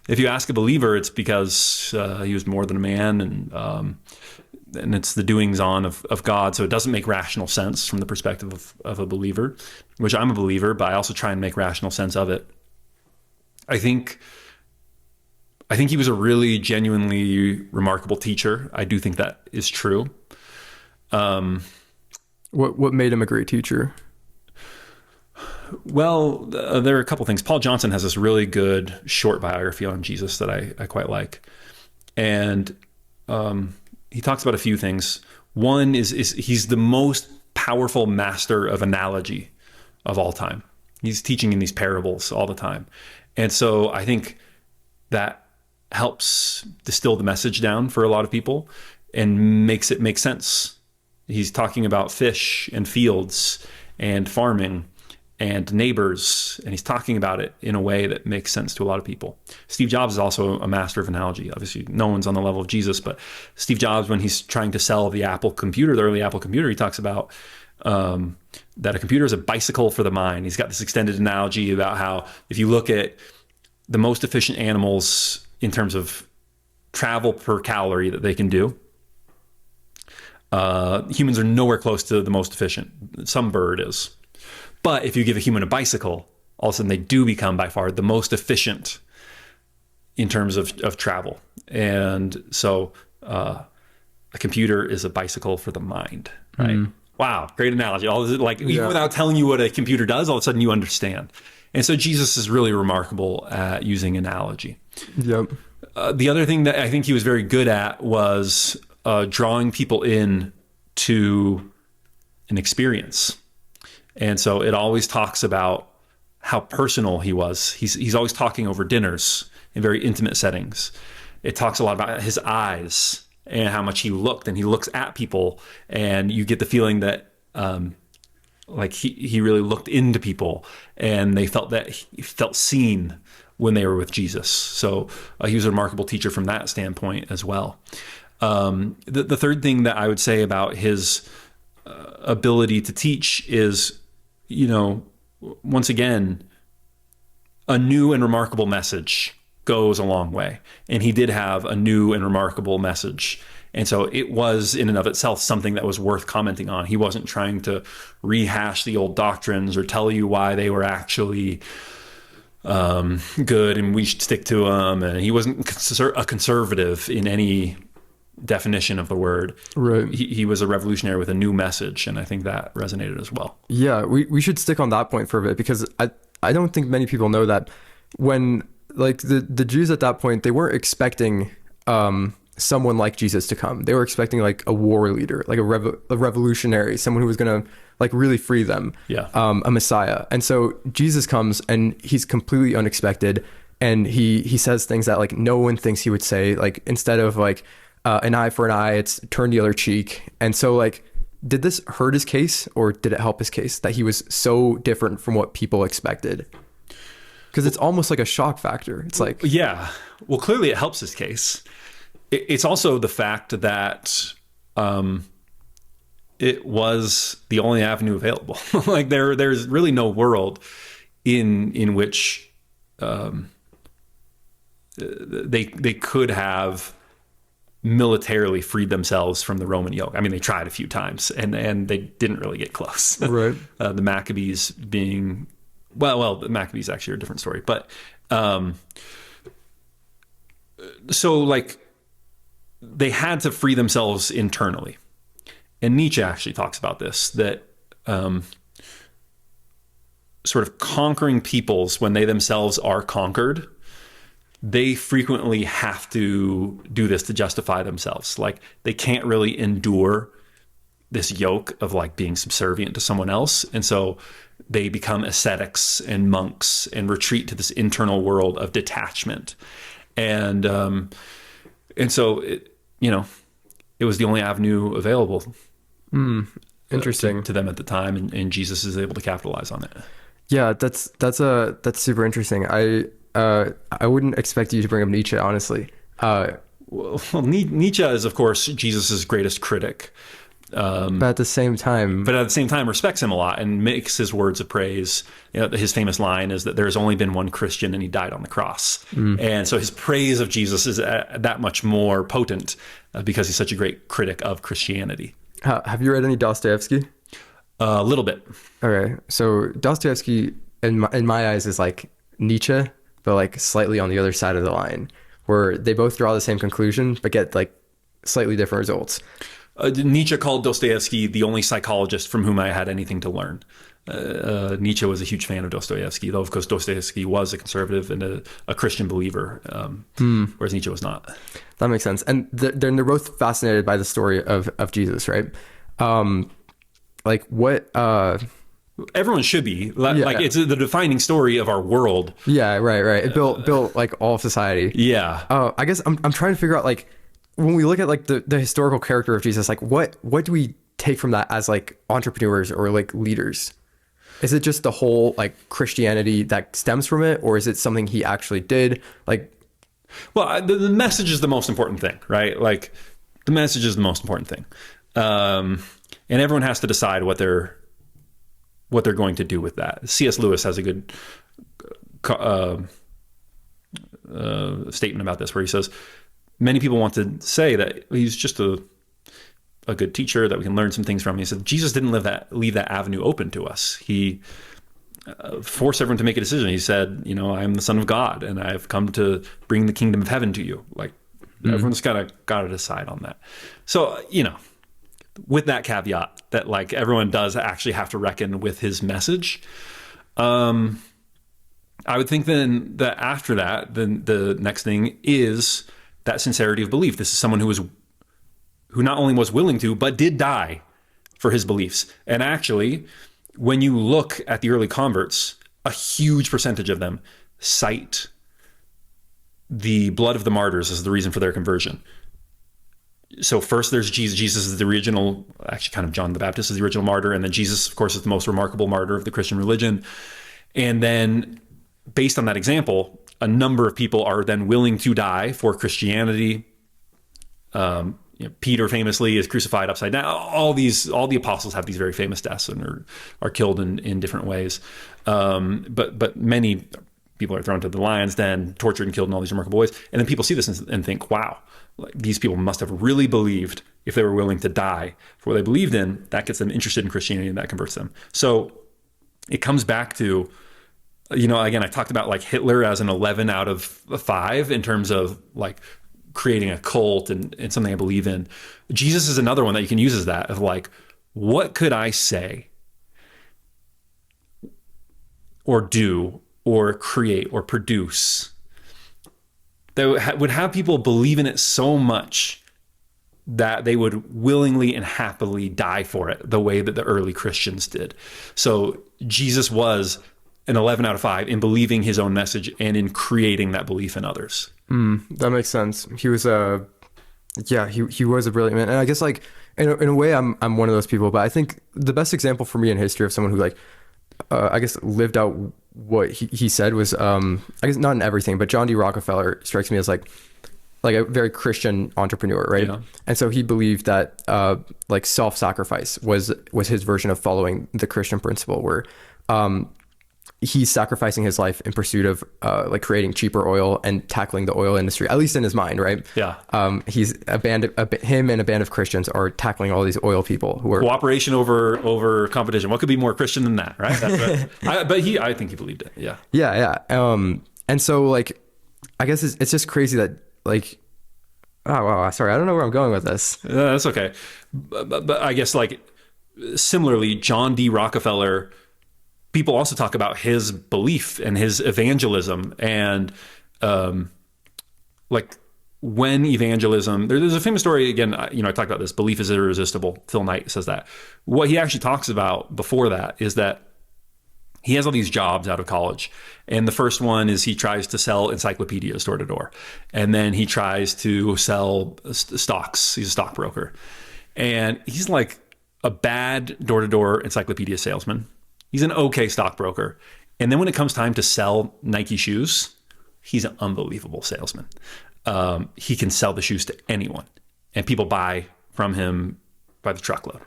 if you ask a believer, it's because he was more than a man, and it's the doings on of God. So it doesn't make rational sense from the perspective of a believer, which I'm a believer, but I also try and make rational sense of it. I think he was a really genuinely remarkable teacher. I do think that is true. What made him a great teacher? Well, there are a couple things. Paul Johnson has this really good short biography on Jesus that I quite like. And he talks about a few things. One is he's the most powerful master of analogy of all time. He's teaching in these parables all the time. And so I think that helps distill the message down for a lot of people and makes it make sense. He's talking about fish and fields and farming and neighbors, and he's talking about it in a way that makes sense to a lot of people. Steve Jobs is also a master of analogy. Obviously, no one's on the level of Jesus, but Steve Jobs, when he's trying to sell the Apple computer, the early Apple computer, he talks about that a computer is a bicycle for the mind. He's got this extended analogy about how if you look at the most efficient animals in terms of travel per calorie that they can do, humans are nowhere close to the most efficient. Some bird is. But if you give a human a bicycle, all of a sudden they do become by far the most efficient in terms of travel. And so a computer is a bicycle for the mind, right? Mm. Wow, great analogy. Even without telling you what a computer does, all of a sudden you understand. And so Jesus is really remarkable at using analogy. Yep. The other thing that I think he was very good at was drawing people in to an experience. And so it always talks about how personal he was. He's always talking over dinners in very intimate settings. It talks a lot about his eyes and how much he looked, and he looks at people, and you get the feeling that he really looked into people, and they felt seen when they were with Jesus. So he was a remarkable teacher from that standpoint as well. The third thing that I would say about his ability to teach is, once again, a new and remarkable message goes a long way. And he did have a new and remarkable message. And so it was in and of itself something that was worth commenting on. He wasn't trying to rehash the old doctrines or tell you why they were actually good and we should stick to them. And he wasn't a conservative in any definition of the word. Right. He was a revolutionary with a new message, and I think that resonated as well. Yeah, we should stick on that point for a bit, because I don't think many people know that when the Jews at that point, they weren't expecting someone like Jesus to come. They were expecting like a war leader, like a revolutionary, someone who was going to really free them. Yeah. A Messiah. And so Jesus comes, and he's completely unexpected, and he says things that like no one thinks he would say. Like instead of like an eye for an eye, it's turn the other cheek. And so like, did this hurt his case or did it help his case that he was so different from what people expected? Because it's almost like a shock factor. It's like, yeah, well, clearly it helps his case. It's also the fact that it was the only avenue available. Like there's really no world in which they could have militarily freed themselves from the Roman yoke. I mean, they tried a few times and they didn't really get close. Right. The Maccabees being, well, the Maccabees actually are a different story, but so like they had to free themselves internally. And Nietzsche actually talks about this, that sort of conquering peoples, when they themselves are conquered, they frequently have to do this to justify themselves. Like they can't really endure this yoke of like being subservient to someone else. And so they become ascetics and monks and retreat to this internal world of detachment. And so it, you know, it was the only avenue available. Interesting to them at the time, and Jesus is able to capitalize on it. Yeah, that's super interesting. I wouldn't expect you to bring up Nietzsche, honestly. Well, Nietzsche is, of course, Jesus's greatest critic. But at the same time, respects him a lot and makes his words of praise. You know, his famous line is that there's only been one Christian and he died on the cross. And so his praise of Jesus is that much more potent because he's such a great critic of Christianity. Have you read any Dostoevsky? A little bit. Okay, so Dostoevsky, in my eyes, is like Nietzsche, but like slightly on the other side of the line, where they both draw the same conclusion but get like slightly different results. Nietzsche called Dostoevsky the only psychologist from whom I had anything to learn. Nietzsche was a huge fan of Dostoevsky, though of course Dostoevsky was a conservative and a Christian believer, whereas Nietzsche was not. That makes sense. And they're both fascinated by the story of Jesus, right? Like what... Everyone should be. Like it's the defining story of our world. Yeah, right. It built like all of society. Yeah. I guess I'm trying to figure out like, when we look at like the historical character of Jesus, like what do we take from that as like entrepreneurs or like leaders? Is it just the whole like Christianity that stems from it, or is it something he actually did? Like, well, the message is the most important thing, right? Like the message is the most important thing. And everyone has to decide what they're going to do with that. C.S. Lewis has a good statement about this, where he says, many people want to say that he's just a good teacher, that we can learn some things from. He said, Jesus didn't leave that avenue open to us. He forced everyone to make a decision. He said, you know, I am the Son of God and I've come to bring the kingdom of heaven to you. Like everyone's got to decide on that. So, you know, with that caveat that like everyone does actually have to reckon with his message. I would think then that after that, then the next thing is that sincerity of belief. This is someone who not only was willing to, but did die for his beliefs. And actually, when you look at the early converts, a huge percentage of them cite the blood of the martyrs as the reason for their conversion. So first there's Jesus. Jesus is the original, actually kind of John the Baptist is the original martyr. And then Jesus, of course, is the most remarkable martyr of the Christian religion. And then based on that example, a number of people are then willing to die for Christianity. You know, Peter famously is crucified upside down. All the apostles have these very famous deaths and are killed in different ways. But many people are thrown to the lion's den, tortured and killed in all these remarkable ways. And then people see this and think, wow, like, these people must have really believed if they were willing to die for what they believed in. That gets them interested in Christianity and that converts them. So it comes back to, you know, again, I talked about like Hitler as an 11 out of 5 in terms of like creating a cult and something I believe in. Jesus is another one that you can use as that, of like, what could I say or do or create or produce that would have people believe in it so much that they would willingly and happily die for it, the way that the early Christians did. So Jesus was an 11 out of 5 in believing his own message and in creating that belief in others. That makes sense. He was he was a brilliant man. And I guess like in a way I'm one of those people, but I think the best example for me in history of someone who like I guess lived out what he said was I guess not in everything, but John D. Rockefeller strikes me as like a very Christian entrepreneur, right? Yeah. And so he believed that like self-sacrifice was his version of following the Christian principle, where he's sacrificing his life in pursuit of like creating cheaper oil and tackling the oil industry, at least in his mind, right? Yeah. He's him and a band of Christians are tackling all these oil people who are cooperation over competition. What could be more Christian than that, right? That's what, I think he believed it. Yeah. Yeah. And so like, I guess it's just crazy that like, oh wow, sorry, I don't know where I'm going with this. That's okay. But I guess like similarly, John D. Rockefeller, people also talk about his belief and his evangelism, and like when evangelism, there's a famous story again, I talked about this, belief is irresistible. Phil Knight says that. What he actually talks about before that is that he has all these jobs out of college. And the first one is he tries to sell encyclopedias door to door. And then he tries to sell stocks. He's a stockbroker. And he's like a bad door to door encyclopedia salesman. He's an okay stockbroker. And then when it comes time to sell Nike shoes, he's an unbelievable salesman. He can sell the shoes to anyone. And people buy from him by the truckload.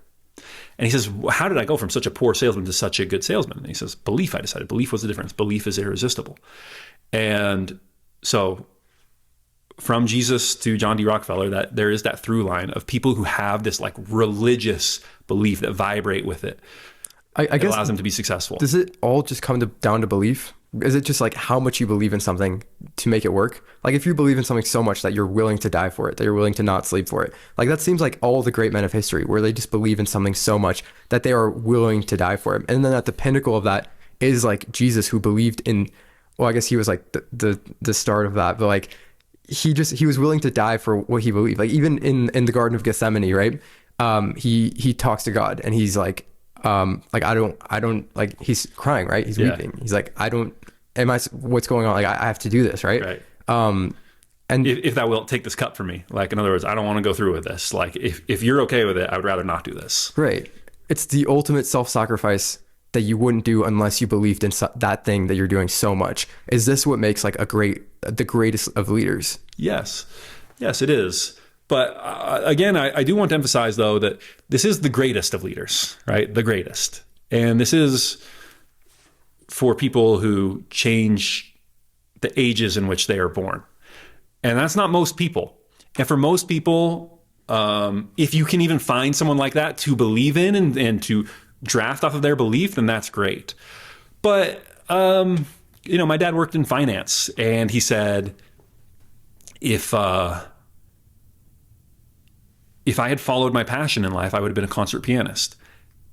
And he says, how did I go from such a poor salesman to such a good salesman? And he says, belief, I decided. Belief was the difference. Belief is irresistible. And so from Jesus to John D. Rockefeller, that there is that through line of people who have this like religious belief that vibrate with it. I guess allows them to be successful. Does it all just come down to belief? Is it just like how much you believe in something to make it work? Like if you believe in something so much that you're willing to die for it, that you're willing to not sleep for it. Like that seems like all the great men of history, where they just believe in something so much that they are willing to die for it. And then at the pinnacle of that is like Jesus, who believed in, well, I guess he was like the start of that, but like he was willing to die for what he believed. Like even in the Garden of Gethsemane, right? He talks to God and he's like I don't like, he's crying, right? He's weeping. He's like, what's going on? Like, I have to do this, right? Right. And if thou wilt take this cup from me, like, in other words, I don't want to go through with this. Like, if you're okay with it, I would rather not do this. Right. It's the ultimate self-sacrifice that you wouldn't do unless you believed in that thing that you're doing so much. Is this what makes like the greatest of leaders? Yes, it is. But again, I do want to emphasize, though, that this is the greatest of leaders, right? The greatest. And this is for people who change the ages in which they are born. And that's not most people. And for most people, if you can even find someone like that to believe in and to draft off of their belief, then that's great. But, my dad worked in finance, and he said, if I had followed my passion in life, I would have been a concert pianist.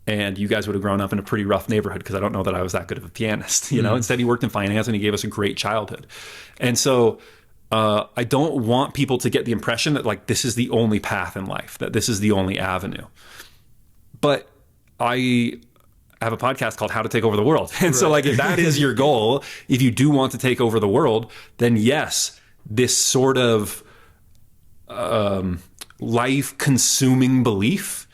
And you guys would have grown up in a pretty rough neighborhood, because I don't know that I was that good of a pianist. Instead, he worked in finance and he gave us a great childhood. And so I don't want people to get the impression that like this is the only path in life, that this is the only avenue. But I have a podcast called How to Take Over the World. And so like if that is your goal, if you do want to take over the world, then yes, this sort of life-consuming belief,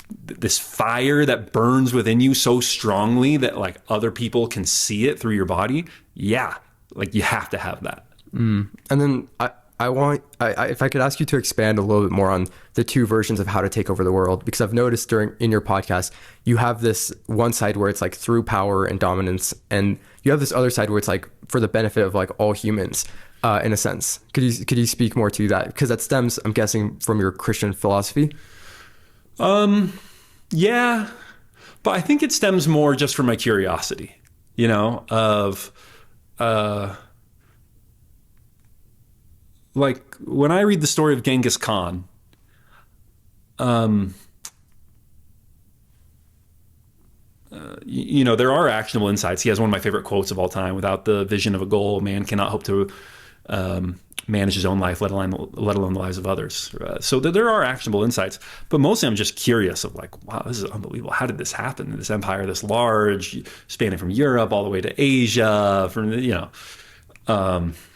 this fire that burns within you so strongly that like other people can see it through your body, like you have to have that. And then I want if I could ask you to expand a little bit more on the two versions of how to take over the world, because I've noticed in your podcast, you have this one side where it's like through power and dominance, and you have this other side where it's like for the benefit of like all humans. In a sense, could you speak more to that? Because that stems, I'm guessing, from your Christian philosophy. Yeah, but I think it stems more just from my curiosity, of like when I read the story of Genghis Khan, there are actionable insights. He has one of my favorite quotes of all time: "Without the vision of a goal, man cannot hope to manage his own life, let alone the lives of others. So there are actionable insights, but mostly I'm just curious of like, wow, this is unbelievable. How did this happen? This empire this large, spanning from Europe all the way to Asia, from,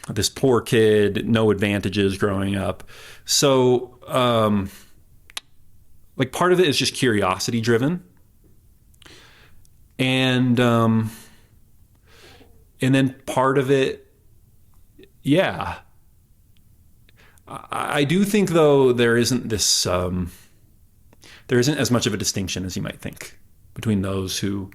this poor kid, no advantages growing up. So, like part of it is just curiosity driven. And then part of it, yeah. I do think, though, there isn't as much of a distinction as you might think between those who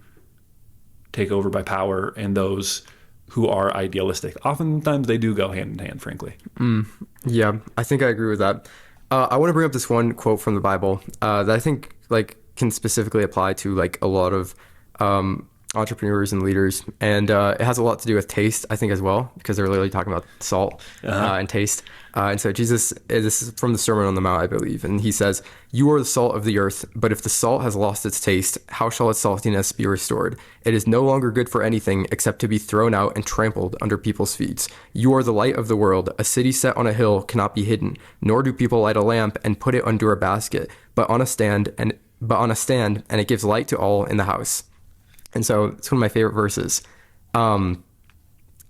take over by power and those who are idealistic. Oftentimes they do go hand in hand, frankly. Yeah, I think I agree with that. I want to bring up this one quote from the Bible that I think like can specifically apply to like a lot of entrepreneurs and leaders, and it has a lot to do with taste, I think, as well, because they're literally talking about salt and taste. And so Jesus, this is from the Sermon on the Mount, I believe, and he says, "You are the salt of the earth, but if the salt has lost its taste, how shall its saltiness be restored? It is no longer good for anything except to be thrown out and trampled under people's feet. You are the light of the world. A city set on a hill cannot be hidden, nor do people light a lamp and put it under a basket, but on a stand, and it gives light to all in the house." And so it's one of my favorite verses.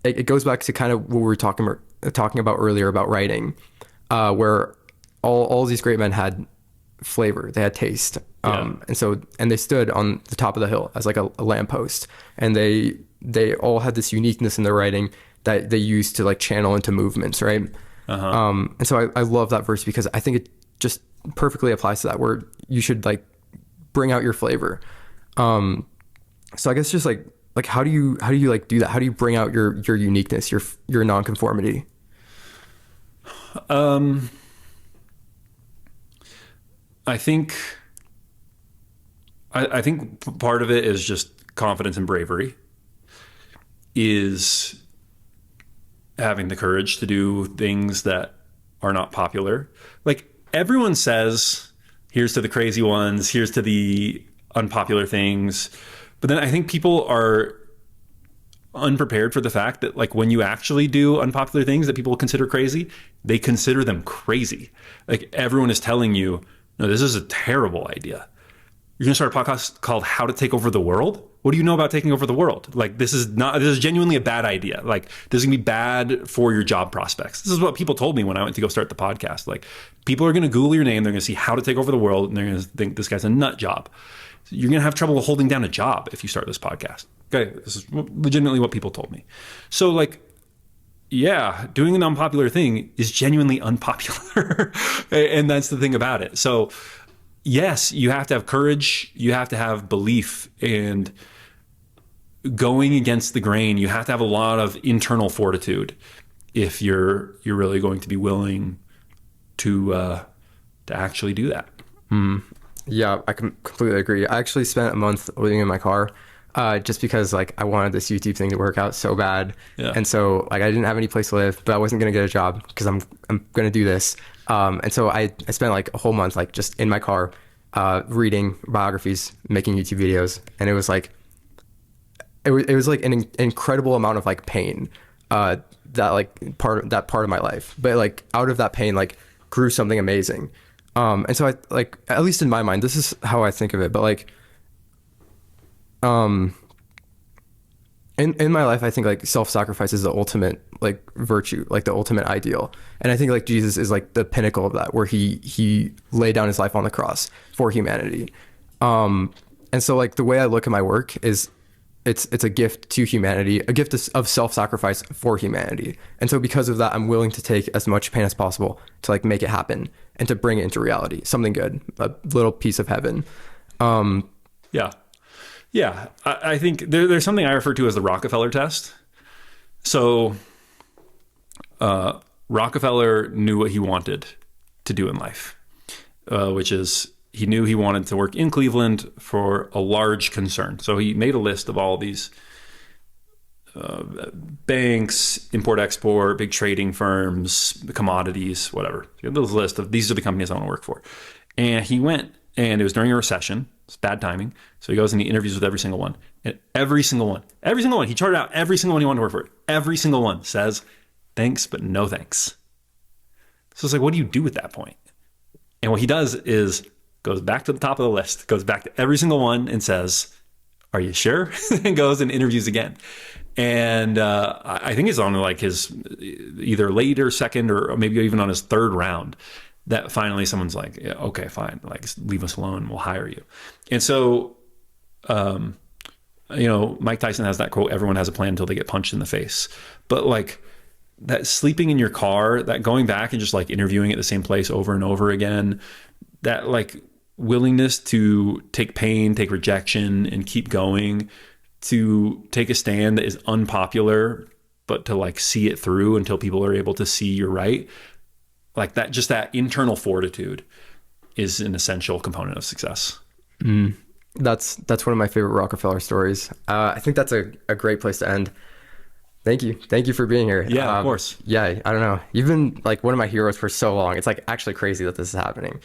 It goes back to kind of what we were talking about earlier about writing, where all these great men had flavor, they had taste. And they stood on the top of the hill as like a lamppost, and they all had this uniqueness in their writing that they used to like channel into movements, right? And so I love that verse because I think it just perfectly applies to that, where you should like bring out your flavor. So I guess just like how do you like do that? How do you bring out your uniqueness, your nonconformity? I think part of it is just confidence and bravery, is having the courage to do things that are not popular. Like everyone says, here's to the crazy ones, here's to the unpopular things. But then I think people are unprepared for the fact that like when you actually do unpopular things that people consider crazy, they consider them crazy. Like everyone is telling you, no, this is a terrible idea. You're going to start a podcast called How to Take Over the World? What do you know about taking over the world? Like this is genuinely a bad idea. Like this is going to be bad for your job prospects. This is what people told me when I went to go start the podcast. Like people are going to Google your name. They're going to see How to Take Over the World, and they're going to think this guy's a nut job. You're going to have trouble holding down a job if you start this podcast. Okay, this is legitimately what people told me. So like, yeah, doing an unpopular thing is genuinely unpopular. And that's the thing about it. So yes, you have to have courage. You have to have belief, and going against the grain. You have to have a lot of internal fortitude if you're really going to be willing to actually do that. Yeah, I completely agree. I actually spent a month living in my car just because like I wanted this YouTube thing to work out so bad. Yeah. And so like I didn't have any place to live, but I wasn't going to get a job because I'm going to do this. And so I spent like a whole month like just in my car reading biographies, making YouTube videos. And it was like an incredible amount of like pain that part of my life. But like out of that pain like grew something amazing. And so I like, at least in my mind, this is how I think of it. But like, in my life, I think like self-sacrifice is the ultimate like virtue, like the ultimate ideal. And I think like Jesus is like the pinnacle of that, where he laid down his life on the cross for humanity. And so like the way I look at my work is it's a gift to humanity, a gift of self-sacrifice for humanity. And so because of that, I'm willing to take as much pain as possible to like make it happen and to bring it into reality, something good, a little piece of heaven. Yeah. I think there's something I refer to as the Rockefeller test. So Rockefeller knew what he wanted to do in life, which is he knew he wanted to work in Cleveland for a large concern. So he made a list of all these banks, import-export, big trading firms, commodities, whatever. He had this list of these are the companies I want to work for. And he went, and it was during a recession. It's bad timing. So he goes and he interviews with every single one. And every single one, he charted out every single one he wanted to work for. Every single one says, thanks, but no thanks. So it's like, what do you do at that point? And what he does is goes back to the top of the list, goes back to every single one and says, are you sure? And goes and interviews again. And I think it's on like his either later second or maybe even on his third round that finally someone's like, yeah, okay, fine, like leave us alone, we'll hire you. And so, Mike Tyson has that quote, everyone has a plan until they get punched in the face. But like that sleeping in your car, that going back and just like interviewing at the same place over and over again, that like willingness to take pain, take rejection and keep going, to take a stand that is unpopular, but to like see it through until people are able to see you're right. Like that, just that internal fortitude is an essential component of success. That's one of my favorite Rockefeller stories. I think that's a great place to end. Thank you for being here. Yeah, of course. Yeah, I don't know, you've been like one of my heroes for so long. It's like actually crazy that this is happening.